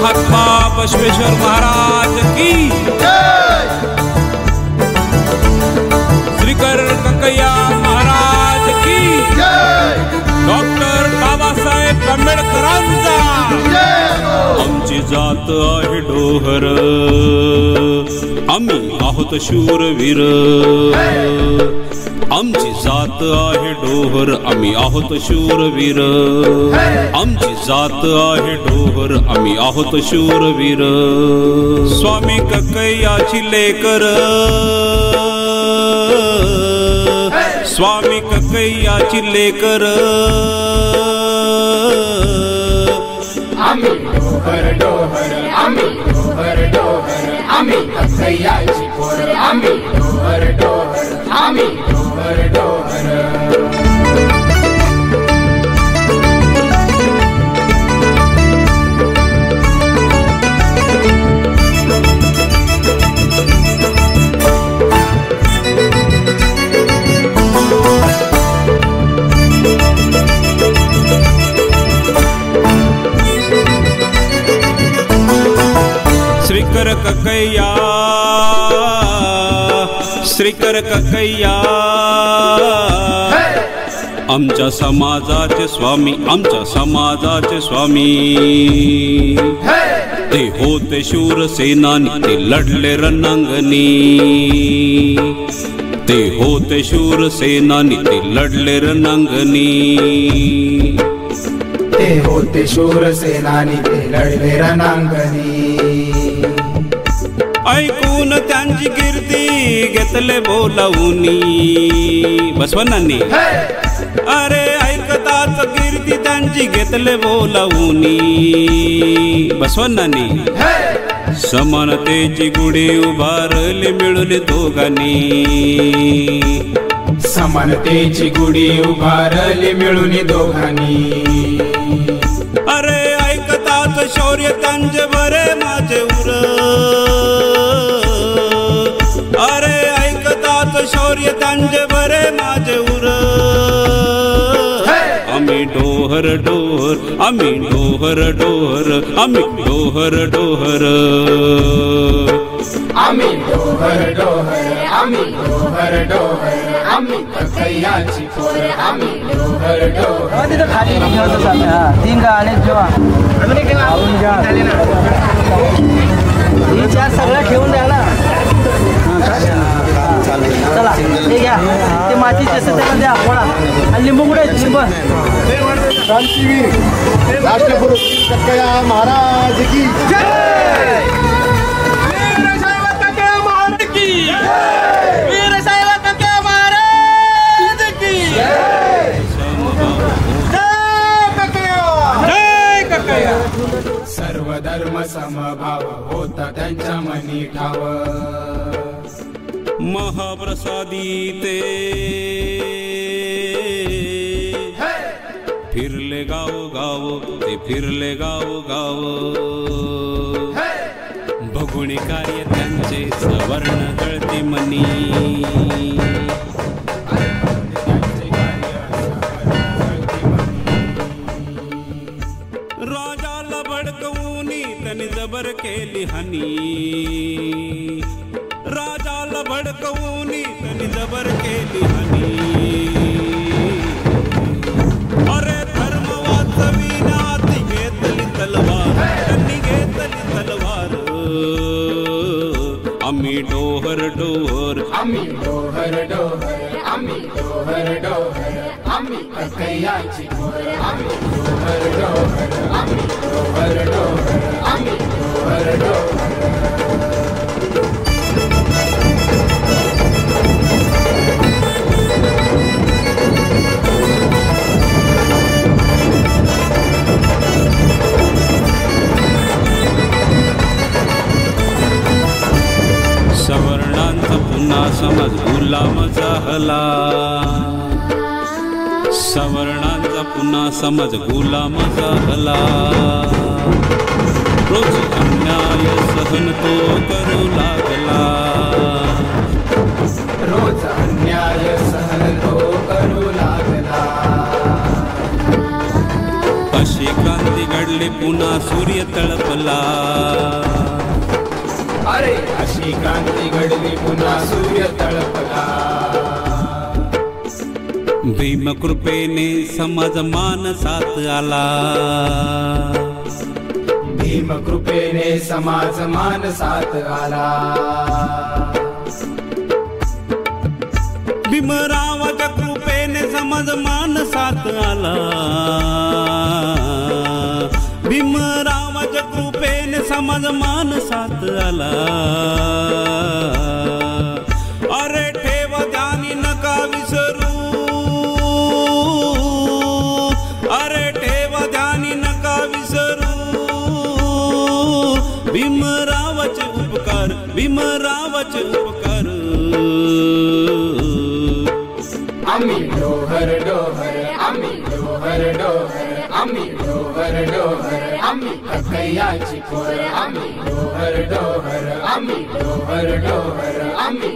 महात्मा बसवेश्वर महाराज की जय। श्रीकर कक्कैया महाराज की जय। डॉक्टर बाबासाहेब आंबेडकरांचा जय। आमची जात आहे डोहर, आम्ही आहोत शूरवीर। आमची जात आहे डोहर, आम्ही आहोत शूरवीर। आमची जात आहे डोहर, आम्ही आहोत शूरवीर। स्वामी कक्कैयाची लेकर, स्वामी कक्कैयाची लेकर। आम्ही डोहर डोहर, आम्ही डोहर डोहर, आम्ही कक्कैयाची पोर। आम्ही डोहर डोहर, आम्ही डोहर डोहर। श्रीकर कक्कैया, श्रीकर कक्कैया। आमच्या समाजाचे स्वामी, आमच्या समाजाचे स्वामी। ते होते शूर सेनानी, ते लढले रणांगणी। ते होते शूर सेनानी, ते लढले रणांगणी। ते होते शूर सेनानी, ते लढले रणांगणी। ऐकून त्यांची कीर्ती घेतले बोलावूनी बसवण्णांनी। अरे ऐकताच कीर्ती त्यांची घेतले बोलावूनी बसवण्णांनी। समानतेची गुढी उभारली मिळून दोघांनी। समानतेची गुढी उभारली मिळून दोघांनी। अरे ऐकताच शौर्य त्यांचे बरे माझे उर। अरे ऐकताच शौर्य त्यांचे बरे माझे उर। आम्ही डोहर डोहर, आम्ही डोहर डोहर, आम्ही डोहर डोहर। आम्ही डोहर डोहर, आम्ही डोहर डोहर, आम्ही कक्कैयाची पोर। आम्ही डोहर डोहर। तिथं खाली तीन गाणे ठेवा, चार सगळं ठेवून द्या ना। चला हे घ्या, ते मातीचे त्याला द्या पोळा आणि लिंबू कुठे लिंबू। क्रांतीवीर राष्ट्रपुरुष कक्कैया महाराज की जय। वीरसाहेब कक्कैया महाराज की जय। वीरसाहेब कक्कैया महाराज की जय। जय कक्कैया, जय कक्कैया। सर्व धर्म समभाव होता त्यांच्या मनी ठाव। महाप्रसादी ते फिरले गाव गाव, ते फिरले गाव गाव। बघुणी कार्य त्यांचे सवर्ण गळती मनी। राजाला भडकवूनी त्यांनी जबर केली हानी। राजाला भडकवूनी त्यांनी जबर केली हानी। अरे धर्म वाचविना ती घेतली तलवार, त्यांनी घेतली तलवार। आम्ही डोहर डोहर, आम्ही डोहर डोहर, आम्ही डोहर डोहर, आम्ही कक्कैयाची पोर। आम्ही डोहर डोहर, आम्ही डोहर डोहर, आम्ही डोहर डोहर। सवर्णांचा पुन्हा समज गुलाम झाला। सवर्णांचा पुन्हा समज गुलाम झाला। रोज अन्याय सहन तो करू लागला। रोज अन्याय सहन तो करू लागला। अशी क्रांती घडली पुन्हा सूर्य तळपला. अरे अशी क्रांती घडली पुन्हा सूर्य तळपला. भीमकृपेने समाज मानसात आला. भीमकृपेने समाज मानसात आला. भीमरावाच्या कृपेने समाज मानसात आला. भीमरावाच्या कृपेने समाज मानसात आला. अरे ठेवा ध्यानी नका विसरू. अरे ठेवा ध्यानी नका विसरू. भीमरावाचे उपकार, भीमरावाचे उपकार. आम्ही डोहर डोहर, आम्ही डोहर डोहर, आम्ही डोहर डोहर, आम्ही कक्कयाची पोर. आम्ही डोहर डोहर, आम्ही डोहर डोहर, आम्ही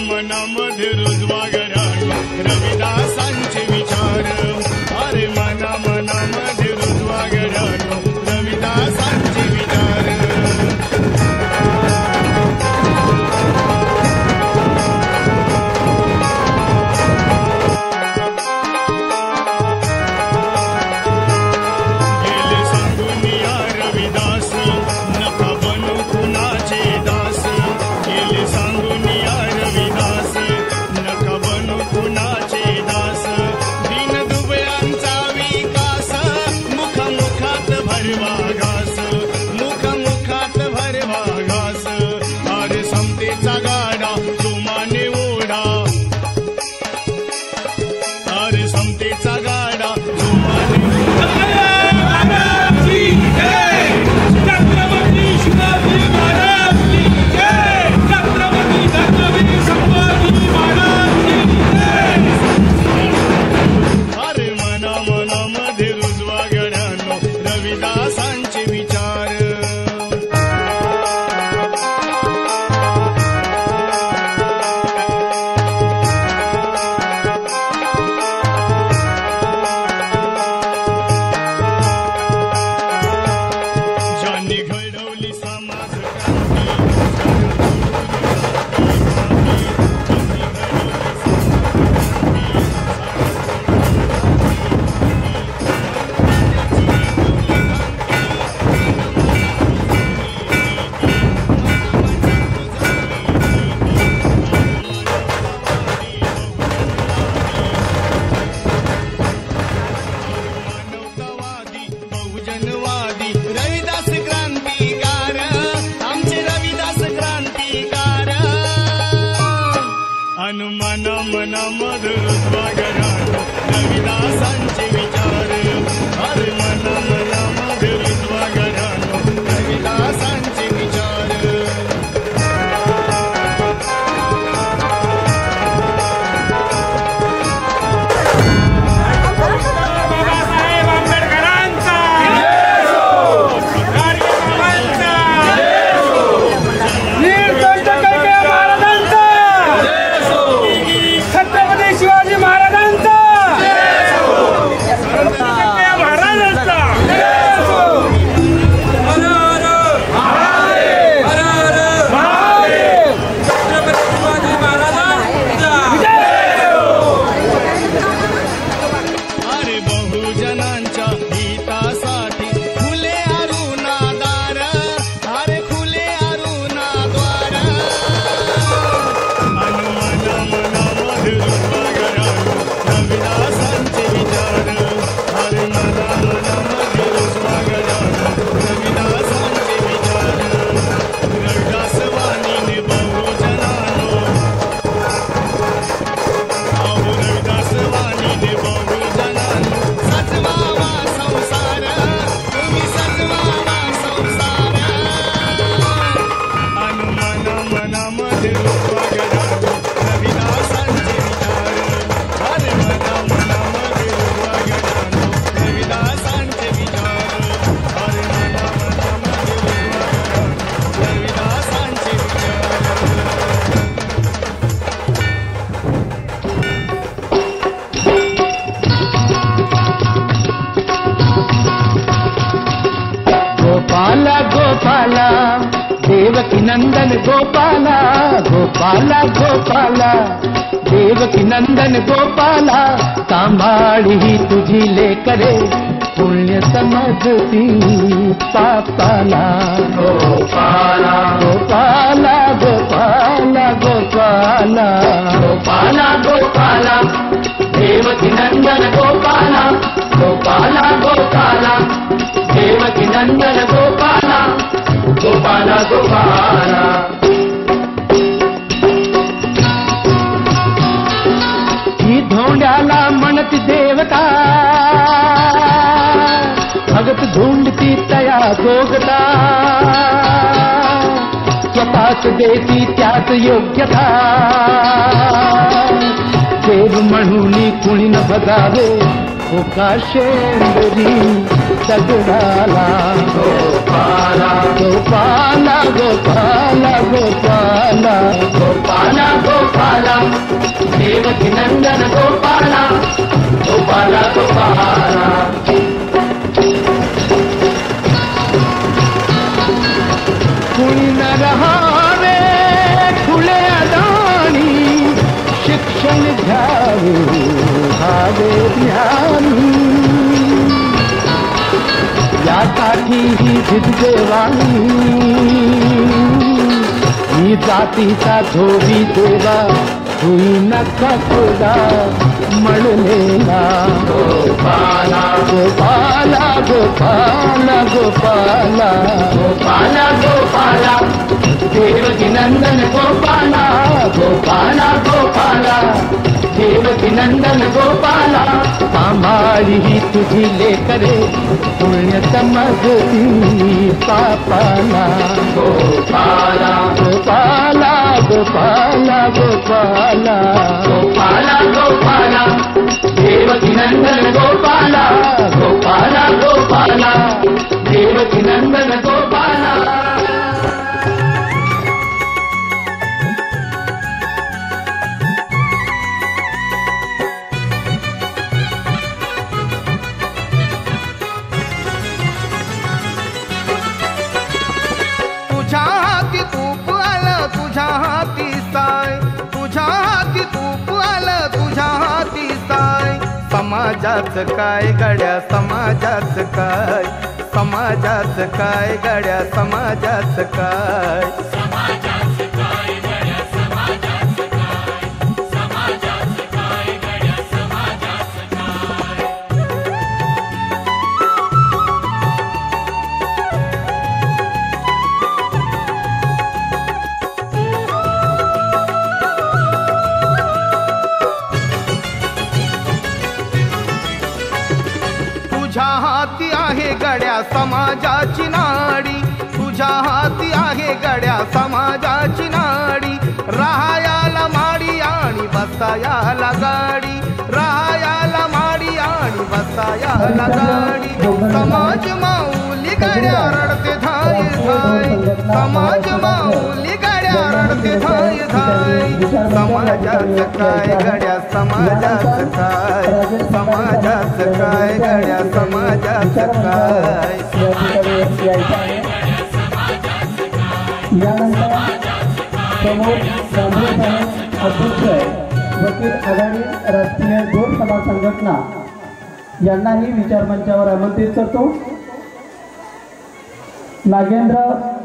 मनामध्ये रुजवा घराणो रविदासांचे विचार. अरे मनामध्ये रुजवा घराणो रविदासांचे विचार. गेले सांगून या रविदास नका बनू कुणाचे दास. गेले सांगून या रविदास नका बनू कुणाचे दास. दीन दुबळ्यांचा विकास मुखामुखात भरवा घास. मुखामुखात भरवा घास. अरे समतेचा गाडा जोमाने ओढा. अरे समतेचा गाडा जोमाने अरे मनामध्ये रुजवा घराणो रविदासांचे विचार. ज्यांनी घडवली समाज मानवतावादी बहुजनवादी रविदास क्रांतिकार. आमचे रविदास क्रांतिकार. मनामध्ये रुजवा घराणो रविदासांचे विचार. अरे मनामध्ये रुजवा घराणो रविदासांचे विचार. बाबासाहेब आंबेडकरांचा नीलकंठ कळके महाराजांचा. छत्रपती शिवाजी महाराजांचा. नंदन गोपाला गोपाला गोपाला देवकी नंदन गोपाला सांभाळी ही तुझी लेकरे पुण्य समजती पापाला गोपाला गोपाला गोपाला गोपाला गोपाला गोपाला देवकी नंदन गोपाला गोपाला गोपाला देवकी नंदन गोपाला गोपाला गोपाला ही धोंड्याला म्हणती देवता भगत धुंडती तया गोगता स्वतःच देती त्यात योग्यता देव म्हणून कुणी न बघावे होका शेंदरी दगडाला गोपाला गोपाला गोपाला गोपाला गोपाला गोपाला देवकी नंदन गोपाला गोपाला गोपाला कुणी न रहावे खुले अदानी शिक्षण घ्यावे भावे ज्ञानी यासाठी ही जिद्देवानी ही जातीचा धोबी देवा हुई नका खुदा म्हणलेला गोपाला गोपाला गोपाला गोपाला गोपाला गोपाला देवकी नंदन गोपाला गोपाला गोपाला देवकी नंदन गोपाला सांभाळी ही तुझी लेकरे पुण्य समजती पापाला गोपाला गोपाला गोपाला गोपाला गोपाला गोपाला देवकी नंदन गोपाला गोपाला गोपाला देवकी नंदन गोपाला तुझ्या हाती तूप आलं तुझ्या हाती साय तुझ्या हाती तूप आलं तुझ्या हाती साय समाजाचं काय गड्या समाजाचं काय समाजाचं काय गड्या समाजाचं काय तुझ्या हाती आहे गड्या समाजाची नाडी तुझ्या हाती आहे गड्या समाजाची नाडी राहायाला माडी आणि बसायाला गाडी राहायाला माडी आणि बसायाला गाडी समाज माऊली गड्या रडते धाय धाय समाज माऊली गड्या रडते धाय धाय समाजाचं काय गड्या समाजाचं काय समाजाचं काय गड्या समाजाचं काय यानंतर समोर गांधी साहेब अध्यक्ष वकील आघाडी राष्ट्रीय गोर समाज संघटना यांनाही विचारमंचावर आमंत्रित करतो. नागेंद्र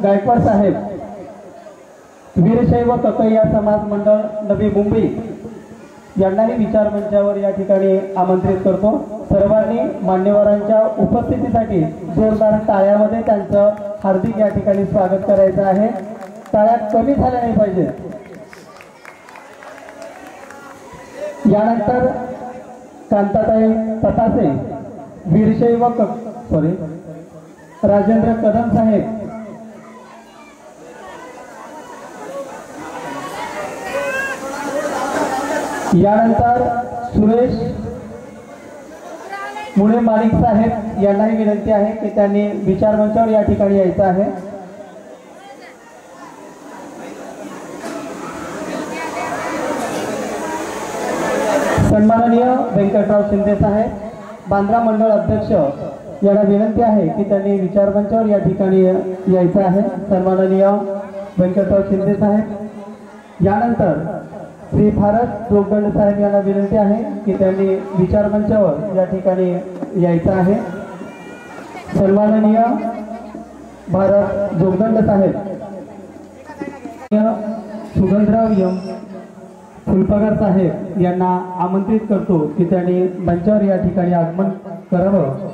गायकवाड साहेब वीरशैव ककैया समाज मंडळ नवी मुंबई यांनाही विचारमंचावर या ठिकाणी आमंत्रित करतो. सर्वांनी मान्यवरांच्या उपस्थितीसाठी जोरदार टाळ्यामध्ये त्यांचं हार्दिक या ठिकाणी स्वागत करायचं आहे. टाळ्या कमी झाल्या नाही पाहिजे. यानंतर कांताताई ततासे वीरशैव राजेंद्र कदम साहेब यानंतर सुरेश मुळे मालिक साहेब यांनाही विनंती आहे की त्यांनी विचारमंचावर या ठिकाणी यायचं आहे. सन्माननीय व्यंकटराव शिंदे साहेब बांद्रा मंडळ अध्यक्ष यांना विनंती आहे की त्यांनी विचारमंचावर या ठिकाणी यायचं आहे. सन्माननीय व्यंकटराव शिंदे साहेब। यानंतर श्री भारत जोगदंड साहेब यांना विनंती आहे की त्यांनी विचारमंचावर या ठिकाणी यायचं आहे। सन्माननीय भारत जोगदंड साहेब सुगंधराव एम फुलपगार साहेब यांना आमंत्रित करतो की त्यांनी मंचावर या ठिकाणी आगमन करावं।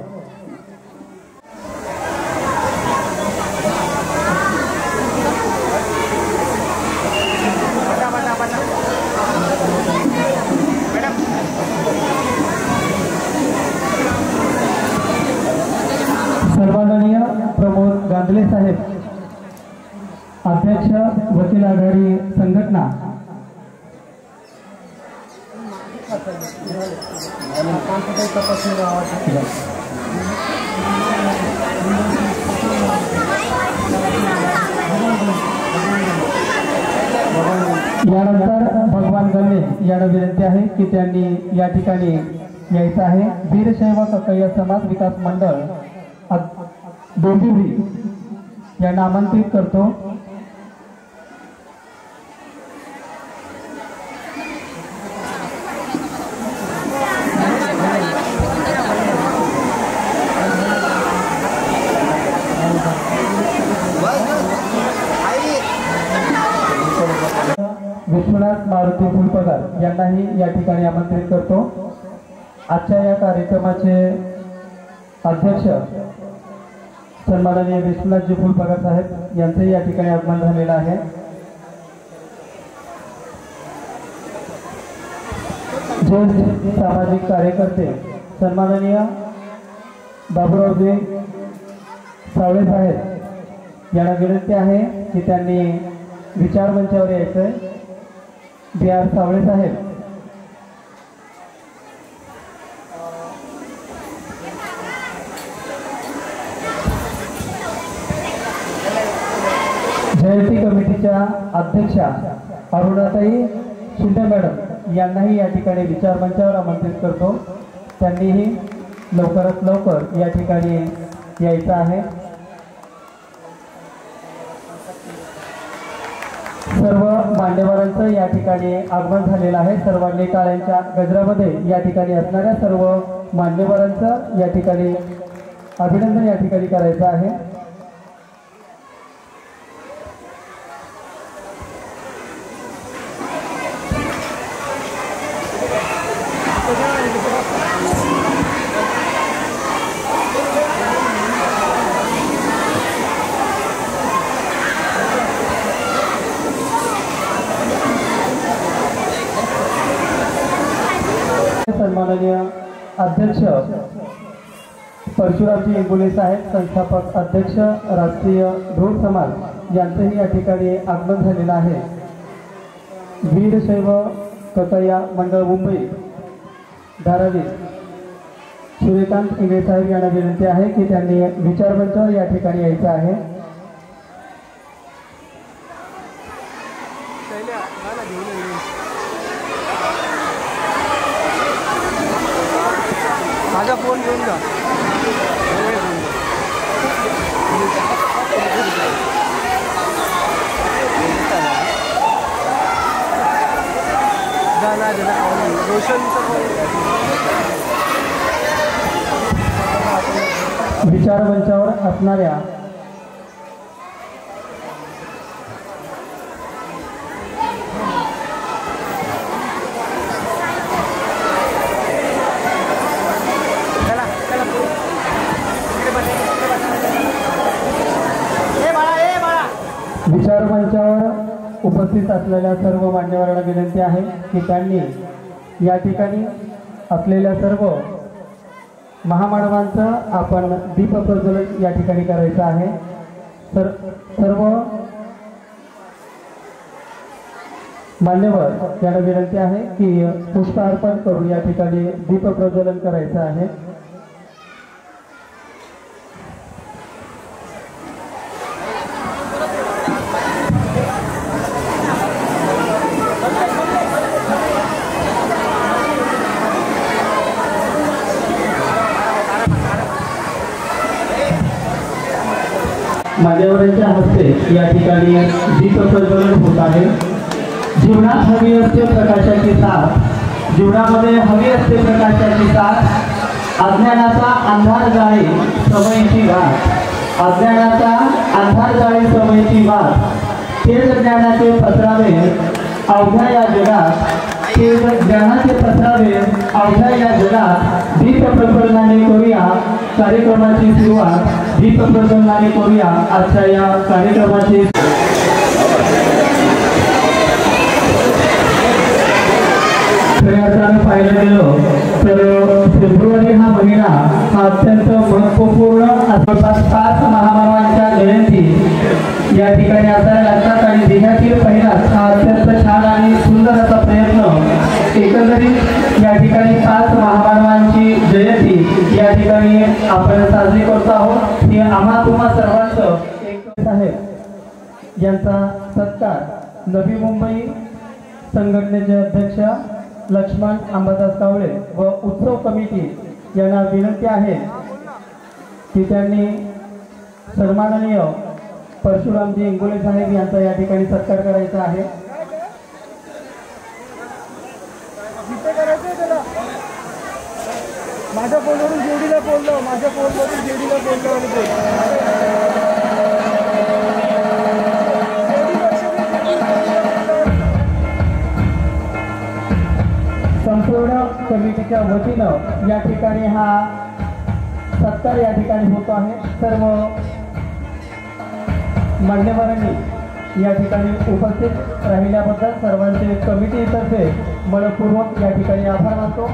सन्माननीय प्रमोद गांधले साहेब अध्यक्ष वकील आघाडी संघटना। यानंतर भगवान गल्ले यांना विनंती आहे की त्यांनी या ठिकाणी यायचं आहे। वीरशैव कक्कय्या समाज विकास मंडळ डोंबिवली यांना आमंत्रित करतो। विश्वनाथ मारुती फुलपगार यांनाही या ठिकाणी आमंत्रित करतो। आजच्या या कार्यक्रमाचे अध्यक्ष सन्माननीय विश्वनाथजी फुलपगार साहेब यांचंही या ठिकाणी आगमन झालेलं आहे। ज्येष्ठ सामाजिक कार्यकर्ते सन्माननीय बाबूरावजी सावळे साहेब यांना विनंती आहे की त्यांनी विचारमंचावर यायचंय। बी आर सावळे साहेब जयंती कमिटीच्या अध्यक्षा अरुणाताई शिंदे मॅडम यांनाही या ठिकाणी विचारमंचावर आमंत्रित करतो। त्यांनीही लवकरात लवकर या ठिकाणी यायचं आहे। सर्व मान्यवरांचं या ठिकाणी आगमन झालेलं आहे। सर्वांनी टाळ्यांच्या गजरामध्ये या ठिकाणी असणाऱ्या सर्व मान्यवरांचं या ठिकाणी अभिनंदन या ठिकाणी करायचं आहे। सन्माननीय अध्यक्ष परशुरामजी इंगोले साहेब संस्थापक अध्यक्ष राष्ट्रीय ढोल समाज यांचंही या ठिकाणी आगमन झालेलं आहे। वीरशैव कक्कय्या मंडळ मुंबई धारावी सूर्यकांत इंगळे साहेब यांना विनंती आहे की त्यांनी विचारमंचावर या ठिकाणी यायचं आहे। माझा फोन घेऊन जा। विचारमंचावर असणाऱ्या विचारमंचावर उपस्थित असलेल्या सर्व मान्यवरांना विनंती आहे की त्यांनी या ठिकाणी असलेल्या सर्व महामानवांचं आपण दीप प्रज्वलन या ठिकाणी करायचं आहे। सर्व मान्यवर यांना विनंती आहे की पुष्प अर्पण करून या ठिकाणी दीप प्रज्वलन करायचं आहे। मान्यवरांच्या हस्ते या ठिकाणी दीप प्रज्वलन होत आहे। जीवनात हवी असते प्रकाशाची साथ, जीवनामध्ये हवी असते प्रकाशाची साथ, अज्ञानाचा अंधार जाळे सवयीची गाठ, अज्ञानाचा अंधार जाळे सवयीची वाट, तेज ज्ञानाचे पसरावे अवघ्या या जगात, तेज ज्ञानाचे पसरावे अवघ्या या जगात, दीप प्रज्वलनाने करूया कार्यक्रमाची सुरुवात, दीप प्रज्वलनाने करूया आजच्या या कार्यक्रमाची। खऱ्या अर्थानं पाहायला गेलो तर फेब्रुवारी हा महिना हा अत्यंत महत्त्वपूर्ण आसपास 5 महामानवांच्या जयंती या ठिकाणी असायला लागतात आणि देशातील पहिलाच हा अत्यंत छान आणि सुंदर असा प्रयत्न एकंदरीत या ठिकाणी 5 महामानवांची जयंती या ठिकाणी आपण साजरी करतो आहोत। ही आम्हा तुम्हा सर्वांचं एक साहेब यांचा सत्कार नवी मुंबई संघटनेचे अध्यक्ष लक्ष्मण अंबादास कावळे व उत्सव कमिटी यांना विनंती आहे की त्यांनी सन्माननीय परशुरामजी इंगोले साहेब यांचा या ठिकाणी सत्कार करायचा आहे। माझ्या फोनवरून जेडीला बोललो, माझ्या फोनवरून जेडीला बोललो संपूर्ण कमिटीच्या वतीनं या ठिकाणी हा सत्कार या ठिकाणी होतो आहे। सर्व मान्यवरांनी या ठिकाणी उपस्थित राहिल्याबद्दल सर्वांचे कमिटीतर्फे मनपूर्वक या ठिकाणी आभार मानतो।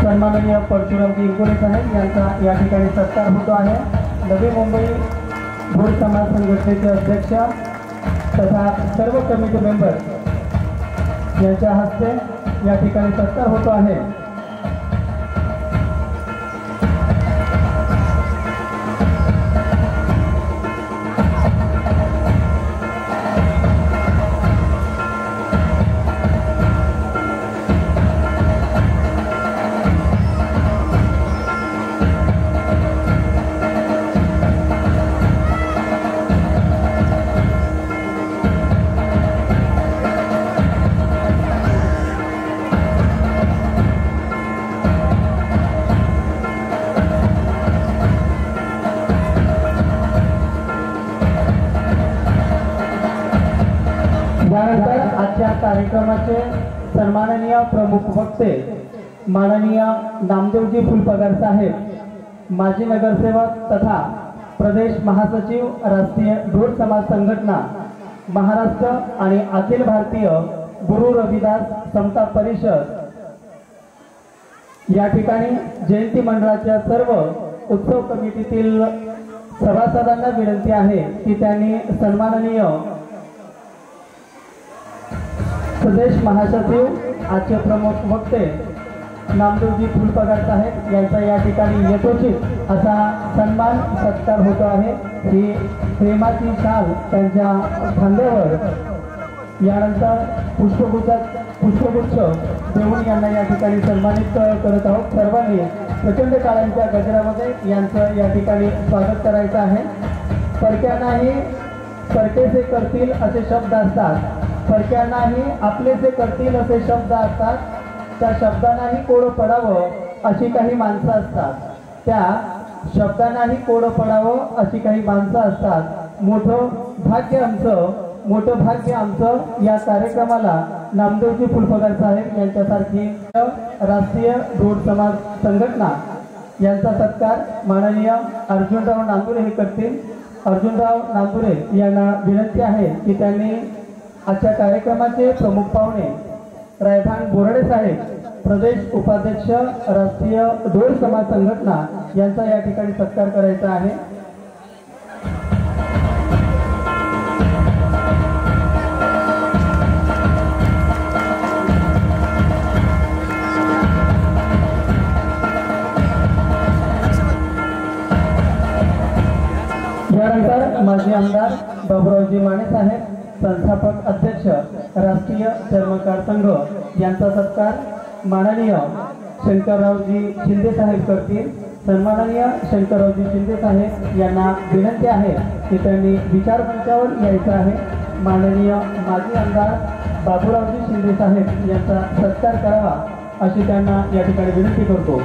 सन्माननीय परशुरामजी इंगोले साहेब यांचा या ठिकाणी सत्कार होतो आहे। नवी मुंबई भोर समाज संघटनेचे अध्यक्ष तथा सर्व कमिटी मेंबर यांच्या हस्ते या ठिकाणी सत्कार होतो आहे। त्यानंतर आजच्या कार्यक्रमाचे सन्माननीय प्रमुख वक्ते माननीय नामदेवजी फुलपगार साहेब, माजी नगरसेवक तथा प्रदेश महासचिव राष्ट्रीय ढोर समाज संघटना महाराष्ट्र आणि अखिल भारतीय गुरु रविदास समता परिषद या ठिकाणी जयंती मंडळाच्या सर्व उत्सव कमिटीतील सभासदांना विनंती आहे की त्यांनी सन्माननीय प्रदेश महासचिव आजचे प्रमुख वक्ते नामदेवजी फुलपगार साहेब यांचा या ठिकाणी यथोचित असा सन्मान सत्कार होतो आहे। ही प्रेमाची शाल त्यांच्या खांद्यावर यानंतर पुष्पगुच्छ देऊन यांना या ठिकाणी सन्मानित करत आहोत। सर्वांनी प्रचंड काळांच्या गजरामध्ये यांचं या ठिकाणी स्वागत करायचं आहे। परक्यांनाही परकेसे करतील असे शब्द असतात, परक्यांनाही आपलेसे करतील असे शब्द असतात, त्या शब्दांनाही कोडं पडावं अशी काही माणसं असतात, त्या शब्दांनाही कोडं पडावं अशी काही माणसं असतात। मोठं भाग्य आमचं या कार्यक्रमाला नामदेवजी फुलपगार साहेब यांच्यासारखी राष्ट्रीय ढोर समाज संघटना यांचा सत्कार माननीय अर्जुनराव नांदुरे हे करतील। अर्जुनराव नांदुरे यांना विनंती आहे की त्यांनी आजच्या कार्यक्रमाचे प्रमुख पाहुणे रायभान बोराडे साहेब, प्रदेश उपाध्यक्ष राष्ट्रीय ढोर समाज संघटना यांचा या ठिकाणी सत्कार करायचा आहे। यानंतर माजी आमदार बाबुरावजी माने साहेब, संस्थापक अध्यक्ष राष्ट्रीय चर्मकार संघ यांचा सत्कार माननीय शंकररावजी शिंदे साहेब करतील। सन्माननीय शंकररावजी शिंदे साहेब यांना विनंती आहे की त्यांनी विचारमंचावर यायचं आहे। माननीय माजी आमदार बाबूरावजी शिंदे साहेब यांचा सत्कार करावा अशी त्यांना या ठिकाणी विनंती करतो।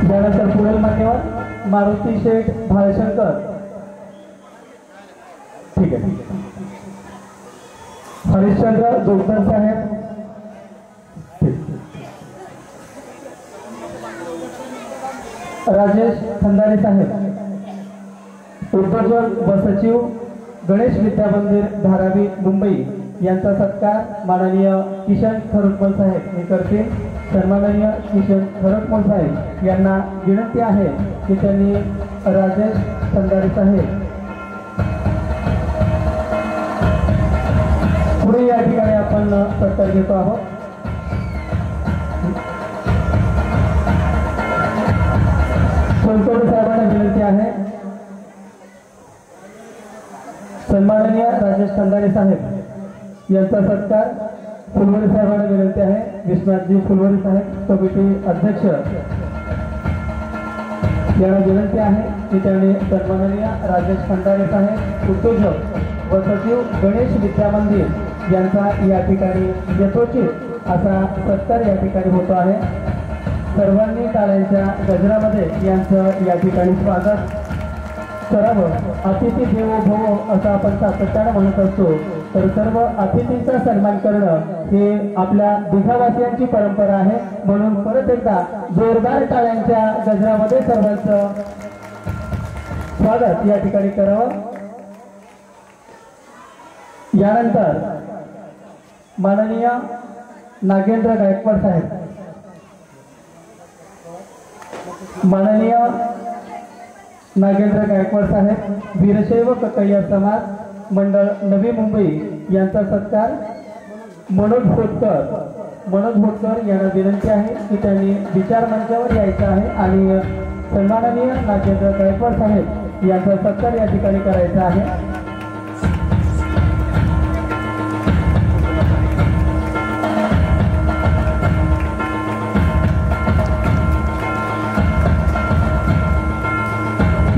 त्यानंतर पुढील मान्यवर मारुती शेठ भालशंकर, ठीक आहे, हरिश्चंद्र जोगदर साहेब, राजेश खंदारे साहेब, उद्योजक व सचिव गणेश विद्या मंदिर धारावी मुंबई यांचा सत्कार माननीय किशन खरटमल साहेब हे करतील। सन्माननीय किशन खरटमल साहेब यांना विनंती आहे की त्यांनी राजेश खंदारे साहेब पुढे या ठिकाणी आपण सत्कार घेतो आहोत। सोनटोडे साहेबांना विनंती आहे, सन्माननीय राजेश खंदारे साहेब यांचा सत्कार फुलवरी साहेबांना विनंती आहे। विश्वनाथजी फुलवरी साहेब कमिटी अध्यक्ष यांना विनंती आहे की त्यांनी सन्माननीय राजेश खंदारे साहेब उद्योजक व सचिव गणेश विद्या मंदिर यांचा या ठिकाणी यथोचित असा सत्कार या ठिकाणी होतो आहे। सर्वांनी टाळ्यांच्या गजरामध्ये यांचं या ठिकाणी स्वागत करावं। अतिथी देवो भव असं आपण सातत्याने म्हणत असतो, तर सर्व अतिथींचा सन्मान करणं हे आपल्या दिघावासियांची परंपरा आहे। म्हणून परत एकदा जोरदार टाळ्यांच्या गजरामध्ये सर्वांचं स्वागत या ठिकाणी करावं। यानंतर माननीय नागेंद्र गायकवाड साहेब, माननीय नागेंद्र गायकवाड साहेब वीरशैव कक्कय्या समाज मंडळ नवी मुंबई यांचा सत्कार मनोज भोटकर यांना विनंती आहे की त्यांनी विचार मंचावर यायचं आहे आणि सन्माननीय नागेंद्र गायकवाड साहेब यांचा सत्कार या ठिकाणी करायचा आहे।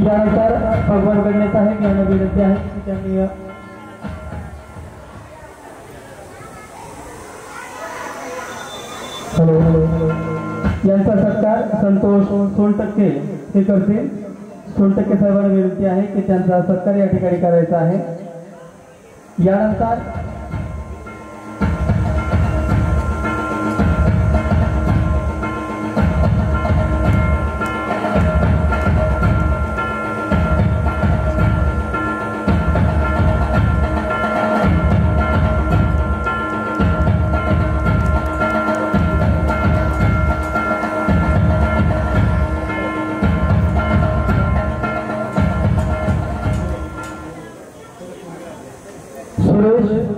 यानंतर भगवान गणेश साहेब यांना विनंती आहे की त्यांनी यांचा सत्कार संतोष सोनटक्के हे करतील। सोनटक्के साहेबांना विनंती आहे की त्यांचा सत्कार या ठिकाणी करायचा आहे। यानंतर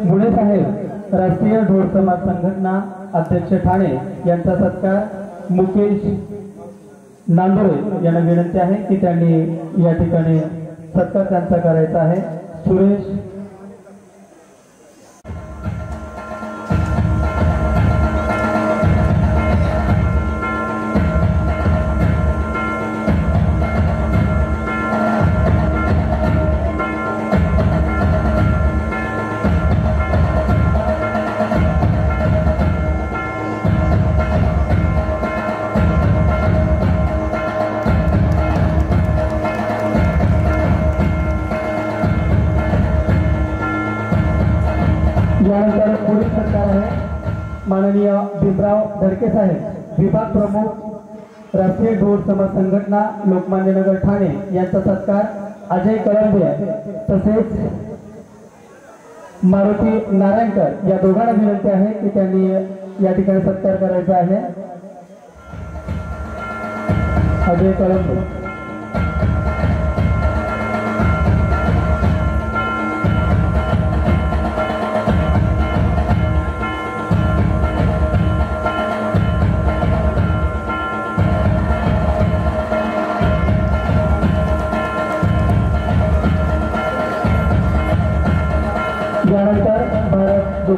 मुळे साहेब राष्ट्रीय ढोल समाज संघटना अध्यक्ष ठाणे यांचा सत्कार मुकेश नांदोरे यांना विनंती आहे की त्यांनी या ठिकाणी सत्कार त्यांचा करायचा आहे। सुरेश यानंतर पुढील सत्कार आहे माननीय भीमराव धडके साहेब विभाग प्रमुख राष्ट्रीय ढोल समाज संघटना लोकमान्य नगर ठाणे यांचा सत्कार अजय कळंबे तसेच मारुती नारायणकर या दोघांना विनंती आहे की त्यांनी या ठिकाणी सत्कार करायचा आहे। अजय कळंबे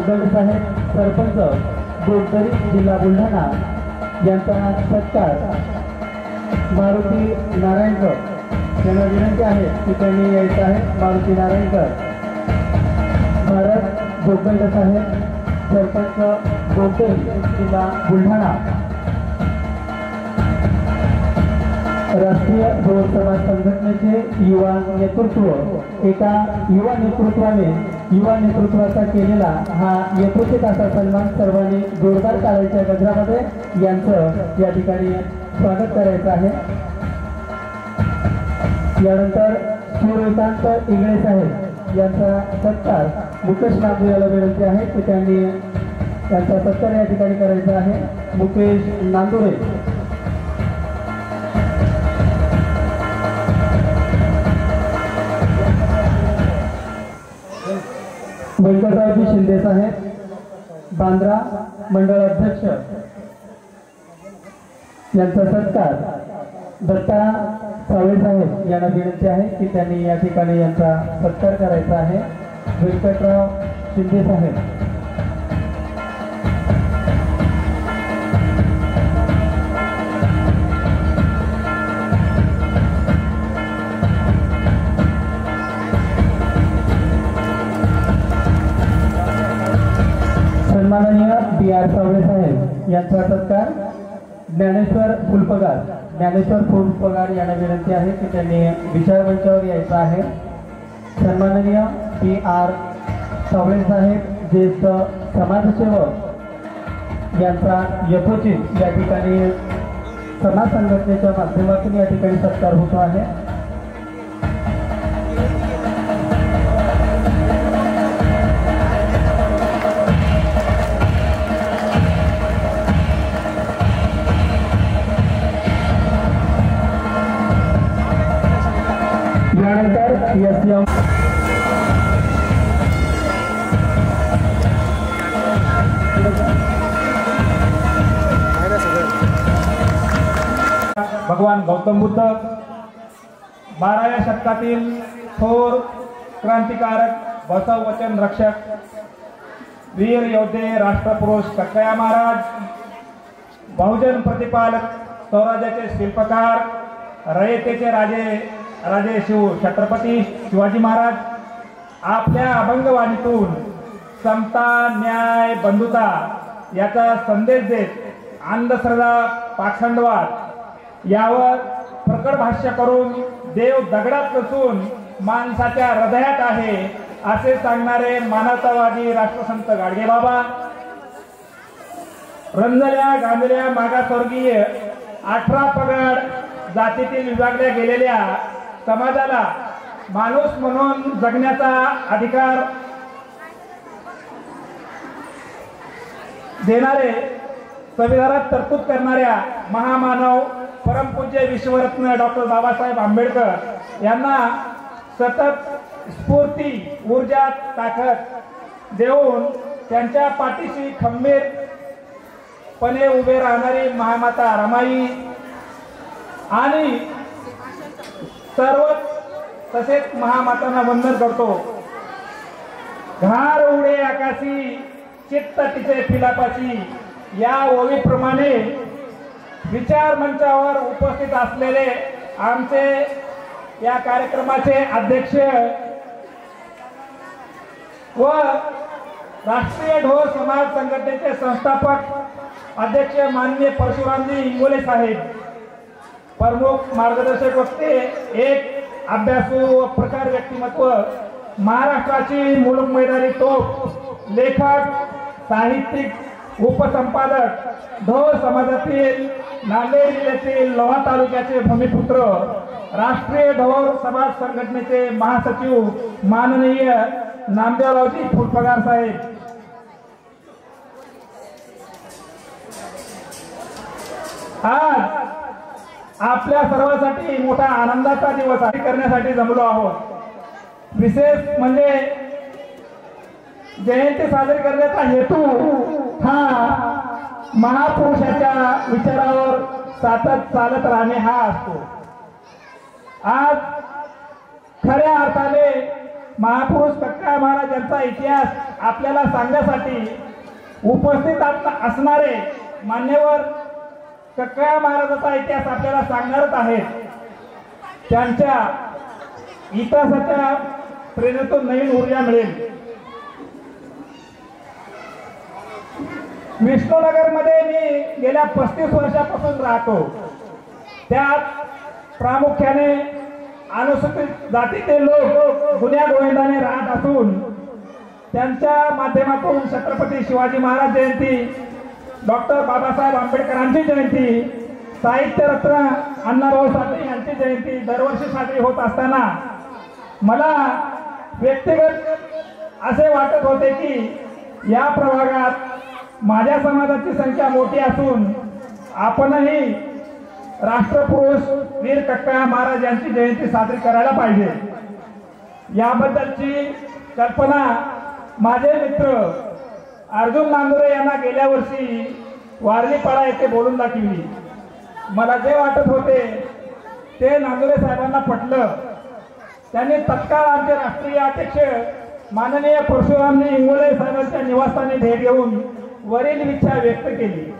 जोगदंड साहेब सरपंच गोडदरी जिल्हा बुलढाणा यांचा सत्कार मारुती नारायणकर यांना विनंती आहे की त्यांनी यायचं आहे. मारुती नारायणकर भारत जोगदंड साहेब सरपंच गोडदरी जिल्हा बुलढाणा. राष्ट्रीय ढोल समाज संघटनेचे युवा नेतृत्व एका युवा नेतृत्वाचा केलेला हा यथोचित असा सन्मान सर्वांनी जोरदार टाळ्यांच्या गजरामध्ये यांचं या ठिकाणी स्वागत करायचं आहे. यानंतर सूर्यकांत इंगळे साहेब यांचा सत्कार मुकेश नागू याला विनंती आहे की त्यांनी त्यांचा सत्कार या ठिकाणी करायचा आहे. मुकेश नांदुरे. व्यंकटरावजी शिंदे साहेब बांद्रा मंडळ अध्यक्ष यांचा सत्कार दत्ता सावळे साहेब यांना विनंती आहे की त्यांनी या ठिकाणी यांचा सत्कार करायचा आहे. व्यंकटराव शिंदे साहेब. सन्माननीय BR सावळे साहेब यांचा सत्कार ज्ञानेश्वर फुलपगार यांना विनंती आहे की त्यांनी विचारमंचावर यायचं आहे. सन्माननीय PR सावळे साहेब ज्येष्ठ समाजसेवक यांचा यथोचित या ठिकाणी समाज संघटनेच्या माध्यमातून या ठिकाणी सत्कार होतो आहे. यानंतर SM भगवान गौतम बुद्ध 12व्या शतकातील थोर क्रांतिकारक बसव वचन रक्षक वीर योद्धे राष्ट्रपुरुष कक्कया महाराज बहुजन प्रतिपालक स्वराज्याचे शिल्पकार रयतेचे राजे छत्रपती शिवाजी महाराज आपल्या अभंगवाणीतून समता न्याय बंधुता याचा संदेश देत अंधश्रद्धा पाखंडवाद यावर प्रकट भाष्य करून देव दगडात नसून माणसाच्या हृदयात आहे असे सांगणारे मानवतावादी राष्ट्रसंत गाडगेबाबा रंजल्या गांजल्या मागासवर्गीय 18 पगड जातीतील विभागल्या गेलेल्या समाजाला माणूस म्हणून जगण्याचा अधिकार देणारे संविधानात तरतूद करणाऱ्या महामानव परमपूज्य विश्वरत्न डॉक्टर बाबासाहेब आंबेडकर यांना सतत स्फूर्ती ऊर्जा ताकद देऊन त्यांच्या पाठीशी खंबीरपणे उभे राहणारी महामाता रमाई आणि सर्व तसेच महामातांना वंदन करतो. घार उडे आकाशी चित्त तिचे फिलापाची या ओवीप्रमाणे विचार मंचावर उपस्थित असलेले आमचे या कार्यक्रमाचे अध्यक्ष व राष्ट्रीय ढोल समाज संघटनेचे संस्थापक अध्यक्ष माननीय परशुरामजी इंगोले साहेब, प्रमुख मार्गदर्शक वक्ते, एक अभ्यासू व प्रकार व्यक्तिमत्व, महाराष्ट्राची मुलुक मैदानी तोफ, लेखक, साहित्यिक, उपसंपादक, ढोल समाजातील नांदेड जिल्ह्यातील लोहा तालुक्याचे भूमिपुत्र, राष्ट्रीय ढोल समाज संघटनेचे महासचिव माननीय नामदेवरावजी फुलपगार साहेब, आज आपल्या सर्वांसाठी मोठा आनंदाचा दिवस करण्यासाठी जमलो आहोत. विशेष म्हणजे जयंती साजरी करण्याचा हेतू हा महापुरुषाच्या विचारावर सातत चालत राहणे हा असतो. आज खऱ्या अर्थाने महापुरुष कक्काळ महाराज यांचा इतिहास आपल्याला सांगण्यासाठी उपस्थित असणारे मान्यवर कक्काळ महाराजांचा इतिहास आपल्याला सांगणारच आहेत. त्यांच्या इतिहासाच्या प्रेरणेतून नवीन ऊर्जा मिळेल. विष्णुनगरमध्ये मी गेल्या 35 वर्षापासून राहतो. त्यात प्रामुख्याने अनुसूचित जातीचे लोक गुन्ह्या गोविंदाने राहत असून त्यांच्या माध्यमातून छत्रपती शिवाजी महाराज जयंती, डॉक्टर बाबासाहेब आंबेडकरांची जयंती, साहित्यरत्न अण्णाभाऊ साठे यांची जयंती दरवर्षी साजरी होत असताना मला व्यक्तिगत असे वाटत होते की या प्रभागात माझ्या समाजाची संख्या मोठी असून आपणही राष्ट्रपुरुष वीर कक्काळ महाराज यांची जयंती साजरी करायला पाहिजे. याबद्दलची कल्पना माझे मित्र अर्जुन नांदुरे यांना गेल्या वर्षी वारलीपाडा येथे बोलून दाखवली. मला जे वाटत होते ते नांदुरे साहेबांना पटलं. त्यांनी तत्काळ आमचे राष्ट्रीय अध्यक्ष माननीय परशुरामजी इंगोले साहेबांच्या निवासस्थानी भेट घेऊन वरील इच्छा व्यक्त केली.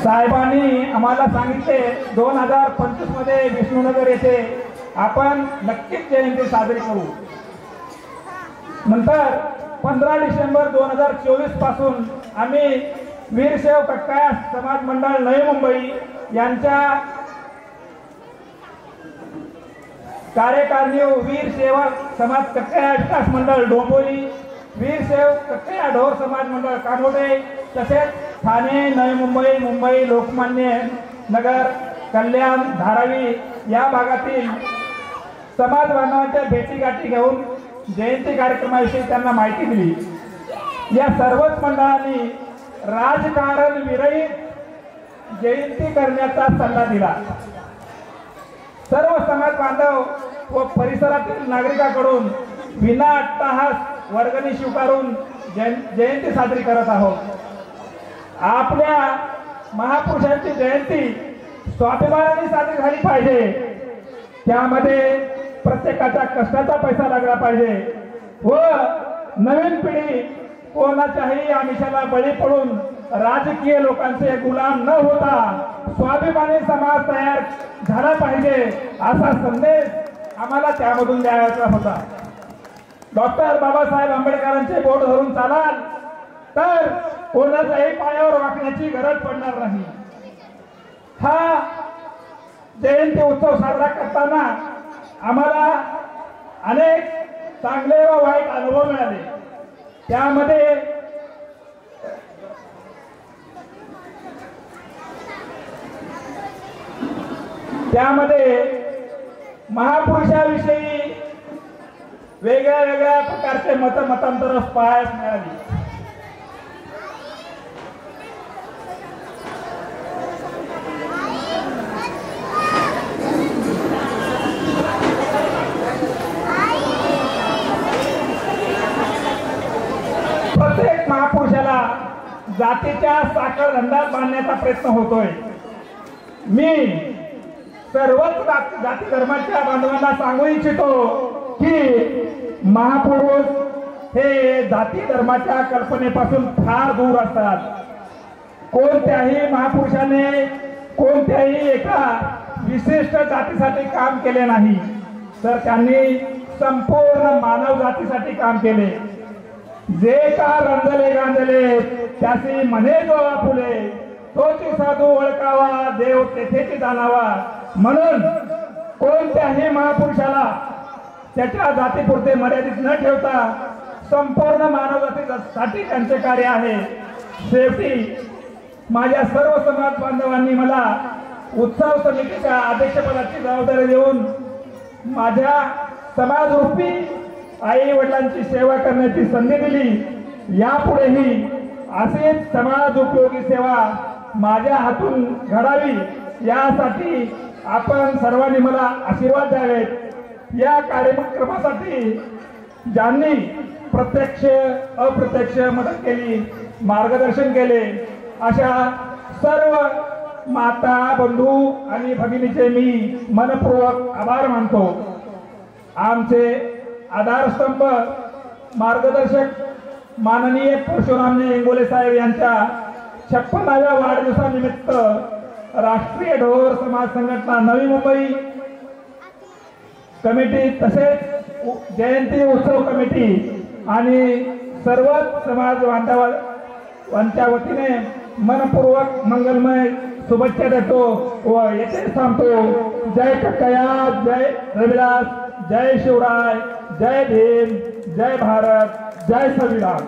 साहेबांनी आम्हाला सांगितले 2025 मध्ये विष्णुनगर येथे आपण नक्कीच जयंती साजरी करू. नंतर 15 डिसेंबर 2024 पासून आम्ही वीरशैव कक्काळ समाज मंडळ नवी मुंबई यांच्या कार्यकारिणी वीर सेवा समाज कक्काळ विकास मंडळ डोंबोली, वीरशैव कक्काळ ढोर समाज मंडळ कामोडे, तसेच ठाणे, नवी मुंबई, मुंबई, लोकमान्य नगर, कल्याण, धारावी या भागातील समाज बांधवांच्या भेटीगाठी घेऊन जयंती कार्यक्रमाविषयी त्यांना माहिती दिली. या सर्वच मंडळांनी राजकारण विरहित जयंती करण्याचा सल्ला दिला. सर्व समाज बांधव व परिसरातील नागरिकांकडून विना अट्टहास वर्गणी स्वीकारून जयंती साजरी करत आहोत. आपल्या महापुरुषांची जयंती स्वाभिमानाने साजरी झाली पाहिजे. त्यामध्ये प्रत्येकाच्या कष्टाचा पैसा लागला पाहिजे व नवीन पिढी कोणाच्याही आमिषाला बळी पडून राजकीय लोकांचे गुलाम न होता स्वाभिमानी समाज तयार झाला पाहिजे असा संदेश आम्हाला त्यामधून द्यायचा होता. डॉक्टर बाबासाहेब आंबेडकरांचे बोट धरून चालाल तर कोणाच्याही पायावर वाकण्याची गरज पडणार नाही. हा जयंती उत्सव साजरा करताना आम्हाला अनेक चांगले व वाईट अनुभव मिळाले. त्यामध्ये महापुरुषाविषयी वेगळ्या वेगळ्या प्रकारचे मतांतर पाहायला मिळाली. प्रत्येक महापुरुषाला जातीच्या साखर धंद्यात बांधण्याचा प्रयत्न होतोय. मी सर्वच जाती धर्माच्या बांधवांना सांगू इच्छितो की महापुरुष हे जाती धर्माच्या कल्पनेपासून फार दूर असतात. कोणत्याही महापुरुषाने कोणत्याही एका विशिष्ट जातीसाठी काम केले नाही, तर त्यांनी संपूर्ण मानव जातीसाठी काम केले. जे का रंजले गांजले त्यासी म्हणे जो आपुले, तोची साधू ओळखावा देव तेथेची जाणावा. म्हणून कोणत्याही महापुरुषाला त्याच्या जातीपुरते मर्यादित न ठेवता संपूर्ण मानव जातीसाठी त्यांचे कार्य आहे. शेवटी माझ्या सर्व समाज बांधवांनी मला उत्सव समितीच्या अध्यक्षपदाची जबाबदारी देऊन माझ्या समाजरूपी आई वडिलांची सेवा करण्याची संधी दिली. यापुढेही अशीच समाज उपयोगी सेवा माझ्या हातून घडावी यासाठी आपण सर्वांनी मला आशीर्वाद द्यावेत. या कार्यक्रमासाठी ज्यांनी प्रत्यक्ष अप्रत्यक्ष मदत केली, मार्गदर्शन केले, अशा सर्व माता बंधू आणि भगिनीचे मी मनपूर्वक आभार मानतो. आमचे आधारस्तंभ मार्गदर्शक माननीय परशुरामजी इंगोले साहेब यांच्या 56व्या वाढदिवसानिमित्त राष्ट्रीय ढोर समाज संघटना नवी मुंबई कमिटी तसेच जयंती उत्सव कमिटी आणि सर्व समाज बांधवांच्या वतीने मनपूर्वक मंगलमय शुभेच्छा देतो व येथे थांबतो. जय कक्कया, जय रविदास, जय शिवराय, जय भीम, जय भारत, जय संविधान.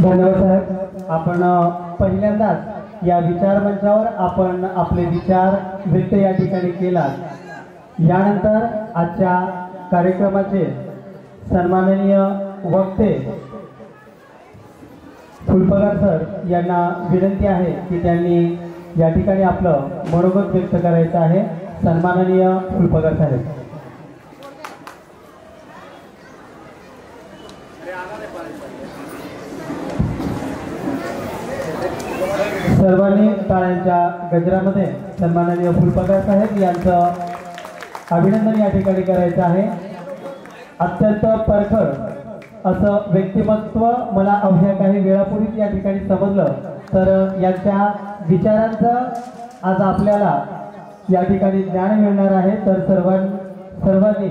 धन्यवाद साहेब. आपण पहिल्यांदाच या विचार मंचावर आपण आपले विचार व्यक्त या ठिकाणी केला. यानंतर आजच्या कार्यक्रमाचे सन्माननीय वक्ते फुलपगार सर यांना विनंती आहे की त्यांनी या ठिकाणी आपलं मनोगत व्यक्त करायचं आहे. सन्माननीय फुलपगार साहेब. सर्वांनी टाळ्यांच्या गजरामध्ये सन्माननीय फुलपगार साहेब यांचं अभिनंदन या ठिकाणी करायचं आहे. अत्यंत परखड असं व्यक्तिमत्व मला अवघ्या काही वेळापूर्वीच या ठिकाणी समजलं. तर यांच्या विचारांचं आज आपल्याला या ठिकाणी ज्ञान मिळणार आहे. तर सर्वांनी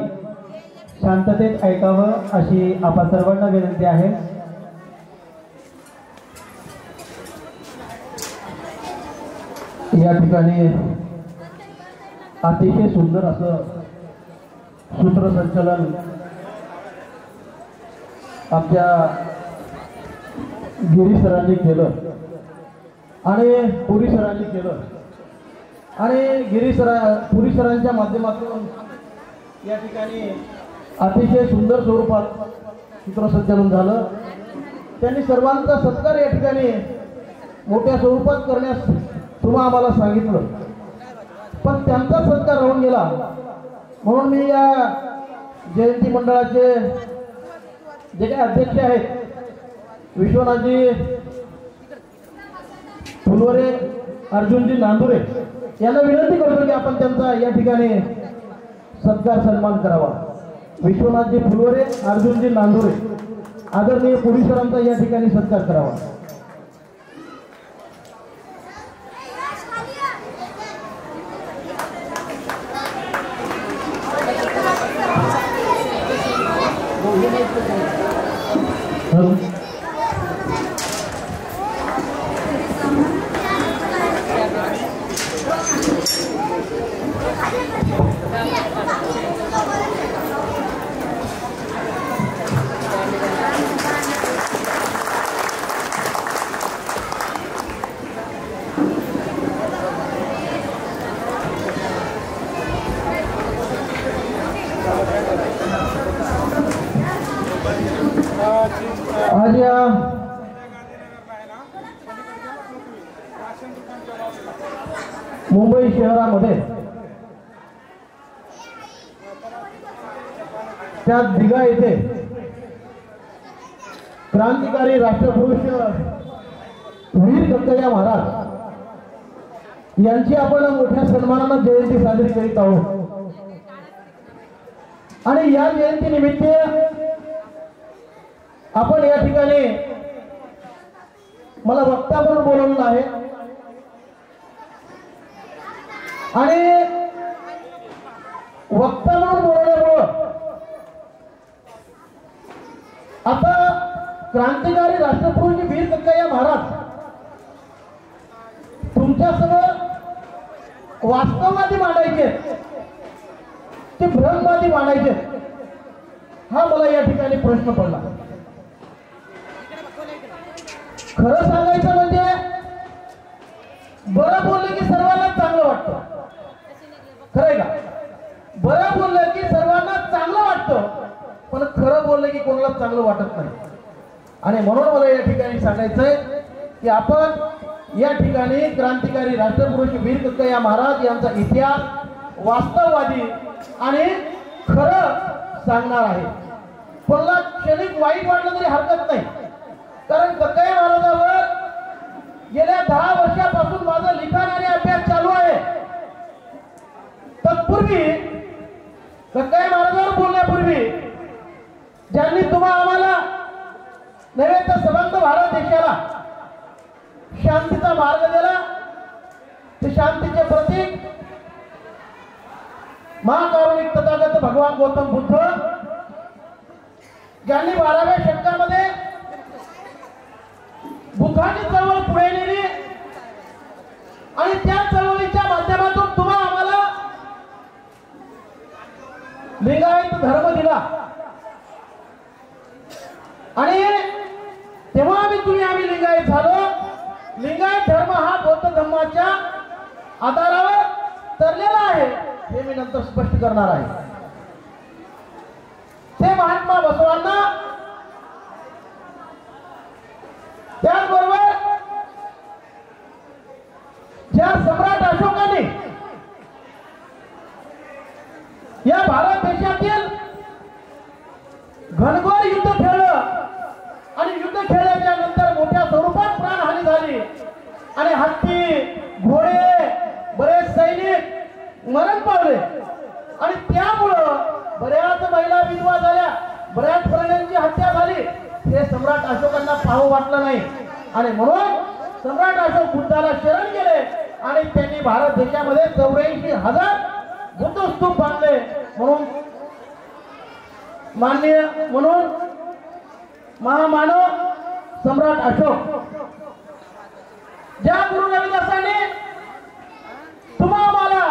शांततेत ऐकावं अशी आपल्या सर्वांना विनंती आहे. या ठिकाणी अतिशय सुंदर असं सूत्रसंचालन आमच्या गिरी सरांनी केलं आणि पुरी सरांनी केलं आणि पुरी सरांच्या माध्यमातून या ठिकाणी अतिशय सुंदर स्वरूपात सूत्रसंचालन झालं. त्यांनी सर्वांचा सत्कार या ठिकाणी मोठ्या स्वरूपात करण्यास तुम्हा आम्हाला सांगितलं, पण त्यांचा सत्कार राहून गेला. म्हणून मी या जयंती मंडळाचे जे काही अध्यक्ष आहेत विश्वनाथजी फुलवरे, अर्जुनजी नांदुरे यांना विनंती करतो की आपण त्यांचा या ठिकाणी सत्कार सन्मान करावा. विश्वनाथजी फुलवरे, अर्जुनजी नांदुरे, आदरणीय पुरी सरांचा या ठिकाणी सत्कार करावा. आज या मुंबई शहरामध्ये त्या दिघा येथे क्रांतिकारी राष्ट्रपुरुष वीर कक्कया महाराज यांची आपण मोठ्या सन्मानानं जयंती साजरी करीत आहोत. आणि या जयंती निमित्त आपण या ठिकाणी मला वक्ता म्हणून बोलवलं आहे आणि वक्ता म्हणून बोलवल्यामुळं आता क्रांतिकारी राष्ट्रपुरुष वीर कक्कया महाराज तुमच्यासमोर वास्तववादी मांडायचे ते भ्रमवादी मांडायचे, हा मला या ठिकाणी प्रश्न पडला. खरं सांगायचं म्हणजे बरं बोललं की सर्वांना चांगलं वाटतं, खरंय का? बरं बोललं की सर्वांना चांगलं वाटतं, पण खरं बोललं की कोणाला चांगलं वाटत नाही. आणि म्हणून मला या ठिकाणी सांगायचंय की आपण या ठिकाणी क्रांतिकारी राष्ट्रपुरुष वीर कक्कया महाराज यांचा इतिहास वास्तववादी आणि खरं सांगणार आहे. कोणाला क्षणिक वाईट वाटलं तरी हरकत नाही, कारण कक्कया महाराजावर गेल्या 10 वर्षापासून माझं लिखाण आणि अभ्यास चालू आहे. तत्पूर्वी कक्कया महाराजांवर बोलण्यापूर्वी ज्यांनी तुम्हा आम्हाला नव्हे तर समग्र भारत देशाला शांतीचा मार्ग दिला, ते शांतीचे प्रतीक महाकारुणिक तथागत भगवान गौतम बुद्ध, ज्यांनी 12व्या शतकामध्ये बुद्धाची चळवळ पुढे नेली आणि त्या चळवळीच्या माध्यमातून तुम्हा आम्हाला लिंगायत धर्म दिला आणि तेव्हा आम्ही लिंगायत झालो. लिंगायत धर्म हा बौद्ध धर्माच्या आधारावर तरलेला आहे हे मी नंतर स्पष्ट करणार आहे. ते महात्मा बसवांना, त्याचबरोबर ज्या सम्राट अशोकाने या भारत देशातील घनघोर युद्ध खेळलं आणि युद्ध खेळल्याच्या नंतर मोठ्या स्वरूपात प्राणहानी झाली आणि हत्ती, घोडे, बरेच सैनिक मरण पावले आणि त्यामुळं बऱ्याच महिला विधवा झाल्या, बऱ्याच प्राण्यांची हत्या झाली. हे सम्राट अशोकांना पाहू वाटलं नाही आणि म्हणून सम्राट अशोक बुद्धाला शरण गेले आणि त्यांनी भारत देशामध्ये 84,000 बुद्ध स्तूप बांधले. म्हणून महामानव सम्राट अशोक, ज्या गुरु रविदासाने तुम्हा आम्हाला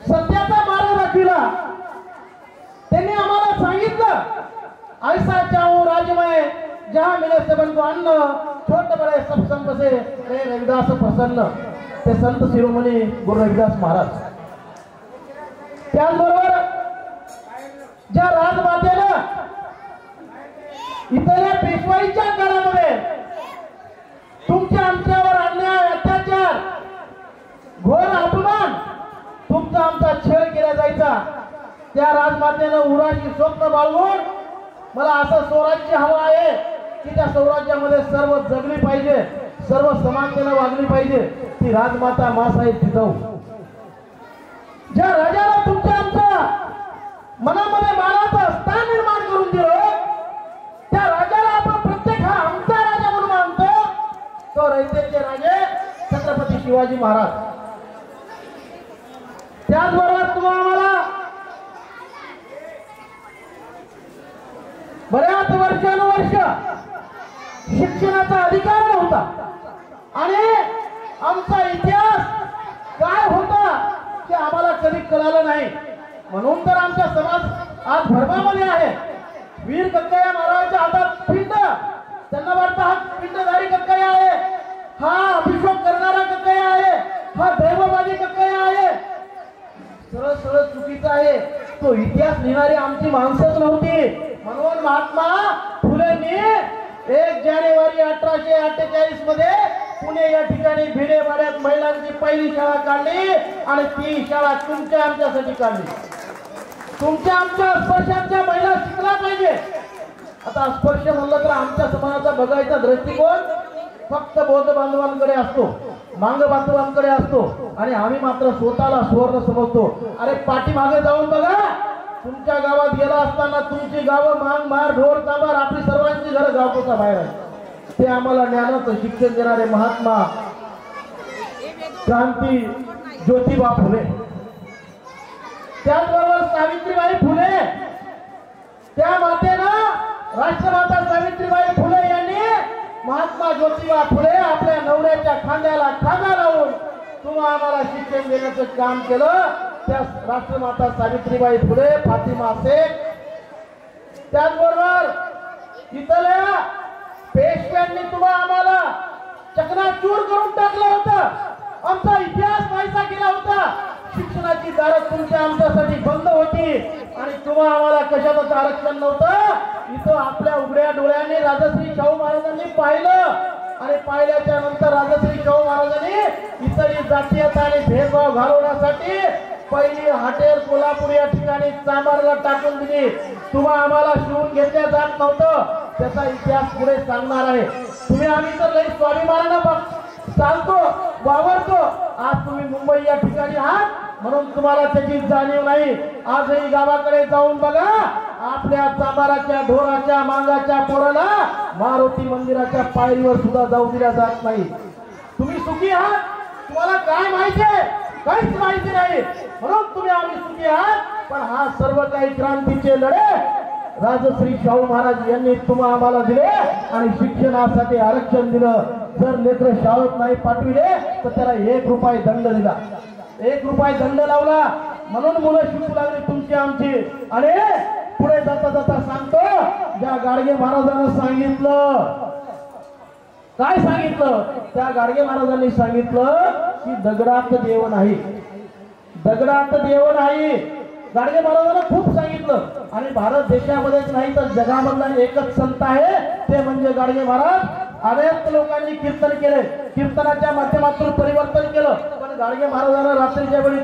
सत्याचा मार्ग दाखविला, त्यांनी आम्हाला सांगितलं ऐसा चाहूं राजमय जहां मिले सबन को अन्न, छोटे बड़े सब संत से रे रविदास प्रसन्न. ते संत शिरोमणी गुरु रविदास महाराज. त्याचबरोबर ज्या राजमातेनं इथल्या पेशवाईच्या काळामध्ये तुमच्या आमच्यावर अन्याय, अत्याचार, घोर अपमान, तुमचा आमचा छळ केला जायचा, त्या राजमातेनं उराची स्वप्न बाळगून मला असं स्वराज्य हवं आहे की त्या स्वराज्यामध्ये सर्व जगली पाहिजे, सर्व समानतेनं वागली पाहिजे, ती राजमाता मासाहेब जिजाऊ. ज्या राजाला तुमच्या आमच्या मनामध्ये मानाचं स्थान निर्माण करून दिलं, त्या राजाला आपण प्रत्येक हा आमचा राजा म्हणून मानतो, तो रयतेचे राजे छत्रपती शिवाजी महाराज. त्याचबरोबर तुम्हाला आम्हाला बऱ्याच वर्षानुवर्ष शिक्षणाचा अधिकार नव्हता आणि आमचा इतिहास काय होता ते आम्हाला कधी कळालं नाही. म्हणून तर आमचा समाज आज भरमामध्ये आहे. वीर कक्कया महाराजांच्या हातात पिंड, त्यांना वाटतं हा पिंडधारी कक्कया आहे, हा अभिषेक करणारा कक्कया आहे, हा दैववादी कक्कया आहे. सरळ सरळ चुकीचा आहे. तो इतिहास लिहिणारी आमची माणसंच नव्हती. म्हणून महात्मा फुलेंनी 1 जानेवारी 1848 मध्ये पुणे या ठिकाणी भिडेवाड्यात महिलांची पहिली शाळा काढली आणि ती शाळा तुमच्या आमच्यासाठी काढली. तुमच्या आमच्या स्पर्शांच्या महिला शिकला पाहिजे. आता स्पर्श म्हणलं तर आमच्या समाजाचा बघायचा दृष्टिकोन फक्त बौद्ध बांधवांकडे असतो, मांग बांधवांकडे असतो आणि आम्ही मात्र स्वतःला सुवर्ण समजतो. अरे पाठीमागे जाऊन बघा, तुमच्या गावात गेला असताना तुमची गावं मांग मार ढोर तांबार, आपली सर्वांची घरं गावकोचा बाहेर आहे. ते आम्हाला ज्ञानाचं शिक्षण देणारे महात्मा क्रांती ज्योतिबा फुले, त्याचबरोबर सावित्रीबाई फुले, त्या मातेनं राष्ट्रमाता सावित्रीबाई फुले यांनी महात्मा ज्योतिबा फुले आपल्या नवऱ्याच्या खांद्याला खांदा लावून तुम्हा आम्हाला शिक्षण देण्याचं काम केलं. त्या राष्ट्रमाता सावित्रीबाई फुले, फातिमा शेख, त्याचबरोबर इथल्या पेशव्यांनी तुम्हा आम्हाला चकनाचूर करून टाकलं होतं. आमचा इतिहास नाहीसा केला होता. शिक्षणाची दारं तुमच्या आमच्यासाठी बंद होती आणि तुम्हा आम्हाला कशाचं आरक्षण नव्हतं. इथं आपल्या उघड्या डोळ्यांनी राजश्री शाहू महाराजांनी पाहिलं आणि पाहिल्याच्या नंतर राजश्री शाहू महाराजांनी इतर जातीयता आणि भेदभाव घालवण्यासाठी पहिली हॉटेल कोल्हापूर या ठिकाणी चांभारला टाकून दिली. तुम्हा आम्हाला शिवून घेतल्या जात नव्हतं, त्याचा इतिहास पुढे सांगणार आहे. तुम्ही आम्ही तर लई स्वाभिमानानं चालतो वावरतो. आज तुम्ही मुंबई या ठिकाणी आहात म्हणून तुम्हाला त्याची जाणीव नाही. आजही गावाकडे जाऊन बघा, आपल्या चांभाराच्या ढोराच्या मांगाच्या पोराला मारुती मंदिराच्या पायरीवर सुद्धा जाऊ दिल्या जात नाही. तुम्ही सुखी आहात, तुम्हाला काय माहिती आहे? काहीच माहिती नाही म्हणून तुम्ही आम्ही सुखी आहात. पण हा सर्व काही क्रांतीचे लढे राजश्री शाहू महाराज यांनी तुम्हा आम्हाला दिले आणि शिक्षणासाठी आरक्षण दिलं. जर लेकर शाळेत नाही पाठविले तर त्याला 1 रुपया दंड दिला, 1 रुपया दंड लावला. म्हणून मुलं शिकू लागली तुमची आमची. आणि पुढे जाता जाता सांगतो, ज्या गाडगे महाराजांना सांगितलं, काय सांगितलं? त्या गाडगे महाराजांनी सांगितलं की दगडात देव नाही, दगडात देव नाही. गाडगे महाराजांना खूप सांगितलं. आणि भारत देशामध्येच नाही तर जगामधला एकच संत आहे, ते म्हणजे गाडगे महाराज. अनेक लोकांनी कीर्तन केले, कीर्तनाच्या माध्यमातून परिवर्तन केलं. पण गाडगे महाराजांना रात्रीच्या वेळी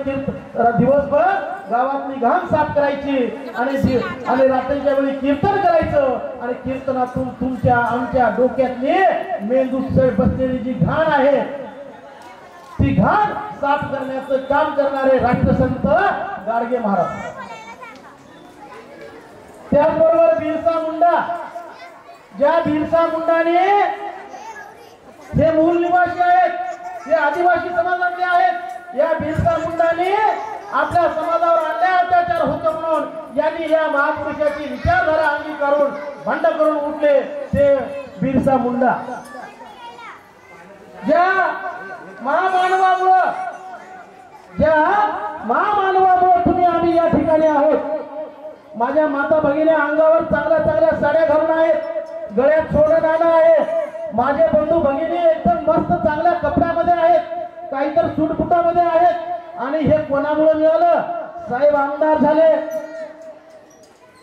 दिवसभर गावातली घाण साफ करायची आणि रात्रीच्या वेळी कीर्तन करायचं. आणि कीर्तनातून तुमच्या आमच्या डोक्यातली मेंदूत बसलेली जी घाण आहे ती घाण साफ करण्याचं काम करणारे राष्ट्रसंत गाडगे महाराज. त्याचबरोबर बिरसा मुंडा, ज्या बिरसा मुंडाने हे मूल निवासी आहेत, हे आदिवासी समाजातले आहेत, या बिरसा मुंडाने आपल्या समाजावर अन्याय अत्याचार होतो म्हणून यांनी या महापुरुषाची विचारधारा अंगीकारून बंड करून उठले ते बिरसा मुंडा. ज्या महामानवामुळे तुम्ही आम्ही या ठिकाणी आहोत. माझ्या माता भगिनी अंगावर चांगल्या चांगल्या साड्या घालून आहेत, गळ्यात सोनं नाणं आहे. माझे बंधू भगिनी एकदम मस्त चांगल्या कपड्यामध्ये आहेत, काही तर सूटबुटामध्ये आहेत. आणि हे कोणामुळे मिळालं? साहेब आमदार झाले,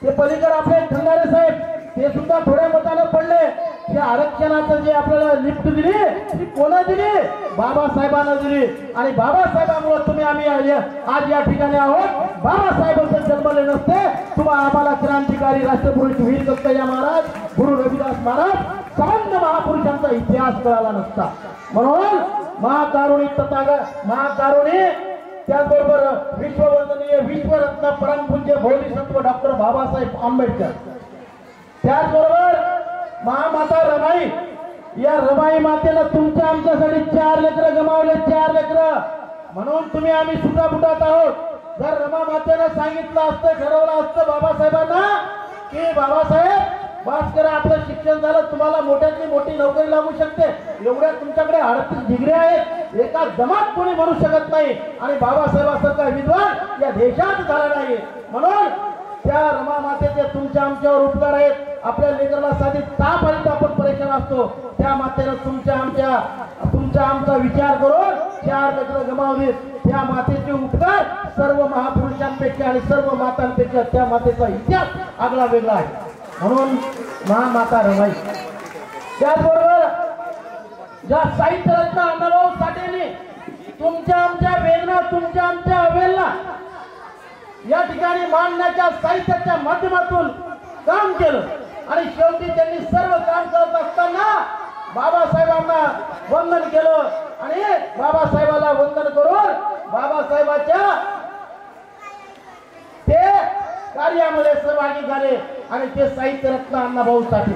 ते पलीकडे आपले खंडारे साहेब, ते सुद्धा थोड्या मतानं पडले. त्या आरक्षणाचं जे आपल्याला लिफ्ट दिली ती कोणा दिली? बाबासाहेबांना दिली. आणि बाबासाहेबांमुळे तुम्ही आम्ही आज या ठिकाणी आहोत. बाबासाहेबांचे जन्मले नसते तुम्हा आम्हाला क्रांतिकारी राष्ट्रपुरुष वीर कक्कय्या महाराज, गुरु रविदास महाराज, संबंध महापुरुषांचा इतिहास कळाला नसता. म्हणून महाकारुणी तथागत महाकारुणी, त्याचबरोबर विश्ववंदनीय विश्वरत्न परमपूज्य बोधिसत्व डॉक्टर बाबासाहेब आंबेडकर, त्याचबरोबर महामाता रमाई, या रमाई मातेनं तुमच्या आमच्यासाठी 4 लेकरं गमावले, 4 लेकरं. म्हणून तुम्ही आम्ही सुटाफुटात आहोत. जर रमा मातेनं सांगितलं असतं, ठरवलं असतं बाबासाहेबांना की बाबासाहेब बस करा, आपलं शिक्षण झालं, तुम्हाला मोठ्यातली मोठी नोकरी लागू शकते, एवढ्या तुमच्याकडे 38 डिग्री आहेत, एका जमात कोणी म्हणू शकत नाही. आणि बाबासाहेबांसारखा विद्वान या देशात झाला नाही. म्हणून त्या रमा मातेचे तुमच्या आमच्यावर उपकार आहेत. आपल्या लेकराला साधी ताप आली तर आपण परेशान असतो, त्या मातेनं तुमच्या आमचा विचार करून 4 लेकरं गमावली. त्या मातेचे उपकार सर्व महापुरुषांपेक्षा आणि सर्व मातांपेक्षा त्या मातेचा इतिहास आगळा वेगळा आहे. म्हणून महामाता रमाई. त्याचबरोबर ज्या साहित्य रत्न अण्णाभाऊ साठेंनी तुमच्या आमच्या वेदना, तुमच्या आमच्या अवेलना या ठिकाणी मांडण्याच्या साहित्याच्या माध्यमातून काम केलं. आणि शेवटी त्यांनी सर्व काम करत असताना बाबासाहेबांना वंदन केलं. आणि बाबासाहेबाला वंदन करून बाबासाहेबाच्या ते कार्यामध्ये सहभागी झाले. आणि ते साहित्य रत्न अण्णाभाऊ साठे,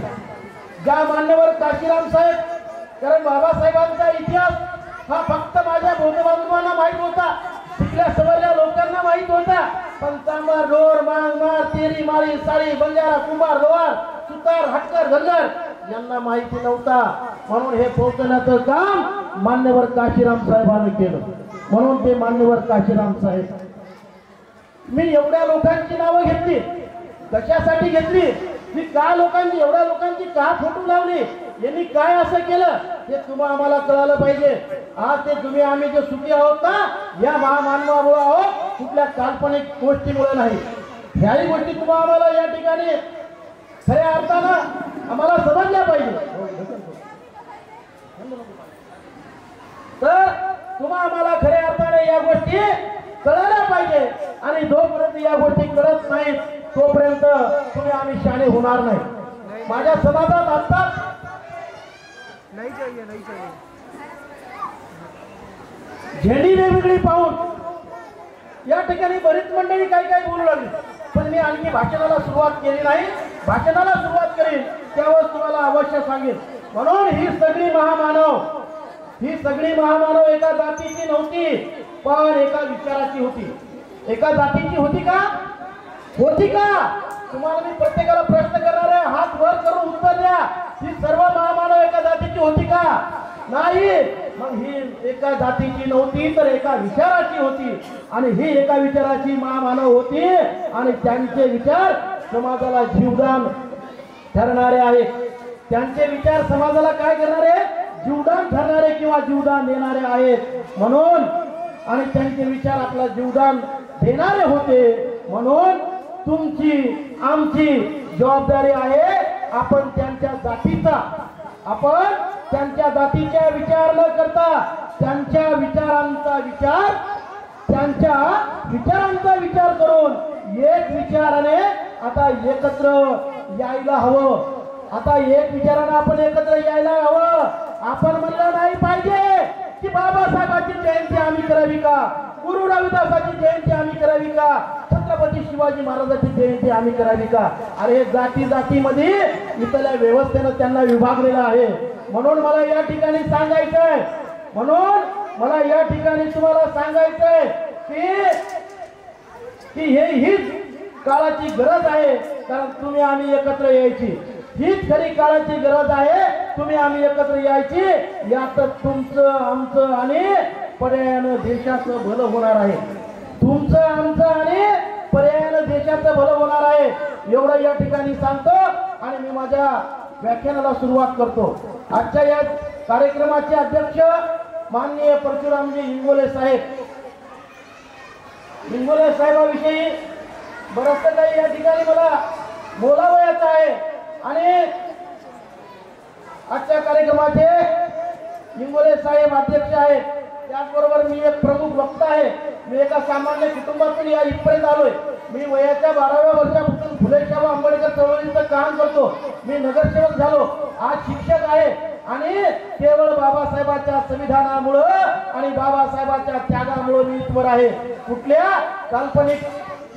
ज्या मान्यवर काशीराम साहेब, कारण बाबासाहेबांचा इतिहास हा फक्त माझ्या बौद्धबांधवांना माहित होता, तिथल्या सवरल्या लोकांना माहित होता. पण चांभार, ढोर, मांग, मार, तेरी, माळी, साळी, बंजारा, कुंभार, लोहार, सुतार, हटकर, धनगर यांना माहिती नव्हता. म्हणून हे पोहोचण्याचं काम मान्यवर काशीराम साहेबांनी केलं. म्हणून ते मान्यवर काशीराम साहेब. मी एवढ्या लोकांची नावं घेतली, कशासाठी घेतली? मी का लोकांची, एवढ्या लोकांची का फोटो लावली, यांनी काय असं केलं हे तुम्हाला आम्हाला कळालं पाहिजे. आज ते तुम्ही आम्ही जे सुखी आहोत ना, या महामानवामुळे आहोत, कुठल्या काल्पनिक गोष्टीमुळे नाही. ह्याही गोष्टी तुम्हाला आम्हाला या ठिकाणी खऱ्या अर्थानं आम्हाला समजल्या पाहिजे. तर तुम्हाला आम्हाला खऱ्या अर्थाने या गोष्टी कळायला पाहिजे. आणि जोपर्यंत या गोष्टी कळत नाहीत तोपर्यंत तुम्ही आम्ही शाणे होणार नाही. माझ्या समाजात आत्ताच झेंडी वेगवेगळी पाहून या ठिकाणी बरीच मंडळी काही काही बोलू लागली, पण मी आणखी भाषणाला सुरुवात केली नाही. भाषणाला सुरुवात करीन त्यावेळेस तुम्हाला अवश्य सांगेन. म्हणून ही सगळी महामानव एका जातीची नव्हती, पण एका विचाराची होती. एका जातीची होती का? होती का? तुम्हाला मी प्रत्येकाला प्रश्न करणार आहे, हात वर करून उत्तर द्या. ही सर्व महामानव एका जातीची होती का? नाही. मग ही एका जातीची नव्हती तर एका विचाराची होती. आणि ही एका विचाराची महामानव होती आणि त्यांचे विचार समाजाला जीवदान ठरणारे आहेत. त्यांचे विचार समाजाला काय करणारे? जीवदान ठरणारे किंवा जीवदान देणारे आहेत. म्हणून आणि त्यांचे विचार आपला जीवदान देणारे होते. म्हणून तुमची आमची जबाबदारी आहे आपण त्यांच्या जातीचा विचार न करता त्यांच्या विचारांचा विचार करून एक विचाराने आता एकत्र यायला हवं. आता एक विचाराने आपण एकत्र यायला हवं. आपण म्हणलं नाही पाहिजे की बाबासाहेबांची जयंती आम्ही करावी का, गुरु रविदासाची जयंती आम्ही करावी का, छत्रपती शिवाजी महाराजांची जयंती आम्ही करावी का. अरे जातीमध्ये इथल्या व्यवस्थेनं त्यांना विभागलेलं आहे. म्हणून मला या ठिकाणी तुम्हाला सांगायचंय की हीच काळाची गरज आहे. कारण तुम्ही आम्ही एकत्र यायची, हीच खरी काळाची गरज आहे. तुम्ही आम्ही एकत्र यायची. यातच तुमचं आमचं आणि पर्यायानं देशाचं भलं होणार आहे. तुमचं आमचं आणि पर्यायानं देशाचं भलं होणार आहे. एवढं या ठिकाणी सांगतो आणि मी माझ्या व्याख्यानाला सुरुवात करतो. आजच्या या कार्यक्रमाचे अध्यक्ष माननीय परशुरामजी इंगोले साहेबाविषयी बरंचसं काही या ठिकाणी मला बोलावयाचं आहे. आणि आजच्या कार्यक्रमाचे इंगोले साहेब अध्यक्ष आहेत. त्याचबरोबर मी एक प्रमुख वक्ता आहे. मी एका सामान्य कुटुंबातून या इथपर्यंत आलोय. मी वयाच्या 12व्या वर्षापासून फुलेशाह आंबेडकर चळवळीचं काम करतो. मी नगरसेवक झालो, आज शिक्षक आहे. आणि केवळ बाबासाहेबांच्या संविधानामुळं आणि बाबासाहेबांच्या त्यागामुळे मी इथवर आहे. कुठल्या काल्पनिक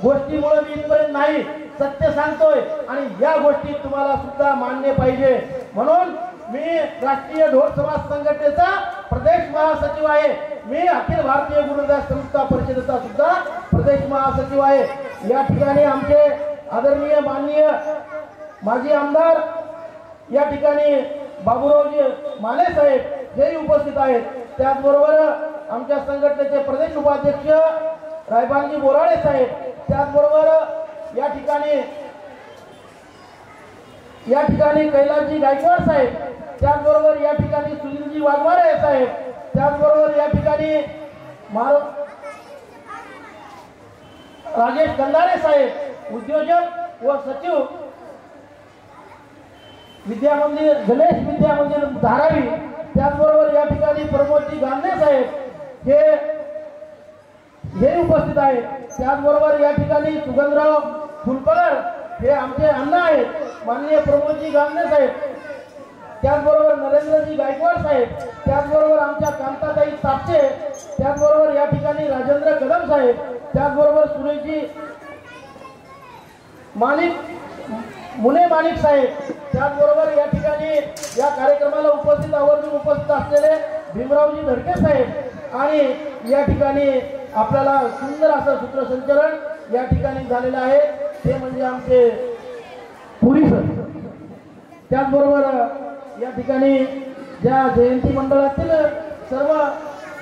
गोष्टीमुळे मी इथपर्यंत नाही, सत्य सांगतोय. आणि या गोष्टी तुम्हाला सुद्धा मान्य पाहिजे. म्हणून मी राष्ट्रीय ढोल समाज संघटनेचा प्रदेश महासचिव आहे. मी अखिल भारतीय गुरुदास संस्था परिषदेचा सुद्धा प्रदेश महासचिव आहे. या ठिकाणी आमचे आदरणीय माननीय माजी आमदार या ठिकाणी बाबूरावजी माने साहेब हेही उपस्थित आहेत. त्याचबरोबर आमच्या संघटनेचे प्रदेश उपाध्यक्ष रायबांजी बोराडे साहेब, त्याचबरोबर या ठिकाणी कैलासजी गायकवाड साहेब, त्याचबरोबर या ठिकाणी सुनीलजी वाघमारे साहेब, त्याचबरोबर या ठिकाणी राजेश गंधारे साहेब उद्योजक व सचिव विद्यामंदिर गणेश विद्यामंदिर धारावी, त्याचबरोबर या ठिकाणी प्रमोदजी गांधे साहेब हे उपस्थित आहेत. त्याचबरोबर या ठिकाणी सुगंधराव फुलपगर हे आमचे अण्णा आहेत, माननीय प्रमोदजी गांधे साहेब, त्याचबरोबर नरेंद्रजी गायकवाड साहेब, त्याचबरोबर आमच्या कांताताई तापचे, त्याचबरोबर या ठिकाणी राजेंद्र कदम साहेब, त्याचबरोबर सुरेशजी मुने माणिक साहेब, त्याचबरोबर या ठिकाणी या कार्यक्रमाला आवर्जून उपस्थित असलेले भीमरावजी धडके साहेब. आणि या ठिकाणी आपल्याला सुंदर असं सूत्रसंचलन या ठिकाणी झालेलं आहे, ते म्हणजे आमचे पुरी सर. त्याचबरोबर या ठिकाणी ज्या जयंती मंडळातील सर्व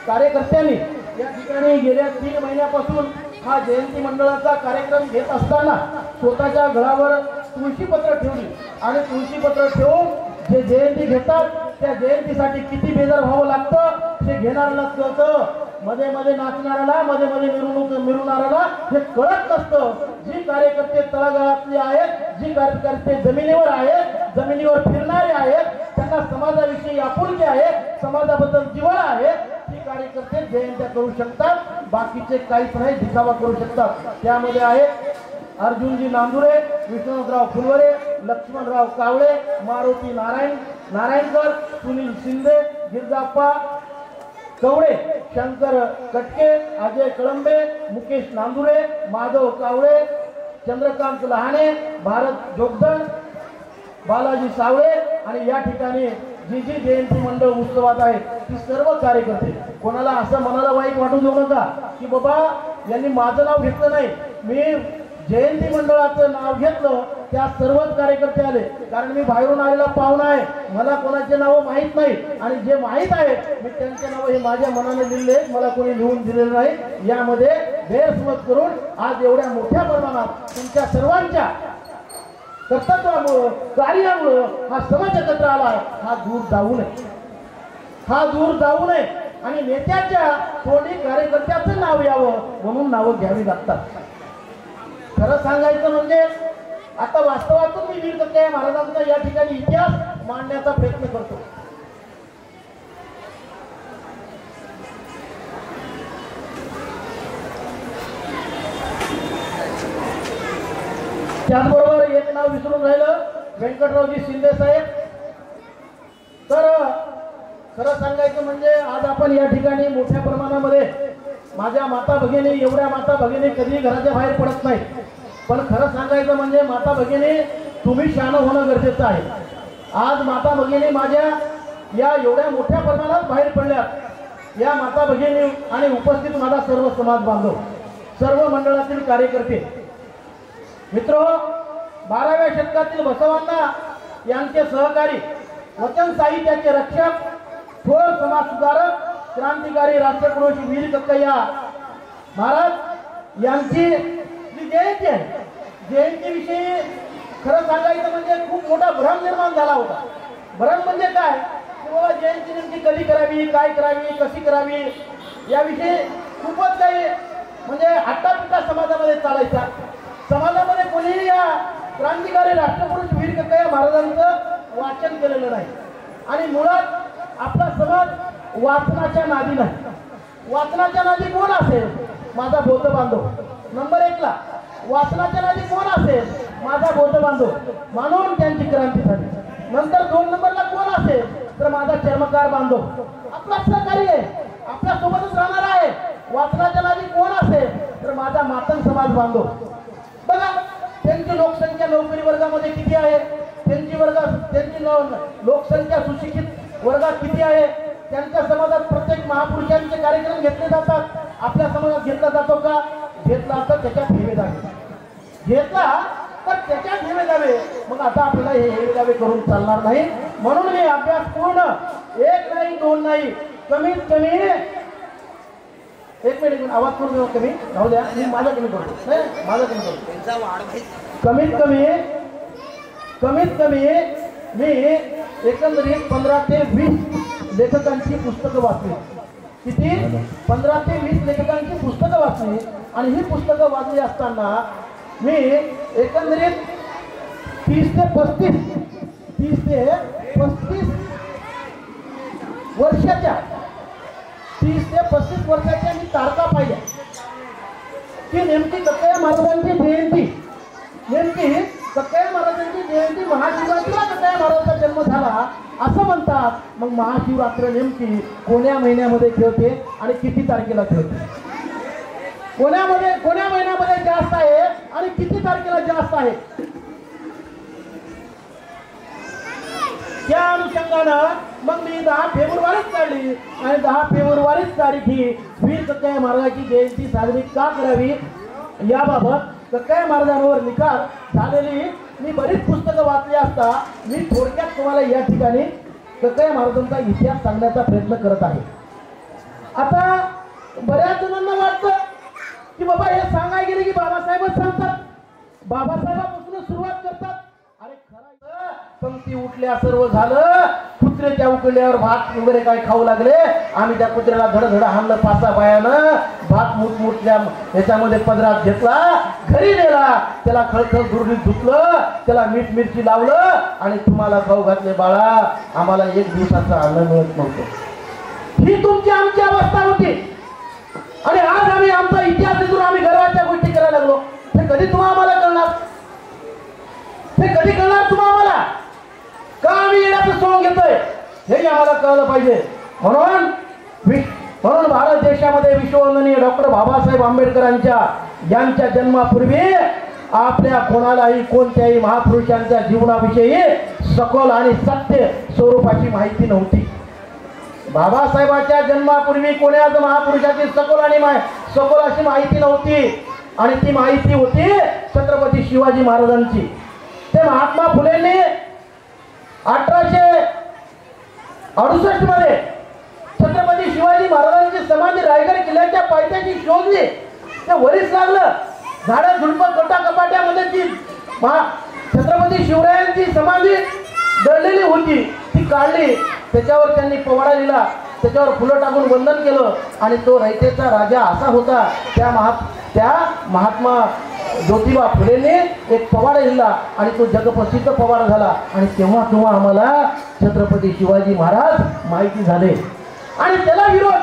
कार्यकर्त्यांनी या ठिकाणी गेल्या 3 महिन्यापासून हा जयंती मंडळाचा कार्यक्रम घेत असताना स्वतःच्या घरावर तुळशीपत्र ठेवली. आणि तुळशीपत्र ठेवून जे जयंती घेतात त्या जयंतीसाठी किती बेजार व्हावं लागतं हे घेणाऱ्याला कळतं. मध्ये मध्ये नाचणाऱ्याला, मध्ये मध्ये मिरवणाऱ्याला हे कळत नसतं. जी कार्यकर्ते तळागाळातले आहेत, जी कार्यकर्ते जमिनीवर आहेत, जमिनीवर फिरणारे आहेत, त्यांना समाजाविषयी आपुलकी आहे, समाजाबद्दल जिव्हाळा आहे, ती कार्यकर्ते कार्यकर्ते जयंत्या करू शकतात, बाकीचे काहीच नाही, दिखावा करू शकतात. त्यामध्ये आहे अर्जुनजी नांदुरे, विश्वनाथराव फुलवरे, लक्ष्मणराव कावळे, मारुती नारायणकर, सुनील शिंदे, गिरजाप्पा कवडे, शंकर कटके, अजय कळंबे, मुकेश नांदुरे, माधव कावळे, चंद्रकांत लहाने, भारत जोगदण, बालाजी सावळे आणि या ठिकाणी जी जी जयंती मंडळ उत्सवात आहे ती सर्व कार्यकर्ते. कोणाला असं मनाला वाईट वाटू देऊ नका की बाबा यांनी माझं नाव घेतलं नाही, मी जयंती मंडळाचं नाव घेतलं, त्या सर्वच कार्यकर्ते आले. कारण मी बाहेरून आलेला पाहुणा आहे, मला कोणाचे नावं माहीत नाही आणि जे माहीत आहे मी त्यांचे नावं हे माझ्या मनाने लिहिले, मला कोणी लिहून दिलेलं नाही. यामध्ये गैरसमज करून आज एवढ्या मोठ्या प्रमाणात तुमच्या सर्वांच्या कर्तव्यामुळं कार्यामुळं हा समाज एकत्र आला आहे. हा दूर जाऊ नये, हा दूर जाऊ नये आणि नेत्याच्या तोंडी कार्यकर्त्याचं नाव यावं म्हणून नावं घ्यावी लागतात. खरं सांगायचं म्हणजे आता वास्तवातून मी वीर कक्कया महाराजांचा या ठिकाणी इतिहास मांडण्याचा प्रयत्न करतो. त्याचबरोबर एक नाव विसरून राहिलं, व्यंकटरावजी शिंदे साहेब. तर खरं सांगायचं म्हणजे आज आपण या ठिकाणी मोठ्या प्रमाणामध्ये माझ्या माता भगिनी, एवढ्या माता भगिनी कधी घराच्या बाहेर पडत नाही, पण खरं सांगायचं म्हणजे माता भगिनी तुम्ही शहाणं होणं गरजेचं आहे. आज माता भगिनी माझ्या या एवढ्या मोठ्या प्रमाणात बाहेर पडल्यात. या माता भगिनी आणि उपस्थित माझा सर्व समाज बांधव, सर्व मंडळातील कार्यकर्ते मित्र, 12व्या शतकातील बसवांना यांचे सहकारी, वचन साहित्याचे रक्षक, थोर समाज सुधारक, क्रांतिकारी राष्ट्रपुरुष वीर कक्कया महाराज यांची जी जयंती आहे, जयंतीविषयी खरं सांगायचं म्हणजे खूप मोठा भ्रम निर्माण झाला होता. भ्रम म्हणजे काय की बाबा जयंती नेमकी कधी करावी, काय करावी, कशी करावी याविषयी खूपच काही म्हणजे हट्टापिट्टा समाजामध्ये चालायचा. समाजामध्ये कोणीही या क्रांतिकारी राष्ट्रपुरुष वीर कक्कया महाराजांचं वाचन केलेलं नाही आणि मुळात आपला समाज वाचनाच्या नादी नाही. वाचनाच्या नादी कोण असेल? माझा बौद्ध बांधव. नंबर 1 ला वाचनाच्या नादी कोण असेल? माझा बौद्ध बांधव, म्हणून त्यांची क्रांती झाली. नंतर 2 नंबरला कोण असेल? तर माझा चर्मकार बांधव, आपला सहकारी आहे, आपल्या सोबतच राहणार आहे. वाचनाच्या नादी कोण असेल? तर माझा मातंग समाज बांधव. बघा त्यांची लोकसंख्या नोकरी वर्गामध्ये किती आहे, त्यांची लोकसंख्या सुशिक्षित वर्गात किती आहे, त्यांच्या समाजात प्रत्येक महापुरुषांचे कार्यक्रम घेतले जातात. आपल्या समाजात घेतला जातो का? घेतला तर त्याच्यात हेवे जावे, घेतला तर त्याच्यात हेवे जावे. मग आता आपल्याला हे हेवे जावे करून चालणार नाही. म्हणून मी अभ्यास पूर्ण 1 नाही 2 नाही, कमीत कमी 1 मिनिट आवाज करून कमी राहू द्या, मी माझा कमी करतो, नाही माझा कमी करतो. कमीत कमी मी एकंदरीत 15 ते 20 लेखकांची पुस्तकं वाचली. किती? 15 ते 20 लेखकांची पुस्तकं वाचली. आणि ही पुस्तकं वाचली असताना मी एकंदरीत 30 ते 35 वर्षाच्या मी तारखा पाहिल्या की नेमकी कक्कया महाराजांची जयंती, नेमकी कक्कया महाराजांची जयंती महाशिवरात्रीला कक्कया महाराजांचा जन्म झाला असं म्हणतात. मग महाशिवरात्र नेमकी कोण्या महिन्यामध्ये खेळते आणि किती तारखेला खेळते? कोण्या महिन्यामध्ये जास्त आहे आणि किती तारखेला जास्त आहे? त्या अनुषंगानं मग मी 10 फेब्रुवारीच काढली आणि 10 फेब्रुवारीच तारीख ही वीर कक्कया महाराजांची जयंती साजरी का करावी याबाबत कक्कया महाराजांवर निकाल झालेली मी बरीच पुस्तकं वाचली असता मी थोडक्यात तुम्हाला या ठिकाणी कक्कया महाराजांचा इतिहास सांगण्याचा प्रयत्न करत आहे. आता बऱ्याच जणांना वाटतं की बाबा हे सांगाय गेले की बाबासाहेबच सांगतात, बाबासाहेबांपासून सुरुवात करतात. अरे खरं पंक्ती उठल्या सर्व झालं, कुत्र्याच्या उकडल्यावर भात वगैरे काय खाऊ लागले. आम्ही त्या कुत्र्याला धडधड हाणलं 5 बायानं, भात मुठमुठल्या ह्याच्यामध्ये पदरात घेतला, घरी नेला, त्याला खळखळ दुर्नीत धुतलं, त्याला मीठ मिरची लावलं आणि तुम्हाला खाऊ घातले. बाळा आम्हाला 1 दिवसाचं अन्न मिळत नव्हतं. ही तुमची आमची अवस्था होती. जगाला कळलं पाहिजे. म्हणून भारत देशामध्ये विश्ववंदनीय डॉक्टर बाबासाहेब आंबेडकरांच्या यांच्या जन्मापूर्वी आपल्या कोणालाही कोणत्याही महापुरुषांच्या जीवनाविषयी सखोल आणि सत्य स्वरूपाची माहिती नव्हती. बाबासाहेबांच्या जन्मापूर्वी कोणाच महापुरुषाची सखोल आणि सखोल अशी माहिती नव्हती. आणि ती माहिती होती छत्रपती शिवाजी महाराजांची. ते महात्मा फुलेंनी 1868 मध्ये छत्रपती शिवाजी महाराजांची समाधी रायगड किल्ल्याच्या पायथ्याशी शोधली. ते वरीस लागलं. झाडं झुडपं कटा कपाट्यामध्ये ती छत्रपती शिवरायांची समाधी दडलेली होती. ती काढली. त्याच्यावर त्यांनी पोवाडा लिहिला. त्याच्यावर फुलं टाकून वंदन केलं. आणि तो रयतेचा राजा असा होता. त्या महात्मा ज्योतिबा फुलेंनी एक पोवाडा लिहिला आणि तो जगप्रसिद्ध पोवाडा झाला. आणि तेव्हा आम्हाला छत्रपती शिवाजी महाराज माहिती झाले. आणि त्याला विरोध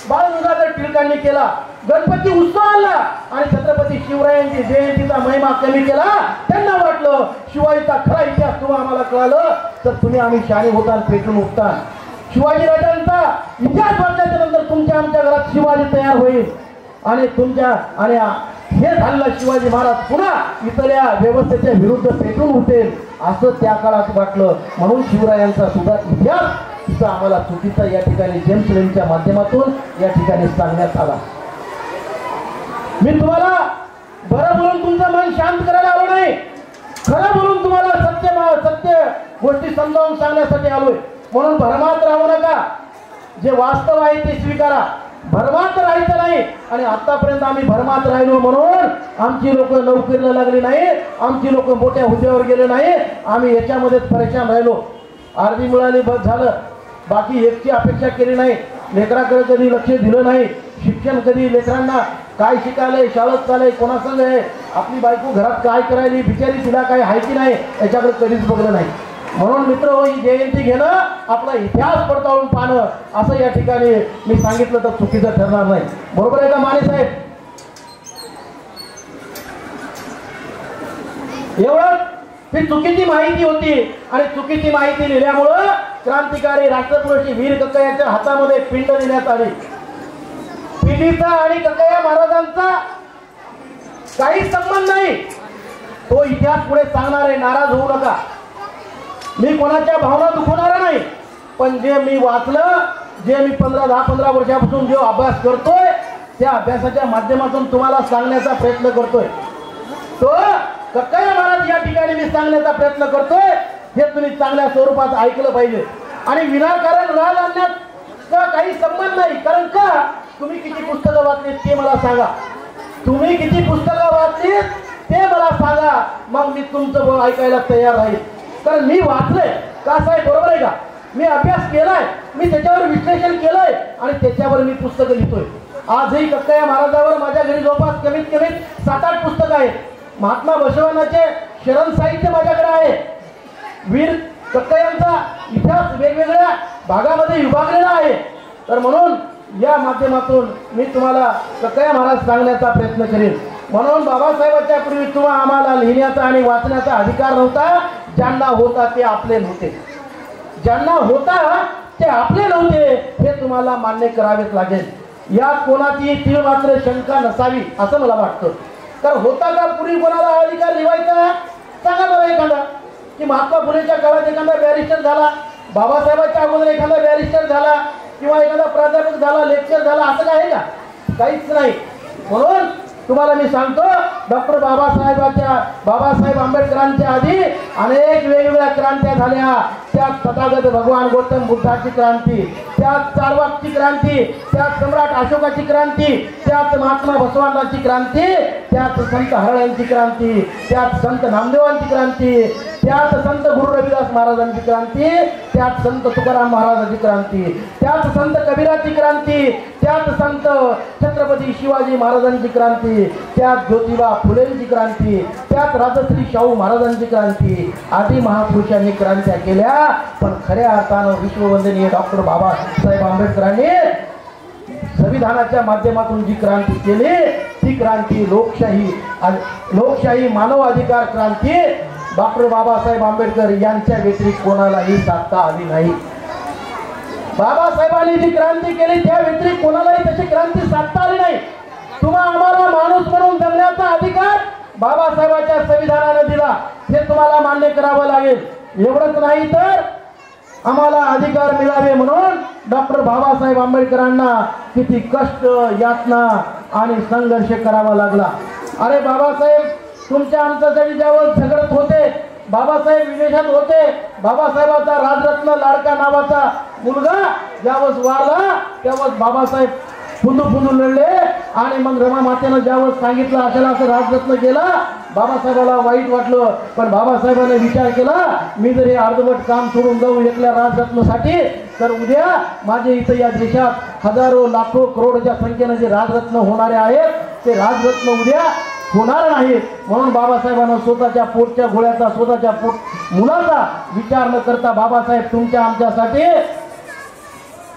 बाळ गंगाधर टिळकांनी केला. गणपती उत्सव आला आणि छत्रपती शिवरायांची जयंतीचा महिमा कमी केला. त्यांना वाटलं शिवाजीचा खरा इतिहास तुम्हा आम्हाला कळालं तर तुम्ही आम्ही शाणे होता पेटून उठता. शिवाजी राजांचा इतिहास वाचल्याच्या नंतर तुमच्या आमच्या घरात शिवाजी तयार होईल. आणि हे झालेलं शिवाजी महाराज पुन्हा इथल्या व्यवस्थेच्या विरुद्ध पेटून उठेल असं त्या काळात वाटलं. म्हणून शिवरायांचा सुद्धा इतिहास आम्हाला चुकीचा या ठिकाणी जेम्स लेनच्या माध्यमातून या ठिकाणी सांगण्यात आला. मी तुम्हाला बरं बोलून तुमचं मन शांत करायला आलो नाही. खरं बोलून तुम्हाला सत्य गोष्टी समजावून सांगण्यासाठी आलोय. म्हणून भरमात राहू नका. जे वास्तव आहे ते स्वीकारा. भरमात राहायचं नाही. आणि आतापर्यंत आम्ही भरमात राहिलो म्हणून आमची लोक नोकरीला लागली नाही. आमची लोक मोठ्या हुद्द्यावर गेले नाही. आम्ही याच्यामध्येच परेशान राहिलो. आरबी मिळाली बस झालं. बाकी एकची अपेक्षा केली नाही. लेकराकडे कधी लक्ष दिलं नाही. शिक्षण कधी लेकरांना काय शिकायलंय शाळेत चालय कोणासंग आहे आपली बायको घरात काय करायली बिचारी तिला काय आहे की नाही याच्याकडे कधीच बघलं नाही. म्हणून मित्र ही जयंती घेणं आपला इतिहास पडताळून पाहणं असं या ठिकाणी मी सांगितलं तर चुकीचं ठरणार नाही. बरोबर आहे का माने साहेब? एवढं ही चुकीची माहिती होती. आणि चुकीची माहिती लिहिल्यामुळं क्रांतिकारी राष्ट्रपुरुषी वीर कक्कयाच्या हातामध्ये पिंड देण्यात आली. पिढीचा आणि कक्कया महाराजांचा काही संबंध नाही. तो इतिहास पुढे सांगणार आहे. नाराज होऊ नका. मी कोणाच्या भावना दुखवणार नाही. पण जे मी वाचलं जे मी 10-15 वर्षापासून जो अभ्यास करतोय त्या अभ्यासाच्या माध्यमातून तुम्हाला सांगण्याचा प्रयत्न करतोय. तो कक्कया महाराज या ठिकाणी मी सांगण्याचा प्रयत्न करतोय हे तुम्ही चांगल्या स्वरूपात ऐकलं पाहिजे. आणि विनाकारण राग आणण्याचा काही संबंध नाही. कारण का तुम्ही किती पुस्तकं वाचलीत ते मला सांगा. तुम्ही किती पुस्तकं वाचलीत ते मला सांगा. मग मी तुमचं ऐकायला तयार राहील. कारण मी वाचलंय का साहेब बरोबर आहे का? मी अभ्यास केलाय. मी त्याच्यावर विश्लेषण केलंय आणि त्याच्यावर मी पुस्तकं लिहितोय. आजही कक्कया महाराजावर माझ्या घरी जवळपास कमीत कमी 7-8 पुस्तकं आहेत. महात्मा बसवानाचे शरण साहित्य माझ्याकडे आहे. वीर कक्कयांचा इतिहास वेगवेगळ्या भागामध्ये विभागलेला आहे. तर म्हणून या माध्यमातून मी तुम्हाला कक्कया महाराज सांगण्याचा प्रयत्न करेन. म्हणून बाबासाहेबांच्या पूर्वी तुम्हा आम्हाला लिहिण्याचा आणि वाचण्याचा अधिकार नव्हता. ज्यांना होता ते आपले नव्हते. ज्यांना होता ते आपले नव्हते हे तुम्हाला मान्य करावेच लागेल. यात कोणाची तीळ मात्र शंका नसावी असं मला वाटतं. तर होता का पूर्वी कोणाला अधिकार लिहायचा सांगा मला एखादा. की महात्मा फुलेच्या काळात एखादा बॅरिस्टर झाला. बाबासाहेबांच्या अगोदर एखादा बॅरिस्टर झाला किंवा एखादा प्राध्यापक झाला लेक्चर झाला असं काय आहे का? काहीच नाही. म्हणून तुम्हाला मी सांगतो डॉक्टर बाबासाहेब आंबेडकरांच्या आधी अनेक वेगवेगळ्या क्रांत्या झाल्या. त्यात तथागत भगवान गौतम बुद्धाची क्रांती, त्यात चार्वाकची क्रांती, त्यात सम्राट अशोकाची क्रांती, त्यात महात्मा बसवांची क्रांती, त्यात संत हरळ्यांची क्रांती, त्यात संत नामदेवांची क्रांती, त्यात संत गुरु रविदास महाराजांची क्रांती, त्यात संत तुकाराम महाराजांची क्रांती, त्यात संत कबीराची क्रांती, त्यात संत छत्रपती शिवाजी महाराजांची क्रांती, त्यात ज्योतिबा फुलेंची क्रांती, त्यात राजश्री शाहू महाराजांची क्रांती आदी महापुरुषांनी क्रांत्या केल्या. पण खऱ्या अर्थानं विश्ववंदनीय डॉक्टर बाबासाहेब आंबेडकरांनी संविधानाच्या माध्यमातून जी क्रांती केली ती क्रांती लोकशाही मानव अधिकार क्रांती डॉक्टर बाबासाहेब आंबेडकर यांच्या व्यतिरिक्त कोणालाही साधता आली नाही. बाबासाहेबांनी जी क्रांती केली त्या व्यतिरिक्त कोणालाही तशी क्रांती साधता आली नाही. तुम्हा आम्हाला माणूस म्हणून जगण्याचा अधिकार बाबासाहेबांच्या संविधानाने दिला, हे तुम्हाला मान्य करावं लागेल. एवढंच नाही तर आम्हाला अधिकार मिळावे म्हणून डॉक्टर बाबासाहेब आंबेडकरांना किती कष्ट, यातना आणि संघर्ष करावा लागला. अरे बाबासाहेब तुमच्या आमच्यासाठी ज्यावेळेस झगडत होते, बाबासाहेब विदेशात होते, बाबासाहेबाचा राजरत्न लाडका नावाचा मुलगा ज्यावेळेस वारला त्यावेळेस बाबासाहेब फुंदू लढले. आणि मग रमा मातेनं ज्यावेळेस सांगितलं अशाला असं राजरत्न केला, बाबासाहेबाला वाईट वाटलं. पण बाबासाहेबांनी विचार केला, मी जर हे अर्धवट काम सोडून जाऊ एकल्या राजरत्नासाठी, तर उद्या माझे इथं या देशात हजारो लाखो करोडच्या संख्येनं जे राजरत्न होणारे आहेत ते राजरत्न उद्या होणार नाहीत. म्हणून बाबासाहेबांना स्वतःच्या पोटच्या घोड्याचा, स्वतःच्या मुलाचा विचार न करता बाबासाहेब तुमच्या आमच्यासाठी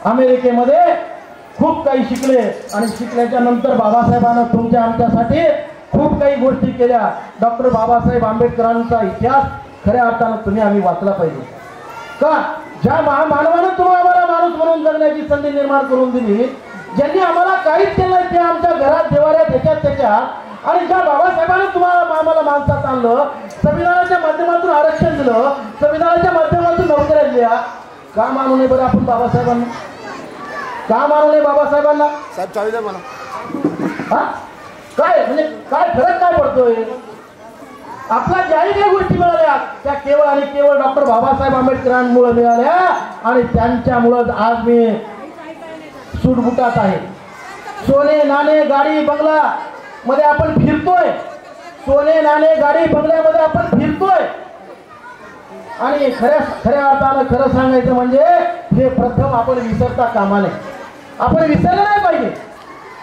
अमेरिकेमध्ये खूप काही शिकले. आणि शिकल्याच्या नंतर बाबासाहेबांना तुमच्या आमच्यासाठी खूप काही गोष्टी केल्या. डॉक्टर बाबासाहेब आंबेडकरांचा इतिहास खऱ्या अर्थानं तुम्ही आम्ही वाचला पाहिजे. का ज्या महामानवानं तुम्हाला आम्हाला माणूस म्हणून जगण्याची संधी निर्माण करून दिली, ज्यांनी आम्हाला काहीच केलं नाही, ते आमच्या घरात देवाऱ्यात त्याच्यात आणि ज्या बाबासाहेबांनी तुम्हाला आम्हाला माणसात आणलं, संविधानाच्या माध्यमातून आरक्षण दिलं, संविधानाच्या माध्यमातून नोकऱ्या दिल्या, का मानू नये बरं आपण बाबासाहेबांना? का मानू नये बाबासाहेबांना? साहेब चावी द्या मला. काय म्हणजे काय फरक काय पडतोय? आपला ज्याही काही गोष्टी मिळाल्या त्या केवळ आणि केवळ डॉक्टर बाबासाहेब आंबेडकरांमुळे मिळाल्या. आणि त्यांच्यामुळं आज मी सुटबुटात आहे. सोने नाणे गाडी बंगला मध्ये आपण फिरतोय, सोने नाणे गाडी बंगल्यामध्ये आपण फिरतोय. आणि खऱ्या अर्थानं खरं सांगायचं म्हणजे हे प्रथम आपण विसरता कामा नये. आपण विसरलं नाही पाहिजे.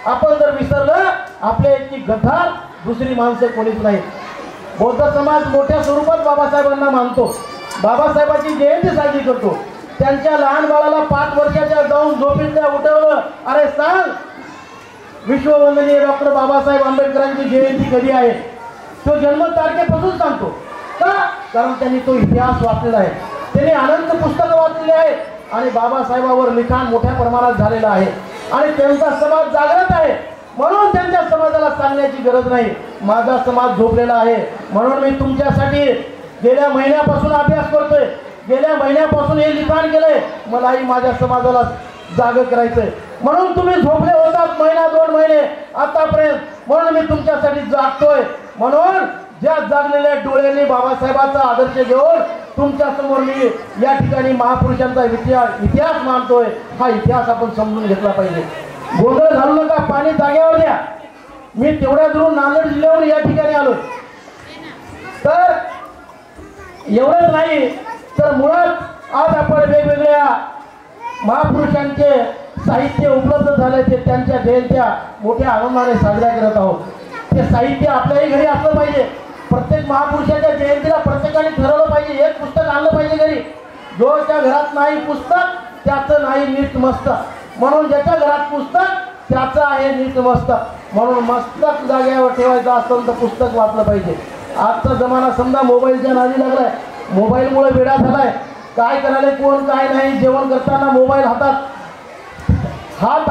आपण जर विसरलं, आपल्या इतकी गद्दार दुसरी माणसं कोणीच नाही. बौद्ध समाज मोठ्या स्वरूपात बाबासाहेबांना मानतो, बाबासाहेबांची जयंती साजरी करतो. त्यांच्या लहान बाळाला 5 वर्षाच्या जाऊन झोपेतल्या उठवलं, अरे सांग विश्ववंदनीय डॉक्टर बाबासाहेब आंबेडकरांची जयंती कधी आहे? तो जन्म तारखेपासून सांगतो. का? कारण त्यांनी तो इतिहास वाचलेला आहे, त्यांनी अनंत पुस्तकं वाचलेली आहेत आणि बाबासाहेबांवर लिखाण मोठ्या प्रमाणात झालेलं आहे. आणि त्यांचा समाज जागृत आहे, म्हणून त्यांच्या समाजाला सांगण्याची गरज नाही. माझा समाज झोपलेला आहे, म्हणून मी तुमच्यासाठी गेल्या महिन्यापासून अभ्यास करतोय, गेल्या महिन्यापासून हे लिखाण केलंय. मलाही माझ्या समाजाला जाग करायचंय, म्हणून तुम्ही झोपले होतात महिना 2 महिने आतापर्यंत, म्हणून मी तुमच्यासाठी जागतोय. म्हणून ज्या जागलेल्या डोळ्यांनी बाबासाहेबांचा आदर्श घेऊन तुमच्या समोर मी या ठिकाणी महापुरुषांचा इतिहास मानतोय. हा इतिहास आपण समजून घेतला पाहिजे. गोंधळ घालू नका, पाणी जागेवर द्या. मी तेवढ्या दूरून नांदेड जिल्ह्यावर या ठिकाणी आलोय. तर एवढंच नाही तर मुळात आज आपण वेगवेगळ्या महापुरुषांचे साहित्य उपलब्ध झाले, ते त्यांच्या जयंत्या मोठ्या आनंदाने साजऱ्या करत आहोत. ते साहित्य आपल्याही घरी असलं पाहिजे. प्रत्येक महापुरुषाच्या जयंतीला प्रत्येकाने ठरवलं पाहिजे, एक पुस्तक आणलं पाहिजे घरी. जो त्या घरात नाही पुस्तक त्याचं नाही नीट मस्तक, म्हणून ज्याच्या घरात पुस्तक त्याचं आहे नीट मस्तक. म्हणून मस्तक जागेवर ठेवायचं असेल तर पुस्तक वाचलं पाहिजे. आजचा जमाना समजा मोबाईलच्या नादी लागलाय, मोबाईलमुळे वेडा झालाय. काय करायला कोण काय नाही, जेवण करताना मोबाईल हातात, हात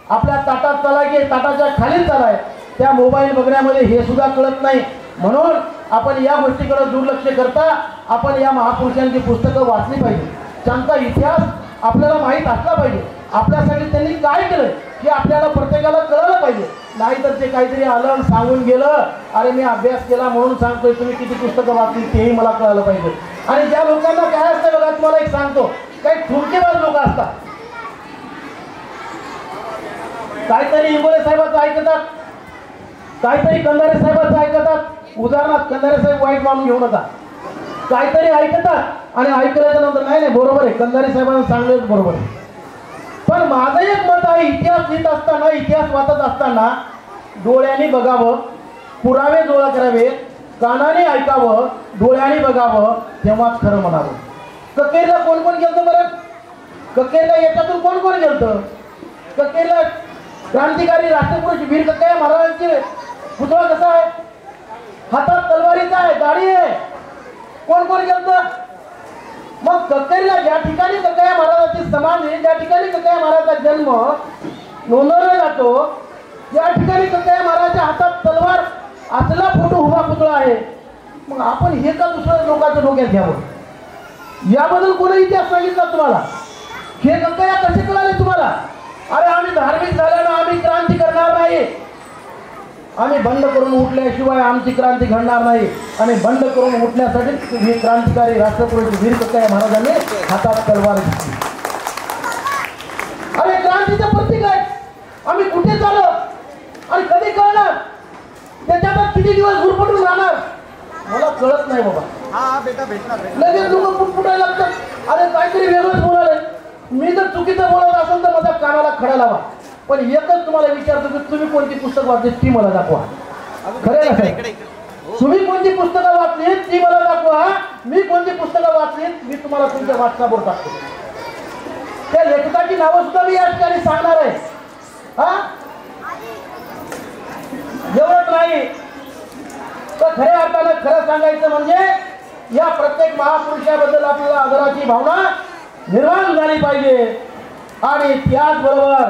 आपल्या ताटात चालाय की ताटाच्या खाली चालाय, त्या मोबाईल बघण्यामध्ये हे सुद्धा कळत नाही. म्हणून आपण या गोष्टीकडे दुर्लक्ष करता आपण या महापुरुषांची पुस्तकं वाचली पाहिजे. त्यांचा इतिहास आपल्याला माहीत असला पाहिजे. आपल्यासाठी त्यांनी काय केलं हे आपल्याला प्रत्येकाला कळलं पाहिजे. नाहीतर ते काहीतरी आलं सांगून गेलं, अरे मी अभ्यास केला म्हणून सांगतोय, तुम्ही किती पुस्तकं वाचली तेही मला कळलं पाहिजे. आणि ज्या लोकांना काय असतं बघा, तुम्हाला एक सांगतो, काही ठुमकेबाज लोक असतात, काहीतरी इंगोले साहेबांचं ऐकतात, काहीतरी कंधारे साहेबांचं ऐकतात. उदाहरणार्थ कंधारे साहेब वाईट मानून घेऊ नका, काहीतरी ऐकतात आणि ऐकल्याच्या नंतर नाही बरोबर आहे, कंधारे साहेबांना सांगलेच बरोबर आहे. पण माझं एक मत आहे, इतिहास लिहित असताना, इतिहास वाचत असताना डोळ्यांनी बघावं, पुरावे गोळा करावे, कानाने ऐकावं, डोळ्यांनी बघावं, तेव्हाच खरं म्हणावं. ककेरला कोण कोण गेलतं बरं? ककेरला याच्यातून कोण कोण गेलतं? ककेरला क्रांतिकारी राष्ट्रपुरुष वीर कक्कय्या महाराजांचे पुतळा कसा आहे? हातात तलवारीचा आहे, गाडी आहे. कोण कोण गेलतं? मग कक्कईला ज्या ठिकाणी कक्कया महाराजाची समाधी, ज्या ठिकाणी कक्कया महाराजाचा जन्म नोंदवला जातो, ज्या ठिकाणी कक्कया महाराजाच्या हातात तलवार असला फोटो उभा पुतळा आहे, मग आपण हे का दुसऱ्या लोकांच्या डोक्यात घ्यावं? याबद्दल कोणी इतिहास सांगितला तुम्हाला? हे कक्कया कसे कळाले तुम्हाला? अरे आम्ही धार्मिक झाल्यानं आम्ही क्रांती करणार नाही, आम्ही बंड करून उठल्याशिवाय आमची क्रांती घडणार नाही, आणि बंड करून उठण्यासाठी ही क्रांतिकारी राष्ट्रपुरुष वीर कक्कया महाराजांनी हातात तलवार घेतली. अरे क्रांतीचं प्रतीक आहे. आम्ही कुठे चाललो आणि कधी कळणार? त्याच्यात किती दिवस गुरफटून राहणार मला कळत नाही बाबा. लगेच लोक फुटफुटायला लागतात. अरे काहीतरी वेगळंच बोलायला. मी जर चुकीचं बोलत असेल तर माझ्या कानाला खडा लावा, पण एकच तुम्हाला विचारतो की तुम्ही कोणती पुस्तक वाचली ती मला दाखवा. खरे ना? तुम्ही कोणती पुस्तकं वाचली ती मला दाखवा. मी कोणती पुस्तकं वाचली मी तुम्हाला तुमच्या व्हॉट्सअपवर टाकतो. त्या लेखकाची नावं सुद्धा मी या ठिकाणी सांगणार आहे. हा एवढंच नाही तर खऱ्या अर्थानं खरं सांगायचं म्हणजे या प्रत्येक महापुरुषाबद्दल आपल्याला आदराची भावना निर्माण झाली पाहिजे. आणि त्याचबरोबर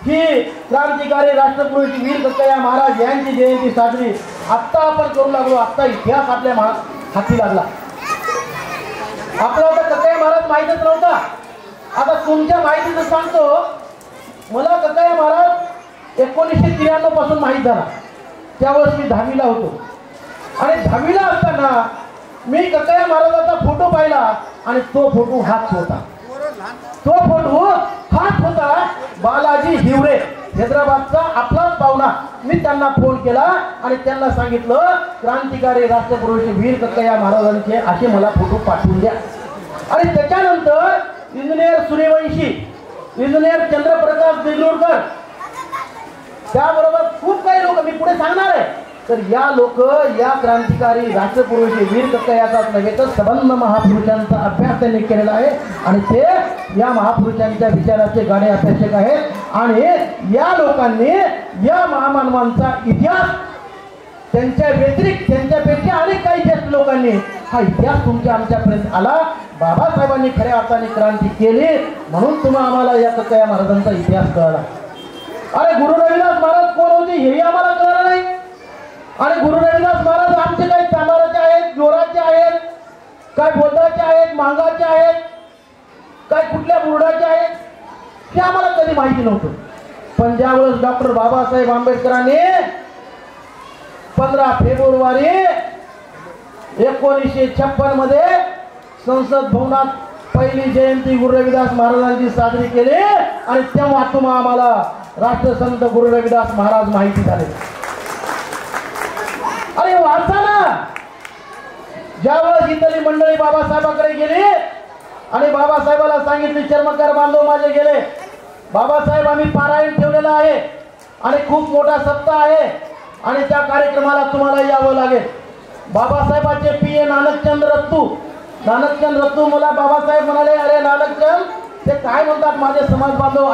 ही क्रांतिकारी राष्ट्रपुरुष वीर कक्कया महाराज यांची जयंती साजरी आत्ता आपण करू लागलो. आत्ता इतिहास आपल्या हाती लागला. आपला तर कक्कया महाराज माहीतच नव्हता. आता तुमच्या माहितीचं सांगतो. मला कक्कया महाराज 1993 पासून माहीत झाला. त्यावेळेस मी 10वीला होतो, आणि 10वीला असताना मी कक्कया महाराजाचा फोटो पाहिला, आणि तो फोटो हाच होता. तो फोटो हाच होता बालाजी हिवरे, हैदराबादचा आपलाच पाहुणा. मी त्यांना फोन केला आणि त्यांना सांगितलं क्रांतिकारी राष्ट्रपुरुष वीर कक्कया महाराजांचे असे मला फोटो पाठवून द्या. आणि त्याच्यानंतर इंजिनियर सूर्यवंशी, इंजिनियर चंद्रप्रकाश देगलूरकर, त्याबरोबर खूप काही लोक मी पुढे सांगणार आहे. तर या लोक या क्रांतिकारी राष्ट्रपुरुष वीर कक्कयाचाच नव्हे तर संबंध महापुरुषांचा अभ्यास त्यांनी केलेला आहे, आणि ते या महापुरुषांच्या विचाराचे गाणे अभ्यासक आहेत. आणि या लोकांनी या महामानवांचा इतिहास त्यांच्या व्यतिरिक्त त्यांच्यापेक्षा अनेक काही ज्येष्ठ लोकांनी हा इतिहास तुमच्या आमच्यापर्यंत आला. बाबासाहेबांनी खऱ्या अर्थाने क्रांती केली म्हणून तुम्ही आम्हाला या कक्कया महाराजांचा इतिहास कळला. अरे गुरु रविदास महाराज कोण होते हेही आम्हाला कळलं नाही. आणि गुरु रविदास महाराज आमचे काही चांभाराचे आहेत, जोराचे आहेत, काय बोधाचे आहेत, मांगाचे आहेत, काय कुठल्या बुरडाचे आहेत हे आम्हाला कधी माहिती नव्हतं. पण ज्यावेळेस डॉक्टर बाबासाहेब आंबेडकरांनी 15 फेब्रुवारी 1956 मध्ये संसद भवनात पहिली जयंती गुरु रविदास महाराजांची साजरी केली, आणि तेव्हा तुम्हा आम्हाला राष्ट्रसंत गुरु रविदास महाराज माहिती झाले. अरे वाचा ना. ज्यावेळेस इथली मंडळी बाबासाहेबांकडे गेली आणि बाबासाहेबाला सांगितले चर्मकार बांधव माझे गेले, बाबासाहेब आम्ही पारायण ठेवलेलं आहे आणि खूप मोठा सप्ताह आहे आणि त्या कार्यक्रमाला तुम्हाला यावं लागेल. बाबासाहेबांचे पीए नानकचंद रत्तू मला बाबासाहेब म्हणाले, अरे नानकचंद ते काय म्हणतात माझे समाज बांधव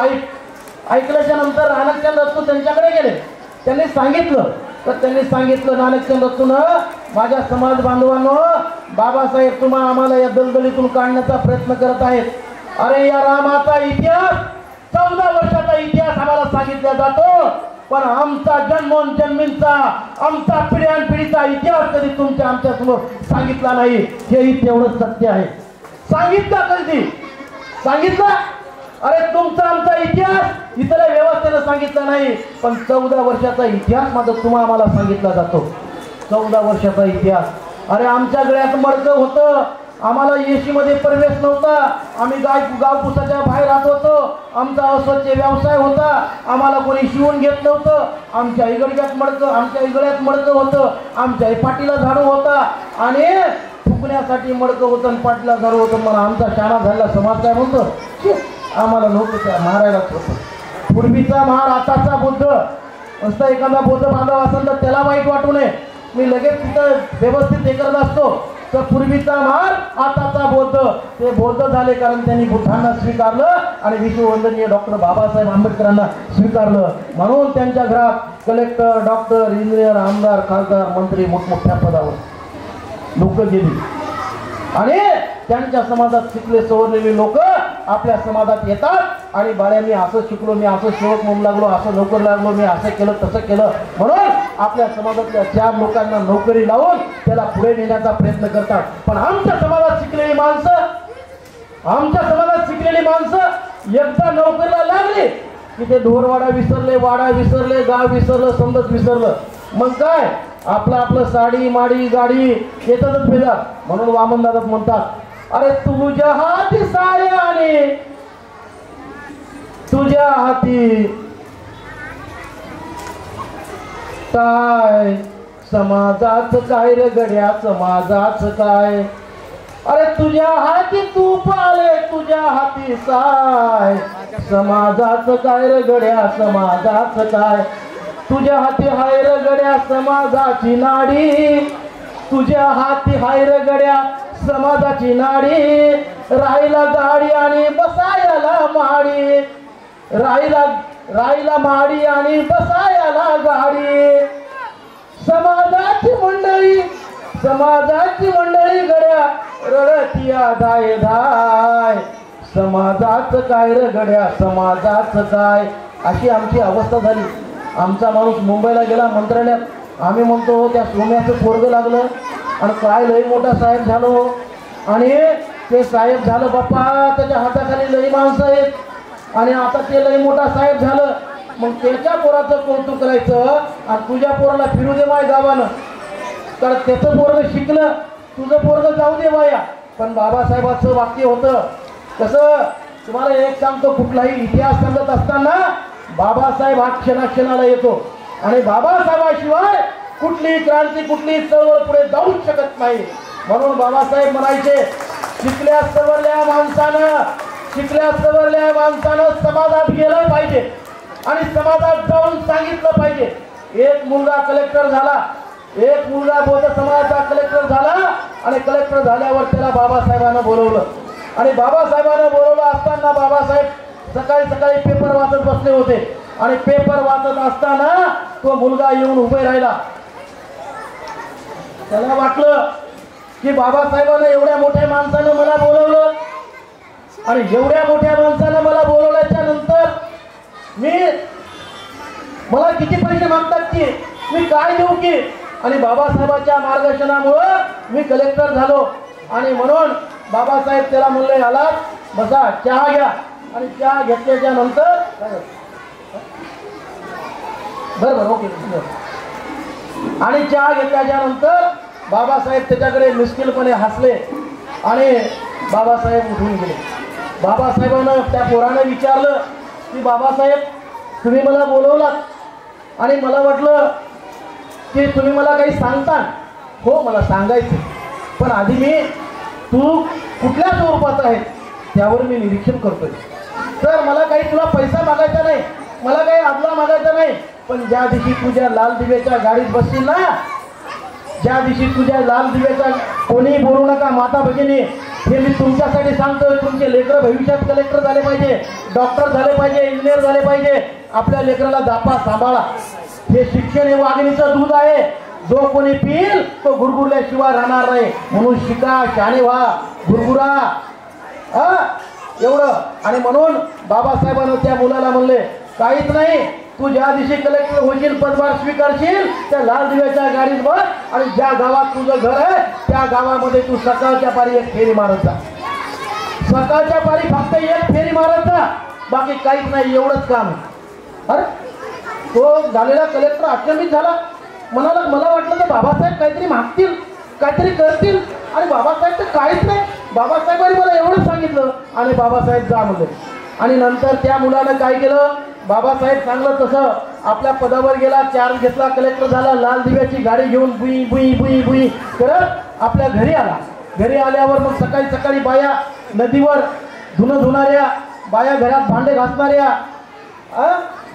ऐकल्याच्या नंतर नानकचंद रत्तू त्यांच्याकडे गेले. त्यांनी सांगितलं नानकचंद रत्तूनं, माझ्या समाज बांधवांनो बाबासाहेब तुम्हा आम्हाला या दलदलीतून काढण्याचा प्रयत्न करत आहेत. अरे या रामाचा इतिहास 14 वर्षाचा इतिहास आम्हाला सांगितला जातो, पण आमचा जन्मोजन्मींचा आमचा पिढ्यानपिढीचा इतिहास कधी तुमच्या आमच्या समोर सांगितला नाही. हेही तेवढंच सत्य आहे. सांगितलं अरे तुमचा आमचा इतिहास इतर व्यवस्थेनं सांगितला नाही, पण 14 वर्षाचा इतिहास मात्र तुम्हा आम्हाला सांगितला जातो. 14 वर्षाचा इतिहास. अरे आमच्या गळ्यात मडकं होतं, आम्हाला एसी मध्ये प्रवेश नव्हता, आम्ही गावपुसाच्या बाहेर राहत होतो, आमचा अस्वच्छ व्यवसाय होता, आम्हाला कोणी शिवून घेत नव्हतं, आमच्या गळ्यात मडकं होतं, आमच्या पाठीला झाडू होता आणि फुकण्यासाठी मडकं होतं आणि पाठीला झाडू होतं. मला आमचा शाळा झाला समाज काय म्हणतो आम्हाला नव्हतं, त्या महाराजाच होतं. पूर्वीचा महार आताचा बुद्ध. नुसता एखादा बौद्ध बांधव असेल तर त्याला वाईट वाटू नये, मी लगेच तिथं व्यवस्थित हे करत असतो. तर पूर्वीचा महार आताचा बौद्ध, ते बौद्ध झाले कारण त्यांनी बुद्धांना स्वीकारलं आणि विश्ववंदनीय डॉक्टर बाबासाहेब आंबेडकरांना स्वीकारलं. म्हणून त्यांच्या घरात कलेक्टर, डॉक्टर, इंजिनियर, आमदार, खासदार, मंत्री मोठमोठ्या पदावर लोक गेली. आणि त्यांच्या समाजात शिकले सवरलेले लोक आपल्या समाजात येतात आणि बाळ्या मी असं शिकलो, मी असं सेवक म्हणून लागलो, असं नोकर लागलो, मी असं केलं तसं केलं म्हणून आपल्या समाजातल्या 4 लोकांना नोकरी लावून त्याला पुढे नेण्याचा प्रयत्न करतात. पण आमच्या समाजात शिकलेली माणसं, आमच्या समाजात शिकलेली माणसं एकदा नोकरीला लागली की ते ढोरवाडा विसरले, वाडा विसरले, गाव विसरलं, समजच विसरलं. मग काय आपलं आपलं साडी माडी गाडी येतातच भेटतात. म्हणून वामनदादा म्हणतात, अरे तुझ्या हाती साऱ्याने, तुझ्या हाती काय, समाजाच काय रे गड्या, समाजाच काय. अरे तुझ्या हाती तूप आले, तुझ्या हाती साय, समाजाच काय रे गड्या, समाजाच काय. तुझ्या हाती हाय रे गड्या समाजाची नाडी, तुझ्या हाती हाय रे गड्या समाजाची नाडी. राहिला गाडी आणि बसायला माडी, राहिला माडी आणि बसायला गाडी. समाजाची मंडळी, समाजाची मंडळी गड्या रडतिया धाय धाय, समाजाच काय रे गड्या, समाजाच काय. अशी आमची अवस्था झाली. आमचा माणूस मुंबईला गेला मंत्रालयात, आम्ही म्हणतो त्या सोम्याचं पोरगं लागलं आणि काय लई मोठा साहेब झालो. आणि ते साहेब झालं बाप्पा, त्याच्या हाताखाली लई माणसं आहेत आणि आता ते लई मोठा साहेब झालं. मग त्याच्या पोराचं कौतुक करायचं आणि तुझ्या पोराला फिरू दे माय गावानं, कारण त्याचं पोरगं शिकलं, तुझं पोरगं जाऊ दे बाया. पण बाबासाहेबाचं वाक्य होतं कसं, तुम्हाला एक सांगतो, कुठलाही इतिहास सांगत असताना बाबासाहेब हा क्षणाक्षणाला येतो आणि बाबासाहेबाशिवाय कुठली क्रांती, कुठली चळवळ पुढे जाऊच शकत नाही. म्हणून बाबासाहेब म्हणायचे, शिकल्या सवरल्या माणसानं, शिकल्या सवरल्या माणसानं समाजात गेलं पाहिजे आणि समाजात जाऊन सांगितलं पाहिजे. एक मुलगा कलेक्टर झाला, एक मुलगा बौद्ध समाजाचा कलेक्टर झाला आणि कलेक्टर झाल्यावर त्याला बाबासाहेबांना बोलवलं आणि बाबासाहेबांना बोलवलं असताना बाबासाहेब सकाळी सकाळी पेपर वाचत बसले होते आणि पेपर वाचत असताना तो मुलगा येऊन उभे राहिला. त्याला वाटलं की बाबासाहेबांना एवढ्या मोठ्या माणसानं मला बोलवलं आणि एवढ्या मोठ्या माणसानं मला बोलवल्याच्या नंतर मला किती पैसे मागतात की मी काय देऊ की. आणि बाबासाहेबांच्या मार्गदर्शनामुळं मी कलेक्टर झालो आणि म्हणून बाबासाहेब त्याला म्हणले, आला बसा चहा घ्या. आणि चहा घेतल्याच्या नंतर बरोबर ओके. आणि चहा घेतल्याच्या नंतर बाबासाहेब त्याच्याकडे मिस्किलपणे हसले आणि बाबासाहेब उठून गेले. बाबासाहेबांना त्या पोरानं विचारलं की बाबासाहेब तुम्ही मला बोलवलात आणि मला वाटलं की तुम्ही मला काही सांगता. हो मला सांगायचं, पण आधी तू कुठल्या स्वरूपाचा आहे त्यावर मी निरीक्षण करतोय. तर मला काही तुला पैसा मागायचा नाही, मला काही आदला मागायचा नाही, पण ज्या दिवशी तुझ्या लाल दिव्याच्या गाडीत बसशील ना, ज्या दिवशी तुझ्या लाल दिव्याच्या, कोणी बोलू नका माता भगिनी, हे मी तुमच्यासाठी सांगतोय. तुमचे लेकरं भविष्यात कलेक्टर झाले पाहिजे, डॉक्टर झाले पाहिजे, इंजिनियर झाले पाहिजे. आपल्या लेकराला दापा सांभाळा. हे शिक्षण हे वाघिणीचं दूध आहे, जो कोणी पिईल तो गुरगुरल्याशिवाय राहणार नाही. म्हणून शिका, शहाणे व्हा, गुरगुरा एवढं. आणि म्हणून बाबासाहेबांना त्या मुलाला म्हणले, काहीच नाही, तू ज्या दिवशी कलेक्टर होशील, पदभार स्वीकारशील, त्या लाल दिव्याच्या गाडीत बस आणि ज्या गावात तुझं घर आहे त्या गावामध्ये तू सकाळच्या पारी एक फेरी मारत जा. सकाळच्या पारी फक्त एक फेरी मारत जा, बाकी काहीच नाही, एवढंच काम. अरे तो झालेला कलेक्टर अचंबित झाला. मला वाटलं तर बाबासाहेब काहीतरी मागतील, काहीतरी करतील आणि बाबासाहेब तर काहीच नाही. बाबासाहेबांनी मला एवढंच सांगितलं आणि बाबासाहेब जा म्हणले. आणि नंतर त्या मुलानं काय केलं, बाबासाहेब सांगलं तसं आपल्या पदावर गेला, चार्ज घेतला, कलेक्टर झाला, लाल दिव्याची गाडी घेऊन बुई बुई बुई बुई करत आपल्या घरी आला. घरी आल्यावर मग सकाळी सकाळी बाया नदीवर धुणं धुणाऱ्या बाया, घरात भांडे घासणाऱ्या,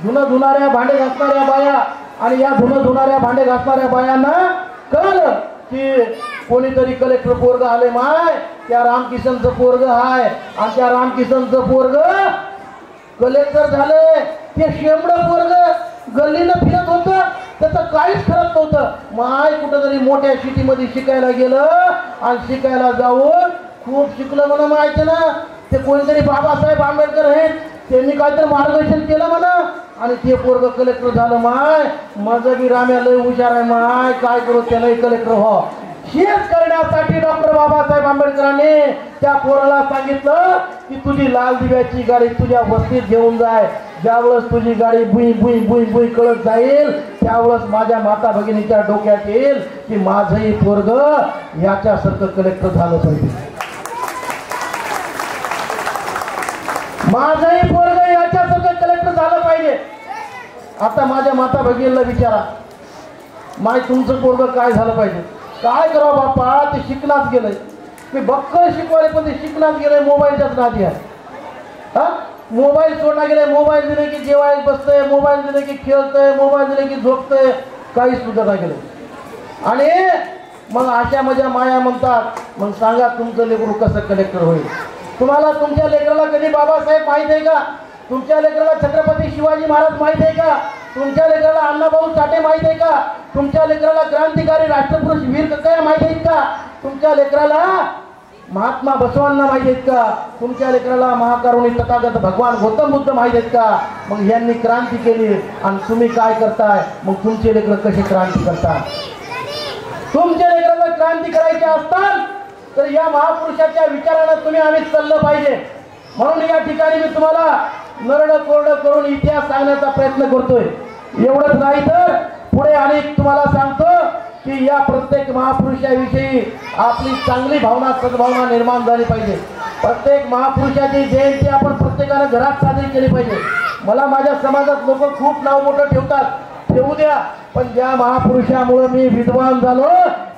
धुणं धुणाऱ्या भांडे घासणाऱ्या बाया. आणि या धुणं धुणाऱ्या भांडे घासणाऱ्या बायांना कळलं की कोणीतरी कलेक्टर पोरग आले, माय त्या रामकिशनचं पोरग आहे आणि त्या रामकिशनचं पोरग कलेक्टर झाले. ते शेंबडं पोरग गल्लीनं फिरत होतं, त्याचं काहीच खरत नव्हतं. माय कुठंतरी मोठ्या सिटीमध्ये शिकायला गेलं आणि शिकायला जाऊन खूप शिकलं म्हणा माहिती ना, ते कोणतरी बाबासाहेब आंबेडकर आहेत, त्यांनी काहीतरी मार्गदर्शन केलं म्हणा आणि ते पोरग कलेक्टर झालं. माय माझं बी राम्या लय हुशार आहे माय, काय करू त्यालाही कलेक्टर हो. हेच करण्यासाठी डॉक्टर बाबासाहेब आंबेडकरांनी त्या पोराला सांगितलं की तुझी लाल दिव्याची गाडी तुझ्या वस्तीत घेऊन जाय. ज्यावेळेस तुझी गाडी बुई बुई बुई बुई कळत जाईल त्यावेळेस माझ्या माता भगिनीच्या डोक्यात येईल की माझंही पोरग याच्यासारखं कलेक्टर झालं पाहिजे, माझंही पोरग याच्यासारखं कलेक्टर झालं पाहिजे. आता माझ्या माता भगिनीला विचारा, माय तुमचं पोरग काय झालं पाहिजे? काय करावं बापा, ते शिकलाच गेलंय. मी बक्कळ शिकवायला पण ते शिकलाच गेलंय मोबाईलच्याच नादी आहे. हा मोबाईल सोडला गेलाय, मोबाईल दिले की जेवायला बसतंय, मोबाईल दिले की खेळतंय, मोबाईल दिले की झोपतंय, काहीच सुद्धा नाही गेलंय. आणि मग अशा माझ्या माया म्हणतात, मग सांगा तुमचं लेकरू कसं कलेक्टर होईल? तुम्हाला तुमच्या लेकराला कधी बाबासाहेब माहीत आहे का? तुमच्या लेकराला छत्रपती शिवाजी महाराज माहीत आहे का? तुमच्या लेकराला अण्णाभाऊ साठे माहीत आहे का? तुमच्या लेकराला क्रांतिकारी राष्ट्रपुरुष वीर कक्कया माहीत आहेत का? तुमच्या लेकराला महात्मा बसवांना माहीत आहेत का? तुमच्या लेकराला महाकरुणी तथागत भगवान गौतम बुद्ध माहीत आहेत का? मग यांनी क्रांती केली आणि तुम्ही काय करताय? मग तुमचे लेकर कशी क्रांती करतात? तुमच्या लेकराला क्रांती करायची असतात तर या महापुरुषाच्या विचारानं तुम्ही आम्ही चाललं पाहिजे. म्हणून या ठिकाणी मी तुम्हाला नरड कोरडं करून इतिहास सांगण्याचा प्रयत्न करतोय. एवढंच नाही तर पुढे अनेक तुम्हाला सांगतो की या प्रत्येक महापुरुषाविषयी आपली चांगली भावना सद्भावना निर्माण झाली पाहिजे. प्रत्येक महापुरुषाची जयंती आपण प्रत्येकानं घरात साजरी केली पाहिजे. मला माझ्या समाजात लोक खूप नाव मोठं ठेवतात, ठेवू द्या, पण ज्या महापुरुषामुळे मी विद्वान झालो,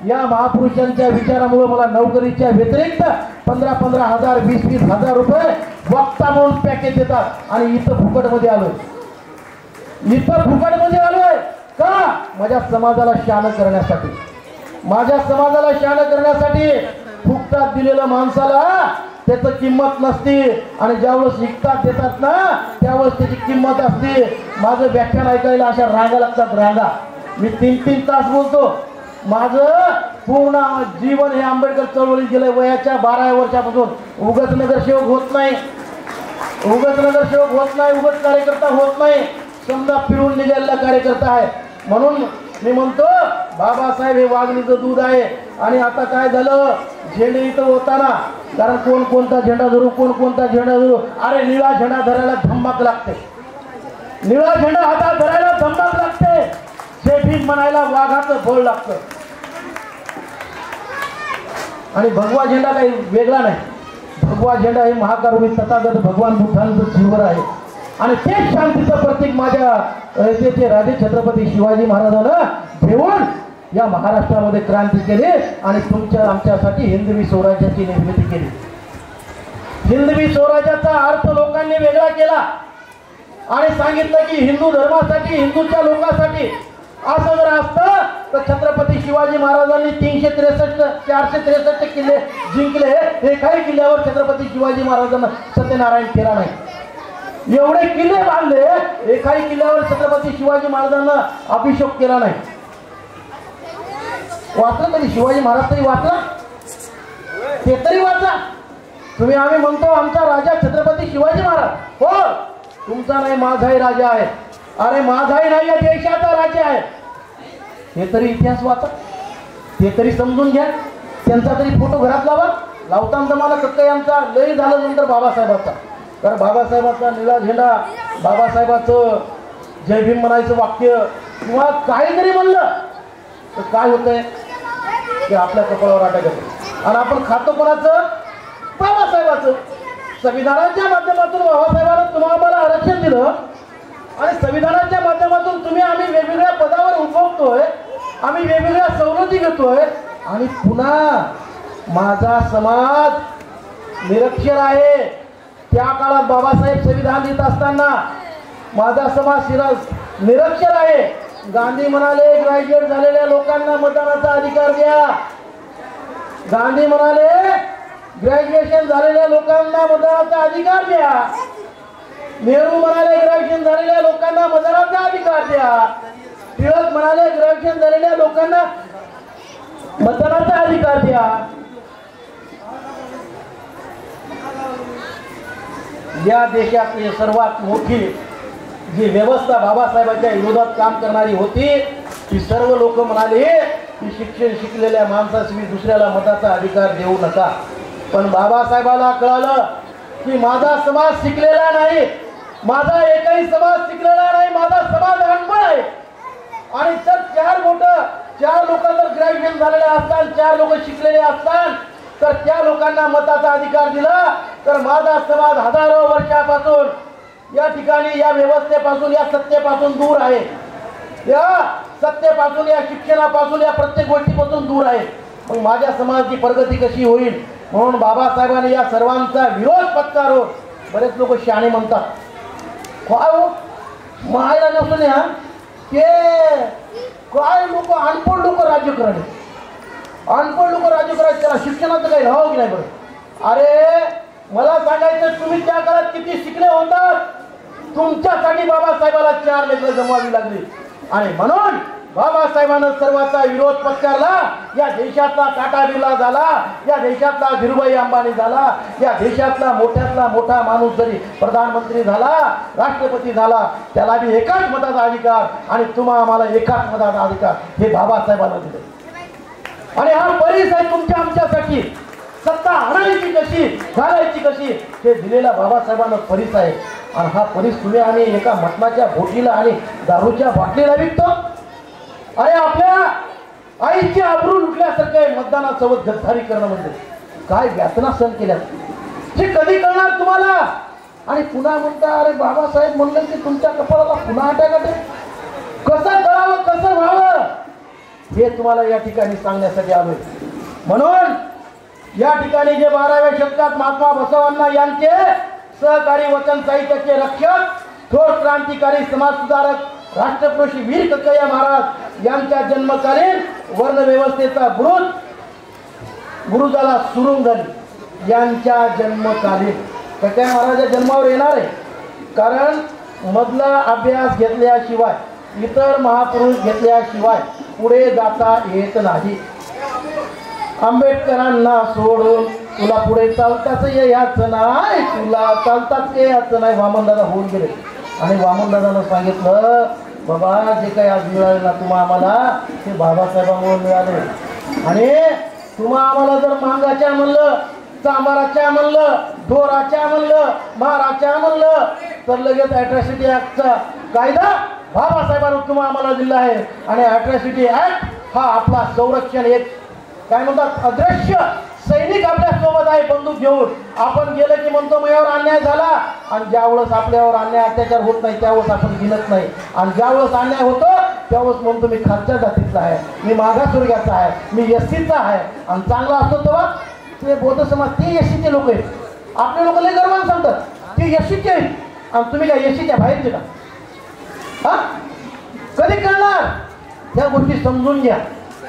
या महापुरुषांच्या विचारामुळे मला नोकरीच्या व्यतिरिक्त 15,000 20,000 रुपये वक्ता म्हणून पॅकेज देतात आणि इथं फुकटमध्ये आलोय. इथं फुकटमध्ये आलोय का? माझ्या समाजाला शान करण्यासाठी, माझ्या समाजाला शान करण्यासाठी. फुकटात दिलेल्या माणसाला त्याचं किंमत नसते आणि ज्यावेळेस शिकतात देतात ना त्यावेळेस त्याची किंमत असते. माझं व्याख्यान ऐकायला अशा रांगा लागतात, रांगा. मी 3-3 तास बोलतो. माझं पूर्ण जीवन हे आंबेडकर चळवळीत गेलंय. वयाच्या 12 वर्षापासून उगाच नगरसेवक होत नाही, उगाच नगरसेवक होत नाही, उगाच कार्यकर्ता होत नाही, समजा पिळून निघालेला कार्यकर्ता आहे. म्हणून मी म्हणतो बाबासाहेब हे वाघणीचं दूध आहे. आणि आता काय झालं, झेंडे इथं होताना, कारण कोण कोणता झेंडा धरू, कोण कोणता झेंडा धरू. अरे निळा झेंडा धरायला धम्माक लागते, निळा झेंडा हातात धरायला धम्माक लागते. जे भीम म्हणायला वाघाचं बळ लागतं. आणि भगवा झेंडा काही वेगळा नाही. भगवा झेंडा हे महाकारुणी तथागत भगवान बुद्धांचं जीवन आहे आणि तेच शांतीचं प्रतीक माझ्या रयतेचे राजे छत्रपती शिवाजी महाराजांना घेऊन या महाराष्ट्रामध्ये क्रांती केली आणि तुमच्या आमच्यासाठी हिंदवी स्वराज्याची निर्मिती केली. हिंदवी स्वराज्याचा अर्थ लोकांनी वेगळा केला आणि सांगितलं की हिंदू धर्मासाठी, हिंदूच्या लोकांसाठी. असं जर असतं तर छत्रपती शिवाजी महाराजांनी 463 किल्ले जिंकले. एकाही किल्ल्यावर छत्रपती शिवाजी महाराजांना सत्यनारायण केला नाही. एवढे किल्ले बांधले, एकाही किल्ल्यावर छत्रपती शिवाजी महाराजांना अभिषेक केला नाही. वाचलं कधी शिवाजी महाराज तरी वाचला? ते तरी वाचा. तुम्ही आम्ही म्हणतो आमचा राजा छत्रपती शिवाजी महाराज. हो, तुमचा नाही माझाही राजा आहे. अरे माझाही नाही या देशाचा राजा आहे. हे तरी इतिहास वाचा, ते तरी समजून घ्या. त्यांचा तरी फोटो घरात लावा. लावताना तुम्हाला कक्कयांचा लय झालं नंतर बाबासाहेबांचा. कारण बाबासाहेबांचा निळा झेंडा, बाबासाहेबांचं जय भीम म्हणायचं वाक्य किंवा काहीतरी म्हणलं तर काय होतंय की आपल्या कपाळावर आटा घेतो आणि आपण खातो कोणाचं? बाबासाहेबांचं. संविधानाच्या माध्यमातून बाबासाहेबांना तुम्हाला मला आरक्षण दिलं आणि संविधानाच्या माध्यमातून तुम्ही आम्ही वेगवेगळ्या पदावर उभवतोय, आम्ही वेगवेगळ्या सवलती घेतोय आणि पुन्हा माझा समाज निरक्षर आहे. त्या काळात बाबासाहेब संविधान लिहित असताना माझा समाज निरक्षर आहे. गांधी म्हणाले ग्रॅज्युएट झालेल्या लोकांना मतदानाचा अधिकार द्या. गांधी म्हणाले ग्रॅज्युएशन झालेल्या लोकांना मतदानाचा अधिकार द्या. नेहरू म्हणाले ग्रॅज्युएशन झालेल्या लोकांना मतदानाचा अधिकार द्या. टिळक म्हणाले ग्रॅज्युएशन झालेल्या लोकांना मतदानाचा अधिकार द्या. या देशातली सर्वात मोठी जी व्यवस्था बाबासाहेबांच्या विरोधात काम करणारी होती ती सर्व लोक म्हणाले की शिक्षण शिकलेल्या माणसास मी दुसऱ्याला मताचा अधिकार देऊ नका. पण बाबासाहेबाला कळालं की माझा समाज शिकलेला नाही, माझा एकही समाज शिकलेला नाही, माझा समाज अनपढ आहे. आणि जर चार लोक जर ग्रॅज्युएशन झालेले असतात, 4 लोक शिकलेले असतात, तर त्या लोकांना मताचा अधिकार दिला तर माझा समाज हजारो वर्षापासून या ठिकाणी या व्यवस्थेपासून या सत्तेपासून दूर आहे, या सत्तेपासून या शिक्षणापासून या प्रत्येक गोष्टीपासून दूर आहे. मग माझ्या समाजाची प्रगती कशी होईल? म्हणून बाबासाहेबांनी या सर्वांचा विरोध पत्करून बरेच लोक शहाणे म्हणतात. काय हो मायला नसून या ते काय लोक अनपढ लोक राज्य करायचे, अनपढ लोक राज्य करायचे, त्याला शिक्षणाचं काही नाव की नाही बरं? अरे मला सांगायचं तुम्ही त्या काळात किती शिकले होतात? तुमच्यासाठी बाबासाहेबाला 4 लेकरं जमवावी लागली आणि म्हणून बाबासाहेबांना सर्वांचा विरोध पत्करला. या देशातला टाटा बिर्ला झाला, या देशातला धीरूभाई अंबानी झाला, या देशातला मोठ्यातला मोठा माणूस जरी प्रधानमंत्री झाला, राष्ट्रपती झाला, त्याला बी एकाच मताचा अधिकार आणि तुम्हा आम्हाला एकाच मताचा अधिकार हे बाबासाहेबांना दिले. आणि हा परीस आहे तुमच्या आमच्यासाठी. सत्ता आणायची कशी, घालायची कशी हे दिलेला बाबासाहेबांना परीस आहे. आणि हा परीस तुम्ही आम्ही एका मटणाच्या बोटीला आणि दारूच्या बाटलीला विकतो. अरे आपल्या आईची आबरू लुटल्यासारखं आहे मतदानासोबत गद्दारी करणं. म्हणजे काय व्यातना सहन केल्या हे कधी कळणार तुम्हाला? आणि पुन्हा म्हणता अरे बाबासाहेब म्हणलं की तुमच्या कपाळाला पुन्हा अटॅक येते. कसं करावं, कसं व्हावं हे तुम्हाला या ठिकाणी सांगण्यासाठी आलोय. म्हणून या ठिकाणी जे 12व्या शतकात महात्मा बसवांना यांचे सहकारी वचन साहित्याचे रक्षक, थोर क्रांतिकारी समाज सुधारक राष्ट्रपुरुष वीर कक्कय्या महाराज यांच्या जन्मकालीन वर्ण व्यवस्थेचा बुरुज झाला सुरुंगन यांच्या जन्मकालीन. कक्कय्या महाराजांच्या जन्मावर येणार आहे कारण मधला अभ्यास घेतल्याशिवाय, इतर महापुरुष घेतल्याशिवाय पुढे जाता येत नाही. आंबेडकरांना सोडून तुला पुढे चालताच यायचं नाही, तुला चालताच यायचं नाही. वामनदादा होऊन गेले आणि वामनदादानं सांगितलं बाबा जे काही आज मिळाले ना तुम्हा आम्हाला ते बाबासाहेबांमुळे मिळाले. आणि तुम्हा आम्हाला जर मांगाच्या म्हणलं, चांबाराच्या म्हणलं, ढोराच्या म्हणलं, महाराच्या म्हणलं तर लगेच अॅट्रॉसिटी ऍक्टचा कायदा बाबासाहेबांनी तुम्हा आम्हाला दिला आहे. आणि अॅट्रॉसिटी ऍक्ट हा आपला संरक्षण, एक काय म्हणतात अदृश्य सैनिक आपल्या सोबत आहे बंदूक घेऊन. आपण गेलं की म्हणतो माझ्यावर अन्याय झाला आणि ज्यावेळेस आपल्यावर अन्याय अत्याचार होत नाही त्यावेळेस आपण गिनत नाही. आणि ज्यावेळेस अन्याय होतो त्यावेळेस म्हणतो मी खालच्या जातीचा आहे, मी मागासवर्गाचा आहे, मी एससीचा आहे. आणि चांगला असतो तेव्हा ते बौद्ध समाज ते एससीचे लोक आहेत. आपले लोक लय गर्वान सांगतात ते एससीचे आहेत आणि तुम्ही काय एससीच्या बाहेरचे का? हा कधी कळणार? त्या गोष्टी समजून घ्या.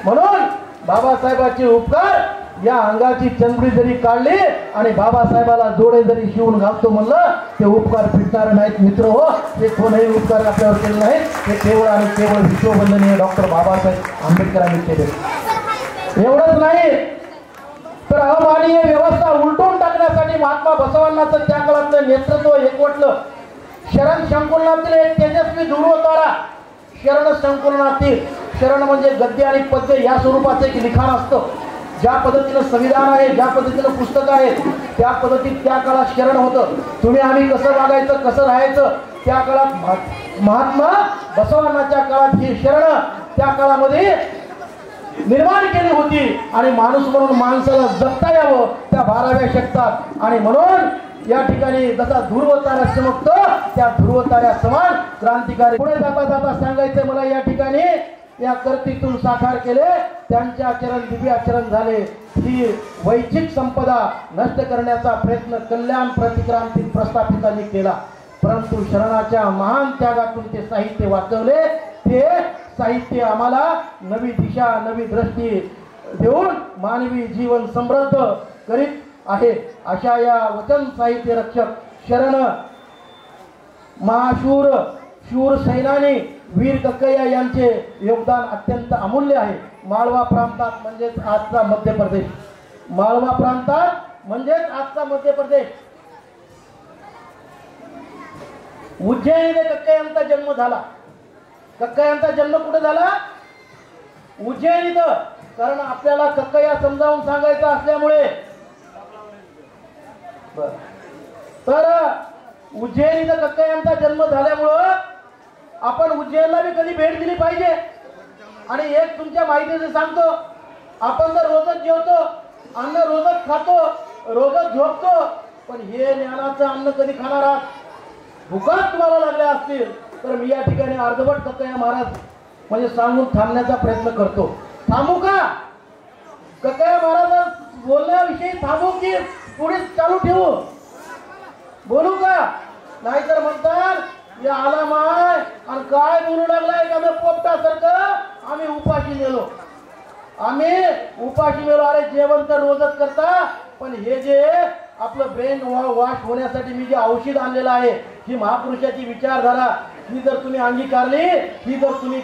म्हणून बाबासाहेबांचे उपकार या अंगाची चंद्री जरी काढली आणि बाबासाहेबाला जोडे जरी शिवून घालतो म्हणलं ते उपकार फिटणार नाहीत मित्र हो. ते कोणीही उपकार आपल्यावर केले नाहीत, ते केवळ आणि केवळ विश्ववंदनीय डॉक्टर बाबासाहेब आंबेडकरांनी केले. एवढंच नाही तर अमानवीय व्यवस्था उलटून टाकण्यासाठी महात्मा बसवांनाचं त्या काळातलं नेतृत्व एकवटलं. शरण संकुलनातील एक तेजस्वी ध्रुवतारा. शरण संकुलनातील, शरण म्हणजे गद्य आणि पद्य या स्वरूपाचं एक लिखाण असतं. ज्या पद्धतीनं संविधान आहे, ज्या पद्धतीनं पुस्तकं आहेत त्या पद्धतीत त्या काळात शरण होतं. तुम्ही आम्ही कसं वागायचं, कसं राहायचं त्या काळात महात्मा बसवांनाच्या काळात ही शरण त्या काळामध्ये निर्माण केली होती. आणि माणूस म्हणून माणसाला जगता यावं त्या 12व्या शतकात. आणि म्हणून या ठिकाणी जसा ध्रुवतारा चमकतो त्या ध्रुवताऱ्या समान क्रांतिकारी पुढे जाता जाता सांगायचं मला या ठिकाणी या कर्तीतून साकार केले त्यांचे आचरण दिव्य आचरण झाले. ही वैयक्तिक संपदा नष्ट करण्याचा प्रयत्न कल्याण प्रतिक्रांती प्रस्थापितांनी केला. परंतु शरणाच्या महान त्यागातून ते साहित्य वाचवले. ते साहित्य आम्हाला नवी दिशा, नवी दृष्टी देऊन मानवी जीवन समृद्ध करीत आहे. अशा या वचन साहित्य रक्षक शरण महाशूर शूर सैनानी वीर कक्कय्या यांचे योगदान अत्यंत अमूल्य आहे. माळवा प्रांतात म्हणजेच आजचा मध्य प्रदेश, माळवा प्रांतात म्हणजेच आजचा मध्य प्रदेश उज्जैनीमध्ये कक्कयांचा जन्म झाला. कक्कयांचा जन्म कुठे झाला? उज्जैन इथं. कारण आपल्याला कक्कया समजावून सांगायचं असल्यामुळे तर उज्जैन इथं कक्कयांचा जन्म झाल्यामुळं आपण उज्जैनला बी कधी भेट दिली पाहिजे. आणि एक तुमच्या माहितीचं सांगतो, आपण तर रोजच जेवतो, अन्न रोजच खातो, रोजच झोपतो, पण हे ज्ञानाचं अन्न कधी खाणार आहात? भुकाच तुम्हाला लागल्या असतील तर मी या ठिकाणी अर्धवट कक्कया महाराज म्हणजे सांगून थांबण्याचा प्रयत्न करतो. थांबू का? कक्कया महाराज बोलण्याविषयी थांबू की पुढे चालू ठेवू? बोलू का? नाहीतर म्हणतात या आला माय आणि काय बोलू लागलाय का? पोपटासारखं आम्ही उपाशी मेलो, आम्ही उपाशी मेलो. अरे जेवण तर रोजच करता, पण हे जे आपलं ब्रेन वॉश होण्यासाठी मी जे औषध आणलेलं आहे, ही महापुरुषाची विचारधारा ही जर तुम्ही अंगीकारली, ही जर तुम्ही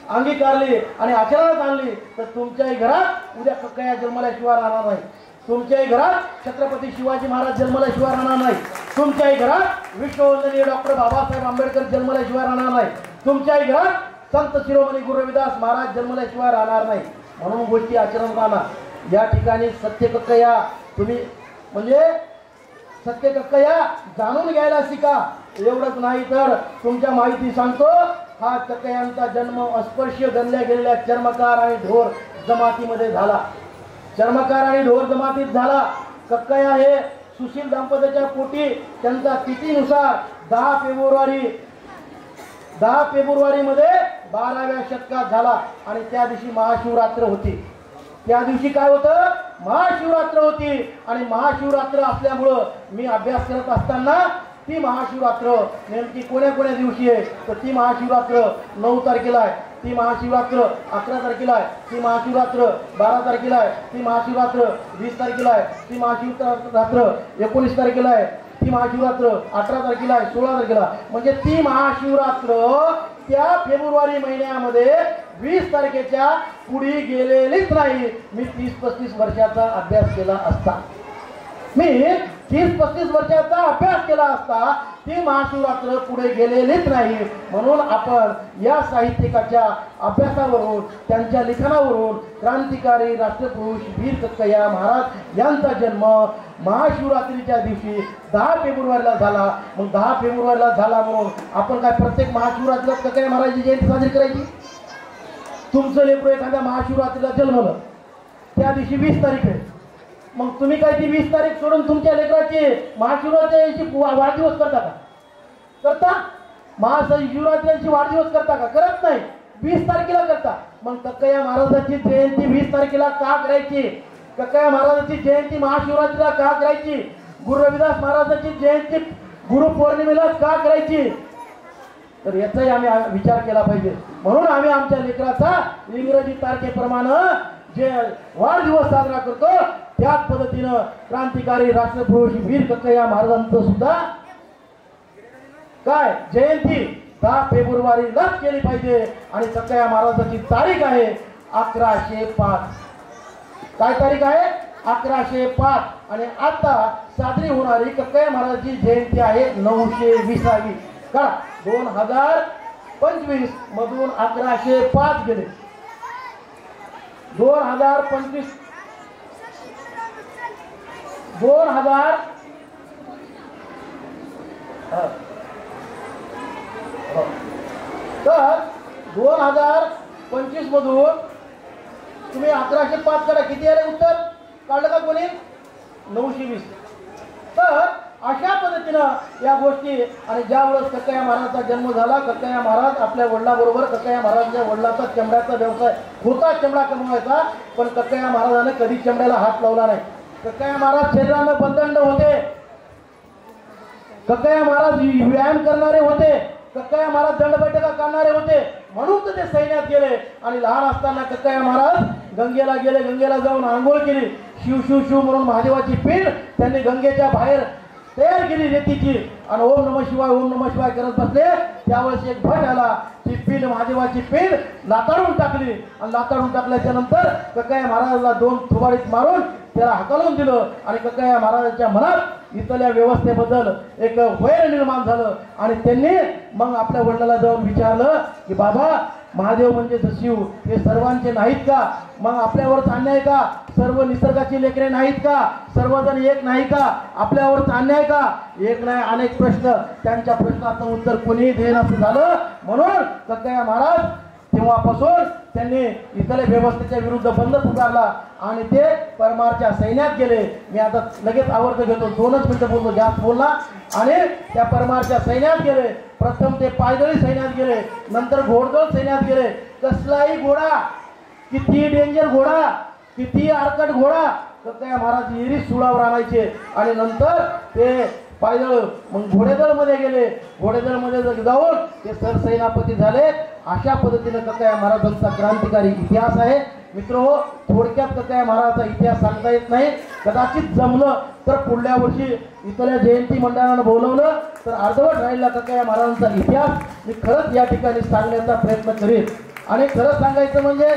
अंगीकारली आणि आचरणात आणली तर तुमच्याही घरात उद्या कक्कया जन्मल्याशिवाय राहणार नाही. तुमच्याही घरात छत्रपती शिवाजी महाराज जन्मल्याशिवाय राहणार नाही. तुमच्याही घरात विश्ववंदनीय डॉक्टर बाबासाहेब आंबेडकर जन्मल्याशिवाय राहणार नाही. तुमच्याही घरात संत शिरोमणी गुरु रविदास महाराज जन्मल्याशिवाय राहणार नाही. म्हणून गोष्टी आचरण आणा. या ठिकाणी सत्य कक्कया तुम्ही म्हणजे सत्य कक्कया जाणून घ्यायला शिका. एवढंच नाही तर तुमच्या माहिती सांगतो, हा कक्कयांचा जन्म अस्पृश्य गणल्या गेलेल्या चर्मकार आणि ढोर जमातीमध्ये झाला. चर्मकार आणि ढोर जमातीत झाला. कक्कया हे सुशील दाम्पत्याच्या पोटी त्यांचा तिथीनुसार 10 फेब्रुवारी मध्ये 12व्या शतकात झाला. आणि त्या दिवशी महाशिवरात्र होती. त्या दिवशी काय होतं? महाशिवरात्र होती. आणि महाशिवरात्र असल्यामुळं मी अभ्यास करत असताना ती महाशिवरात्र नेमकी कोण्या दिवशी आहे तर ती महाशिवरात्र 9 तारखेला आहे, ती महाशिवरात्र 11 तारखेला आहे, ती महाशिवरात्र 12 तारखेला आहे, ती महाशिवरात्र 20 तारखेला आहे, ती महाशिवरात्र 19 तारखेला आहे, ती महाशिवरात्र 18 तारखेला आहे, 16 तारखेला. म्हणजे ती महाशिवरात्र त्या फेब्रुवारी महिन्यामध्ये 20 तारखेच्या पुढे गेलेलीच नाही. मी 30-35 वर्षाचा अभ्यास केला असता, मी 30-35 वर्षाचा अभ्यास केला असता ती महाशिवरात्र पुढे गेलेलीच नाही. म्हणून आपण या साहित्यिकाच्या अभ्यासावरून, त्यांच्या लिखाणावरून क्रांतिकारी राष्ट्रपुरुष वीर कक्कया महाराज यांचा जन्म महाशिवरात्रीच्या दिवशी 10 फेब्रुवारीला झाला. मग 10 फेब्रुवारीला झाला म्हणून आपण काय प्रत्येक महाशिवरात्रीला कक्कया महाराजांची जयंती साजरी करायची? तुमचं लेकरू एखाद्या महाशिवरात्रीला जन्मलं, त्या दिवशी 20 तारीख आहे, मग तुम्ही काय ती 20 तारीख सोडून तुमच्या लेकराची महाशिवरात्रीची वाढदिवस करता का? करता? महाशिवरात्रीची वाढदिवस करता का? करत नाही. 20 तारखेला करता. मग कक्कया महाराजांची जयंती 20 तारखेला का करायची? कक्कया महाराजांची जयंती महाशिवरात्रीला का करायची? गुरु रविदास महाराजांची जयंती गुरुपौर्णिमेला का करायची? तर याचाही आम्ही विचार केला पाहिजे. म्हणून आम्ही आमच्या लेकराचा इंग्रजी तारखेप्रमाणे जे वाढदिवस साजरा करतो त्याच पद्धतीनं क्रांतिकारी राष्ट्रपुरुष वीर कक्कया महाराजांचं सुद्धा काय जयंती 10 फेब्रुवारीलाच केली पाहिजे. आणि कक्कया महाराजांची तारीख आहे 1105. काय तारीख आहे? 1105. आणि आता साजरी होणारी कक्कया महाराजांची जयंती आहे 920वी. का 2025 मधून 1105 गेले. 2025 तर 2025 मधून तुम्ही 1105 करा. किती आले उत्तर? काढलं का कोणी? 920. तर अशा पद्धतीनं या गोष्टी. आणि ज्या वेळेस कक्कया महाराजांचा जन्म झाला, कक्कया महाराज आपल्या वडिलाबरोबर, कक्कया महाराजांच्या वडिलाचा चमड्याचा व्यवसाय होता, चमडा कमवायचा, पण कक्कया महाराजांनी कधी चमड्याला हात लावला नाही. कक्कया महाराज शरीरानं बंदंड होते, कक्कया महाराज व्यायाम करणारे होते, कक्कया महाराज दंड बैठका काढणारे होते. म्हणून तर ते सैन्यात गेले. आणि लहान असताना कक्कया महाराज गंगेला गेले. गंगेला जाऊन आंघोळ केली. शिव शिव शिव म्हणून महादेवाची पीठ त्यांनी गंगेच्या बाहेर तयार केली रेतीची. आणि ओम नमः शिवाय ओम नमः शिवाय करत बसले. त्यावेळेस एक भट आला, ती पीठ महादेवाची पीठ लाताडून टाकली. आणि लाताडून टाकल्याच्या नंतर कक्कया महाराजाला 2 थोबाडीत मारून त्याला हकलून दिलं. आणि कक्कया महाराजांच्या मनात इथल्या व्यवस्थेबद्दल एक वैर निर्माण झालं आणि त्यांनी मग आपल्या वडिलाला जाऊन विचारलं की बाबा महादेव म्हणजे शिव हे सर्वांचे नाहीत का? मग आपल्यावरच अन्याय का? सर्व निसर्गाची लेकरे नाहीत का? सर्वजण एक नाही का? आपल्यावरच अन्याय का? एक नाही अनेक प्रश्न. त्यांच्या प्रश्नाचं उत्तर कोणीही देण्याचं झालं. म्हणून कक्कया महाराज तेव्हापासून त्यांनी इथल्या व्यवस्थेच्या विरुद्ध बंद पुकारला आणि ते परमारच्या सैन्यात गेले. मी आता लगेच आवर्त घेतो, 2च मिनिटं बोलतो, जास्त बोलला. आणि त्या परमारच्या सैन्यात गेले. प्रथम ते पायदळी सैन्यात गेले, नंतर घोडदळ सैन्यात गेले. कसलाही घोडा, किती डेंजर घोडा, किती आरकट घोडा कक्कया महाराज इरीस सुळावर आणायचे. आणि नंतर ते पायदळ मग घोडेदळ मध्ये गेले. घोडेदळ मध्ये जाऊन ते सरसेनापती झाले. अशा पद्धतीने कक्कया महाराजांचा क्रांतिकारी इतिहास आहे. मित्रहो, थोडक्यात कक्कया महाराजांचा इतिहास सांगता येत नाही. कदाचित जमलं तर पुढल्या वर्षी इथल्या जयंती मंडळानं बोलवलं तर अर्धवट राहिलेला कक्कया महाराजांचा इतिहास मी खरंच या ठिकाणी सांगण्याचा प्रयत्न करीन. आणि खरं सांगायचं म्हणजे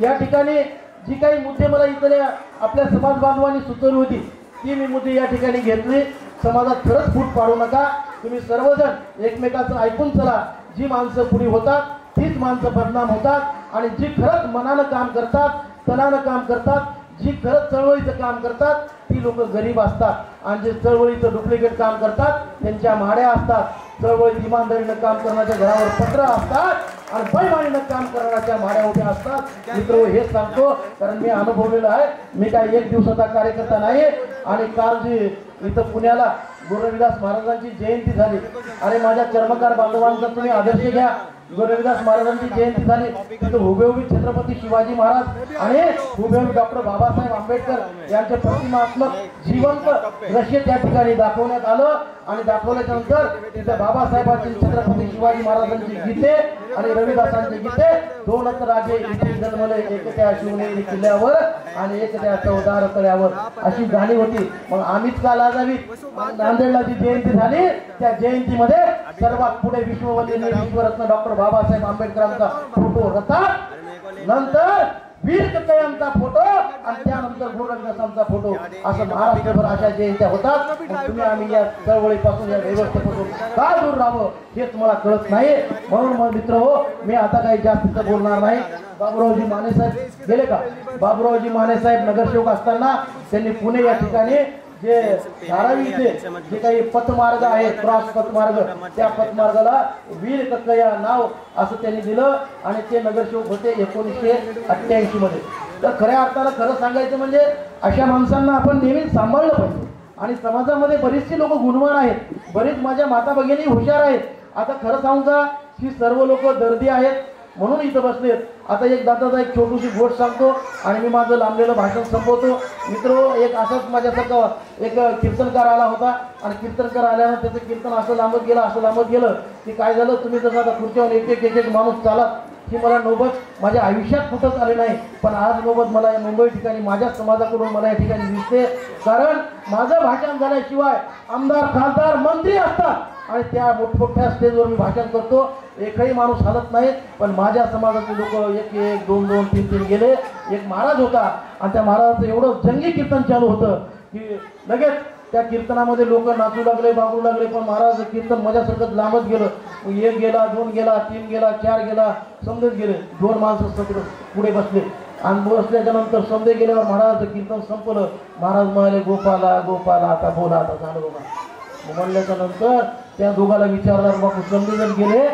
या ठिकाणी जी काही मुद्दे मला इथल्या आपल्या समाज बांधवांनी सुचवली होती ती मी मुद्दे या ठिकाणी घेतली. समाजात खरंच फूट पाडू नका. तुम्ही सर्वजण एकमेकाचं ऐकून चला. जी माणसं पुढे होतात तीच माणसं बदनाम होतात आणि जी खरंच मनानं काम करतात, तनानं काम करतात, जी खरंच चळवळीचं काम करतात ती लोक गरीब असतात आणि जे चळवळीचं डुप्लिकेट काम करतात त्यांच्या माड्या असतात. चळवळीत इमानदारीनं काम करण्याच्या घरावर पत्र असतात आणि बैमानीनं काम करण्याच्या माड्या उभ्या असतात. मित्र हेच सांगतो कारण मी अनुभवलेलं आहे. मी काय एक दिवसाचा कार्यकर्ता नाही. आणि काल जी इथं पुण्याला गुरु रविदास महाराजांची जयंती झाली आणि माझ्या चर्मकार बांधवांचा तुम्ही आदर्श घ्या. गुरु रविदास महाराजांची जयंती झाली तिथं हुबेहुबी छत्रपती शिवाजी महाराज आणि हुबेहुबी डॉक्टर बाबासाहेब आंबेडकर यांचे प्रतिमात्मक जिवंत दृश्य त्या ठिकाणी दाखवण्यात आलं. आणि दाखवल्याच्या नंतर तिथे बाबासाहेबांची छत्रपती शिवाजी महाराजांची गीते आणि रविदासांची गीते दोनच राजे इथे जन्मले एक त्या शिवनेरी किल्ल्यावर आणि एक त्या चौदार तळ्यावर अशी गाणी होती. मग आम्हीच का लाजावीत. नांदेडला जी जयंती झाली त्या जयंतीमध्ये सर्वात पुढे विश्ववंदनीय विश्वरत्न डॉक्टर बाबासाहेब आंबेडकरांचा फोटो होता. नंतर वीर कक्कयांचा फोटो आणि त्यानंतर गुरु रविदासांचा फोटो. असं महाराष्ट्रभर अशा जयंत्या होतात. तुम्ही आम्ही या चळवळीपासून या व्यवस्थेपासून का दूर राहावं हेच मला कळत नाही. म्हणून मग मित्र हो मी आता काही जास्त बोलणार नाही. बाबुरावजी माने साहेब गेले का? बाबुरावजी माने साहेब नगरसेवक असताना त्यांनी पुणे या ठिकाणी जे धारावी इथे जे काही पथमार्ग आहे क्रॉस पथमार्ग त्या पथमार्गाला वीर कक्कया नाव असं त्यांनी दिलं आणि ते नगरसेवक होते 1988 मध्ये. तर खऱ्या अर्थानं खरं सांगायचं म्हणजे अशा माणसांना आपण नेहमी सांभाळलं पाहिजे. आणि समाजामध्ये बरीचशी लोक गुणवान आहेत, बरीच माझ्या माता भगिनी हुशार आहेत. आता खरं सांगू का ही सर्व लोक दर्दी आहेत म्हणून इथं बसलेत. आता एक दादाचा एक छोटीशी गोष्ट सांगतो आणि मी माझं लांबलेलं भाषण संपवतो. मित्र एक असाच माझ्यासारखं एक कीर्तनकार आला होता आणि कीर्तनकार आल्यानं त्याचं कीर्तन असं लांबत गेलं की काय झालं तुम्ही जसं आता पुढच्यावर एक एक माणूस चालत ही मला नोबत माझ्या आयुष्यात कुठंच आले नाही. पण आज नोबत मला या मुंबई ठिकाणी माझ्या समाजाकडून मला या ठिकाणी दिसते. कारण माझं भाषण झाल्याशिवाय आमदार खासदार मंत्री असतात आणि त्या मोठमोठ्या स्टेजवर मी भाषण करतो. एकही माणूस हलत नाही. पण माझ्या समाजाचे लोक एक एक दोन दोन तीन तीन गेले. एक महाराज होता आणि त्या महाराजाचं एवढं जंगी कीर्तन चालू होतं की लगेच त्या कीर्तनामध्ये लोक नाचू लागले बागू लागले. पण महाराज कीर्तन माझ्यासारखं लांबत गेलं. एक गेला, दोन गेला, तीन गेला, चार गेला, समजत गेले. दोन माणसं पुढे बसले आणि बसल्याच्या नंतर समजे गेल्यावर महाराजाचं कीर्तन संपलं. महाराज म्हणाले गोपाला गोपाला आता बोला आता झालं बाबा. म्हणल्याच्या नंतर त्या दोघाला विचारणार बाबू समजेजण गेले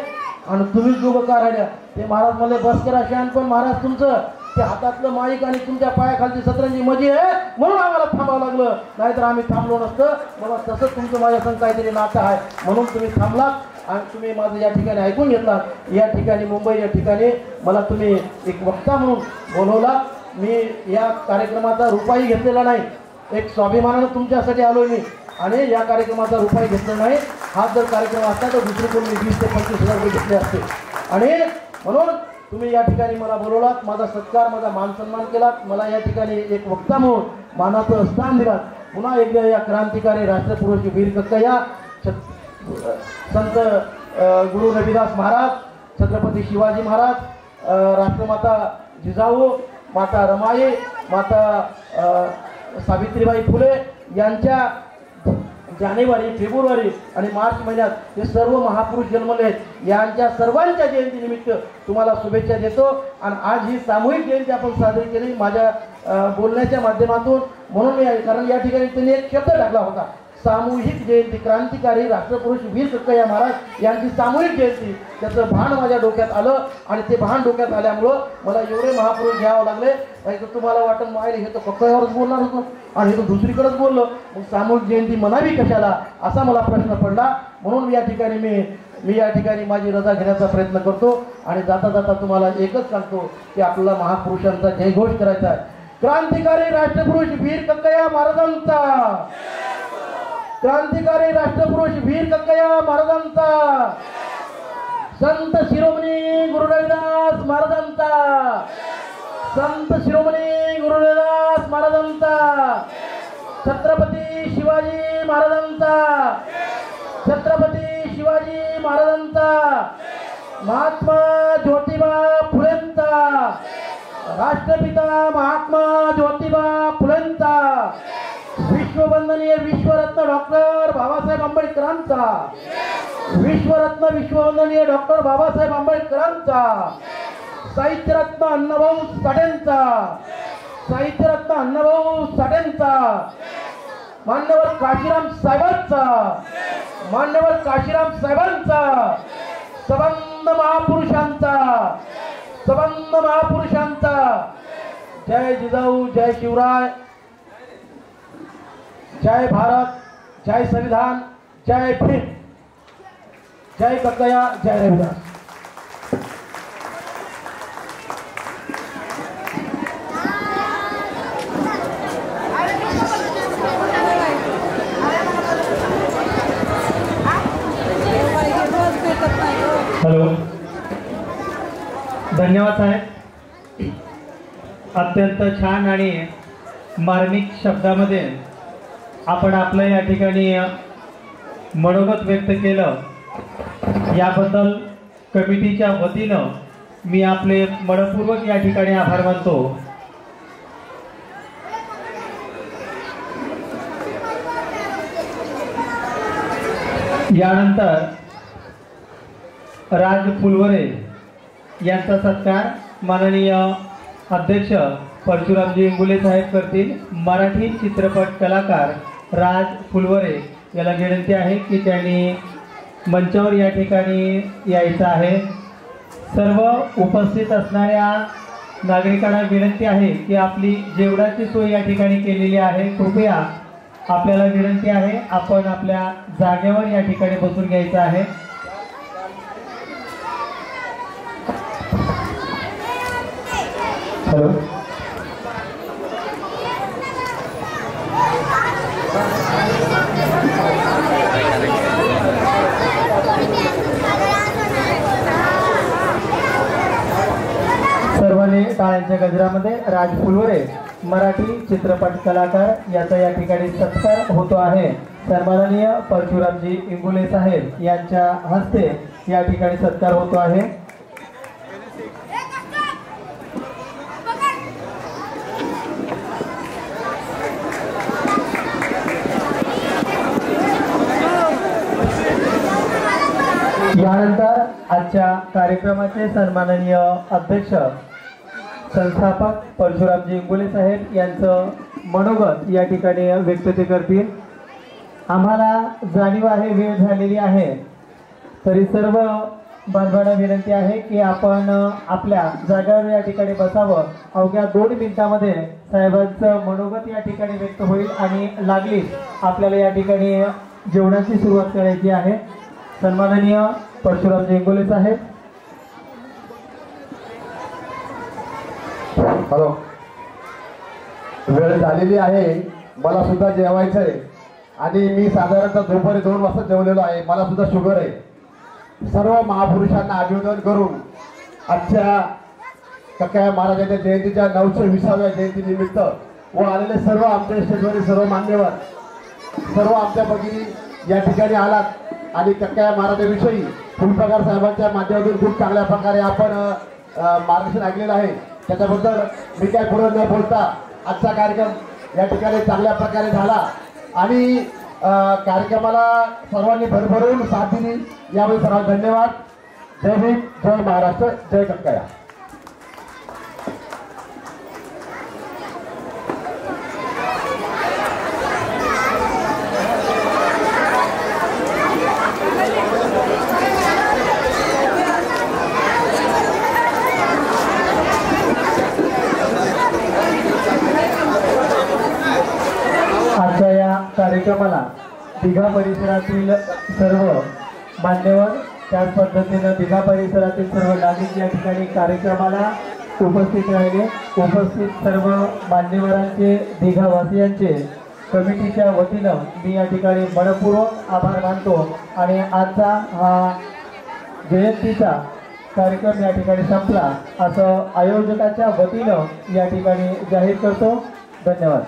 आणि तुम्हीच दोघं का राहिल्या? ते महाराज मला बस करा शान. पण महाराज तुमचं ते हातातलं माईक आणि तुमच्या पायाखालची सतरंजी मजी आहे म्हणून आम्हाला थांबावं लागलं, नाहीतर आम्ही थांबलो नसतं. बाबा तसंच तुमचं माझ्या संग काहीतरी नातं आहे म्हणून तुम्ही थांबलात आणि तुम्ही माझं या ठिकाणी ऐकून घेतला. या ठिकाणी मुंबई या ठिकाणी मला तुम्ही एक वक्ता म्हणून बोलवला. मी या कार्यक्रमाचा रुपयाही घेतलेला नाही. एक स्वाभिमानानं तुमच्यासाठी आलोय मी आणि या कार्यक्रमाचा रुपये घेतला नाही. हा जर कार्यक्रम असता तर दुसरी कोणी 20 ते 25 हजार रुपये घेतले असते. आणि म्हणून तुम्ही या ठिकाणी मला बोलवलात, माझा सत्कार माझा मान सन्मान केलात, मला या ठिकाणी एक वक्ता म्हणून मानाचं स्थान दिलात. पुन्हा एकदा या क्रांतिकारी राष्ट्रपुरुष वीर कक्कया संत गुरु रविदास महाराज, छत्रपती शिवाजी महाराज, राष्ट्रमाता जिजाऊ, माता रमाई, माता सावित्रीबाई फुले यांच्या जानेवारी, फेब्रुवारी आणि मार्च महिन्यात हे सर्व महापुरुष जन्मले आहेत. यांच्या सर्वांच्या जयंतीनिमित्त तुम्हाला शुभेच्छा देतो. आणि आज ही सामूहिक जयंती आपण साजरी केली माझ्या बोलण्याच्या माध्यमातून. म्हणून मी कारण या ठिकाणी त्यांनी एक शब्द टाकला होता, सामूहिक जयंती. क्रांतिकारी राष्ट्रपुरुष वीर कक्कय्या महाराज यांची सामूहिक जयंती. त्याचं भान माझ्या डोक्यात आलं आणि ते भान डोक्यात आल्यामुळं मला एवढे महापुरुष घ्यावं लागले. नाही तर तुम्हाला वाटत माहिले हे तर कक्कय्यावरच बोलणार होतं आणि हे तर दुसरीकडेच बोललं, मग सामूहिक जयंती म्हणावी कशाला असा मला प्रश्न पडला. म्हणून या ठिकाणी मी या ठिकाणी माझी रजा घेण्याचा प्रयत्न करतो. आणि जाता जाता तुम्हाला एकच सांगतो की आपल्याला महापुरुषांचा जयघोष करायचा आहे. क्रांतिकारी राष्ट्रपुरुष वीर कक्कय्या महाराजांचा, क्रांतिकारी राष्ट्रपुरुष वीर कक्कय्या महाराजांचा, संत शिरोमणी गुरु रविदास महाराजांचा, संत शिरोमणी गुरु रविदास महाराजांचा, छत्रपती शिवाजी महाराजांचा, छत्रपती शिवाजी महाराजांचा, महात्मा ज्योतिबा फुलेंचा, राष्ट्रपिता महात्मा ज्योतिबा फुलेंचा, विश्ववंदनीय विश्वरत्न डॉक्टर बाबासाहेब आंबेडकरांचा, विश्वरत्न विश्ववंदनीय डॉक्टर बाबासाहेब आंबेडकरांचा, साहित्यरत्न अण्णाभाऊ साठेंचा, साहित्यरत्न अण्णाभाऊ साठेंचा, मान्यवर काशीराम साहेबांचा, मान्यवर काशीराम साहेबांचा, सबंध महापुरुषांचा, सबंध महापुरुषांचा. जय जिजाऊ, जय शिवराय, जय भारत, जय संविधान, जय भीम, जय कक्कय्या, जय रविदास. हॅलो, धन्यवाद साहेब. अत्यंत छान आणि मार्मिक शब्दामध्ये आपण आपलं या ठिकाणी मनोगत व्यक्त केलं. याबद्दल कमिटीच्या वतीनं मी आपले मनपूर्वक या ठिकाणी आभार मानतो. यानंतर राज फुलवरे यांचा सत्कार माननीय अध्यक्ष परशुरामजी इंगुले साहेब करतील. मराठी चित्रपट कलाकार राज फुलवरे याला विनंती आहे की त्यांनी मंचावर या ठिकाणी यायचं आहे. सर्व उपस्थित असणाऱ्या नागरिकांना विनंती आहे की आपली जेवणाची सोय या ठिकाणी केलेली आहे. कृपया आपल्याला विनंती आहे आपण आपल्या जागेवर या ठिकाणी बसून घ्यायचं आहे. हॅलो, सर्वांनी टाळ्यांच्या गजरामध्ये राज फुलवरे मराठी चित्रपट कलाकार याचा या ठिकाणी सत्कार होतो आहे. सन्माननीय परशुरामजी इंगुले साहेब यांच्या हस्ते या ठिकाणी सत्कार होतो आहे. यानंतर आजच्या कार्यक्रमाचे सन्माननीय अध्यक्ष संस्थापक परशुरामजी इंगोले साहेब यांचं मनोगत या ठिकाणी व्यक्त करतील. आम्हाला जाणीव आहे वेळ झालेली आहे, तरी सर्व बांधवांना विनंती आहे की आपण आपल्या जागेवर या ठिकाणी बसावं. अवघ्या 2 मिनिटांमध्ये साहेबांचं मनोगत या ठिकाणी व्यक्त होईल आणि लागलीच आपल्याला या ठिकाणी जेवणाची सुरुवात करायची आहे. सन्माननीय परशुरामजी इंगोले साहेब. हॅलो, वेळ झालेली आहे, मला सुद्धा जेवायचं आहे आणि मी साधारणतः दुपारी 2 वाजता जेवलेलो आहे. मला सुद्धा शुगर आहे. सर्व महापुरुषांना अभिवादन करून आजच्या कक्कय्या महाराजांच्या जयंतीच्या 920व्या जयंतीनिमित्त व आलेले सर्व आमच्या स्टेजवरील सर्व मान्यवर, सर्व आमच्या भगिनी या ठिकाणी आलात आणि कक्कय्या महाराजांविषयी फुलप्रकार साहेबांच्या माध्यमातून खूप चांगल्या प्रकारे आपण मार्गदर्शन ऐकलेलं आहे. त्याच्याबद्दल मी काय पुढे न बोलता आजचा कार्यक्रम या ठिकाणी चांगल्या प्रकारे झाला आणि कार्यक्रमाला सर्वांनी भरभरून साथ दिली यावेळी सर्वांना धन्यवाद. जय भीम, जय महाराष्ट्र, जय कक्कया. आजच्या या कार्यक्रमाला दिघा परिसरातील सर्व मान्यवर, त्याच पद्धतीनं दिघा परिसरातील सर्व नागरिक या ठिकाणी कार्यक्रमाला उपस्थित राहिले. उपस्थित सर्व मान्यवरांचे, दिघावासियांचे कमिटीच्या वतीनं मी या ठिकाणी मनपूर्वक आभार मानतो आणि आजचा हा जयंतीचा कार्यक्रम या ठिकाणी संपला असं आयोजकाच्या वतीनं या ठिकाणी जाहीर करतो. धन्यवाद.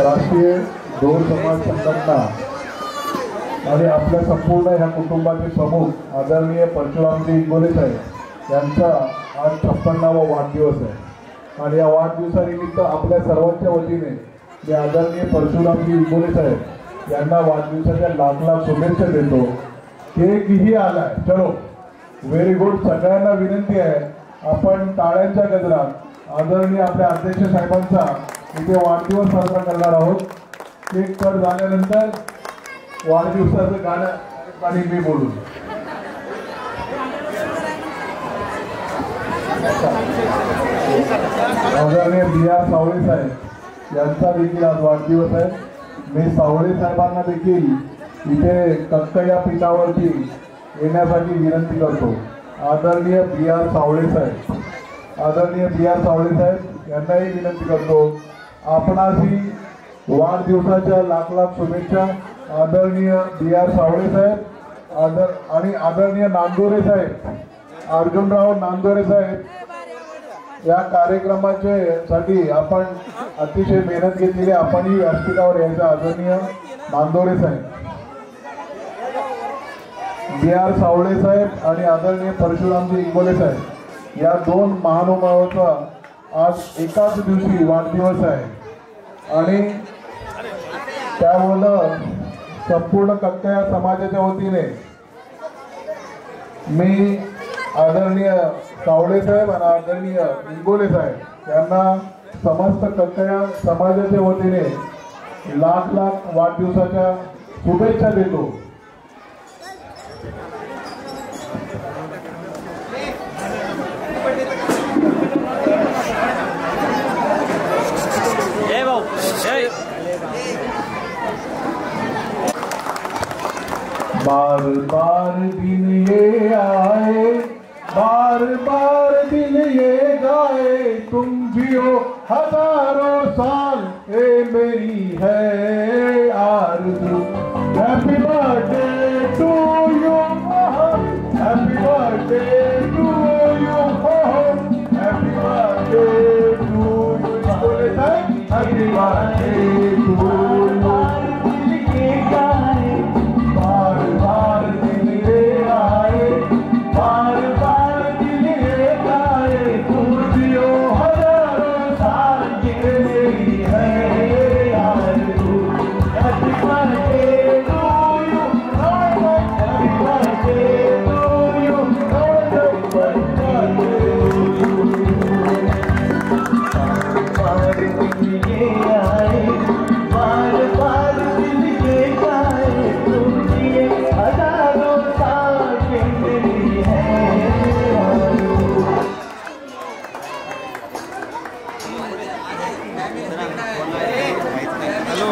राष्ट्रीय ढोर समाज संघटना आणि आपल्या संपूर्ण ह्या कुटुंबाचे प्रमुख आदरणीय परशुरामजी इंगोले साहेब यांचा आज 56वा वाढदिवस आहे आणि या वाढदिवसानिमित्त आपल्या सर्वांच्या वतीने मी आदरणीय परशुरामजी इंगोले साहेब यांना वाढदिवसाच्या लाख लाख शुभेच्छा देतो. केकही आलाय, चलो व्हेरी गुड. सगळ्यांना विनंती आहे आपण टाळ्यांच्या गजरात आदरणीय आपल्या अध्यक्ष साहेबांचा इथे वाढदिवस साजरा करणार आहोत. केक कट झाल्यानंतर वाढदिवसाचं गाणं आणि मी बोलू. आदरणीय बी.आर. सावळे साहेब यांचा देखील आज वाढदिवस आहे. मी सावळे साहेबांना देखील इथे कक्कया पीठावरती येण्यासाठी विनंती करतो. आदरणीय बी.आर. सावळे साहेब, आदरणीय बी.आर. सावळे साहेब यांनाही विनंती करतो आपणासही वाढदिवसाच्या लाख लाख शुभेच्छा. आदरणीय बी.आर. सावळे साहेब आणि आदरणीय नांदोरे साहेब, अर्जुनराव नांदोरे साहेब या कार्यक्रमासाठी आपण अतिशय मेहनत घेतलेली. आपणही व्यासपीठावर यायचं. आदरणीय नांदोरे साहेब, बी.आर. सावळे साहेब आणि आदरणीय परशुरामजी इंगोले साहेब या दोन महानुभावाचा आज एकाच दिवशी वाढदिवस आहे आणि त्यामुळं संपूर्ण कक्कया समाजाच्या वतीने मी आदरणीय सावळे साहेब आणि आदरणीय इंगोले साहेब यांना समस्त कक्कया समाजाच्या वतीने लाख लाख वाढदिवसाच्या शुभेच्छा देतो. बार बार दिन ये आए, बार बार दिन ये गाए, तुम जियो हजारों साल, ये मेरी है आरज़ू. Happy birthday to you, happy birthday to you, happy birthday to you. Happy birthday to you. बार बार दिन ये आए, बार बार दिन ये गाए, तुम जियो हजारों साल, ये मेरी है आरज़ू. हॅलो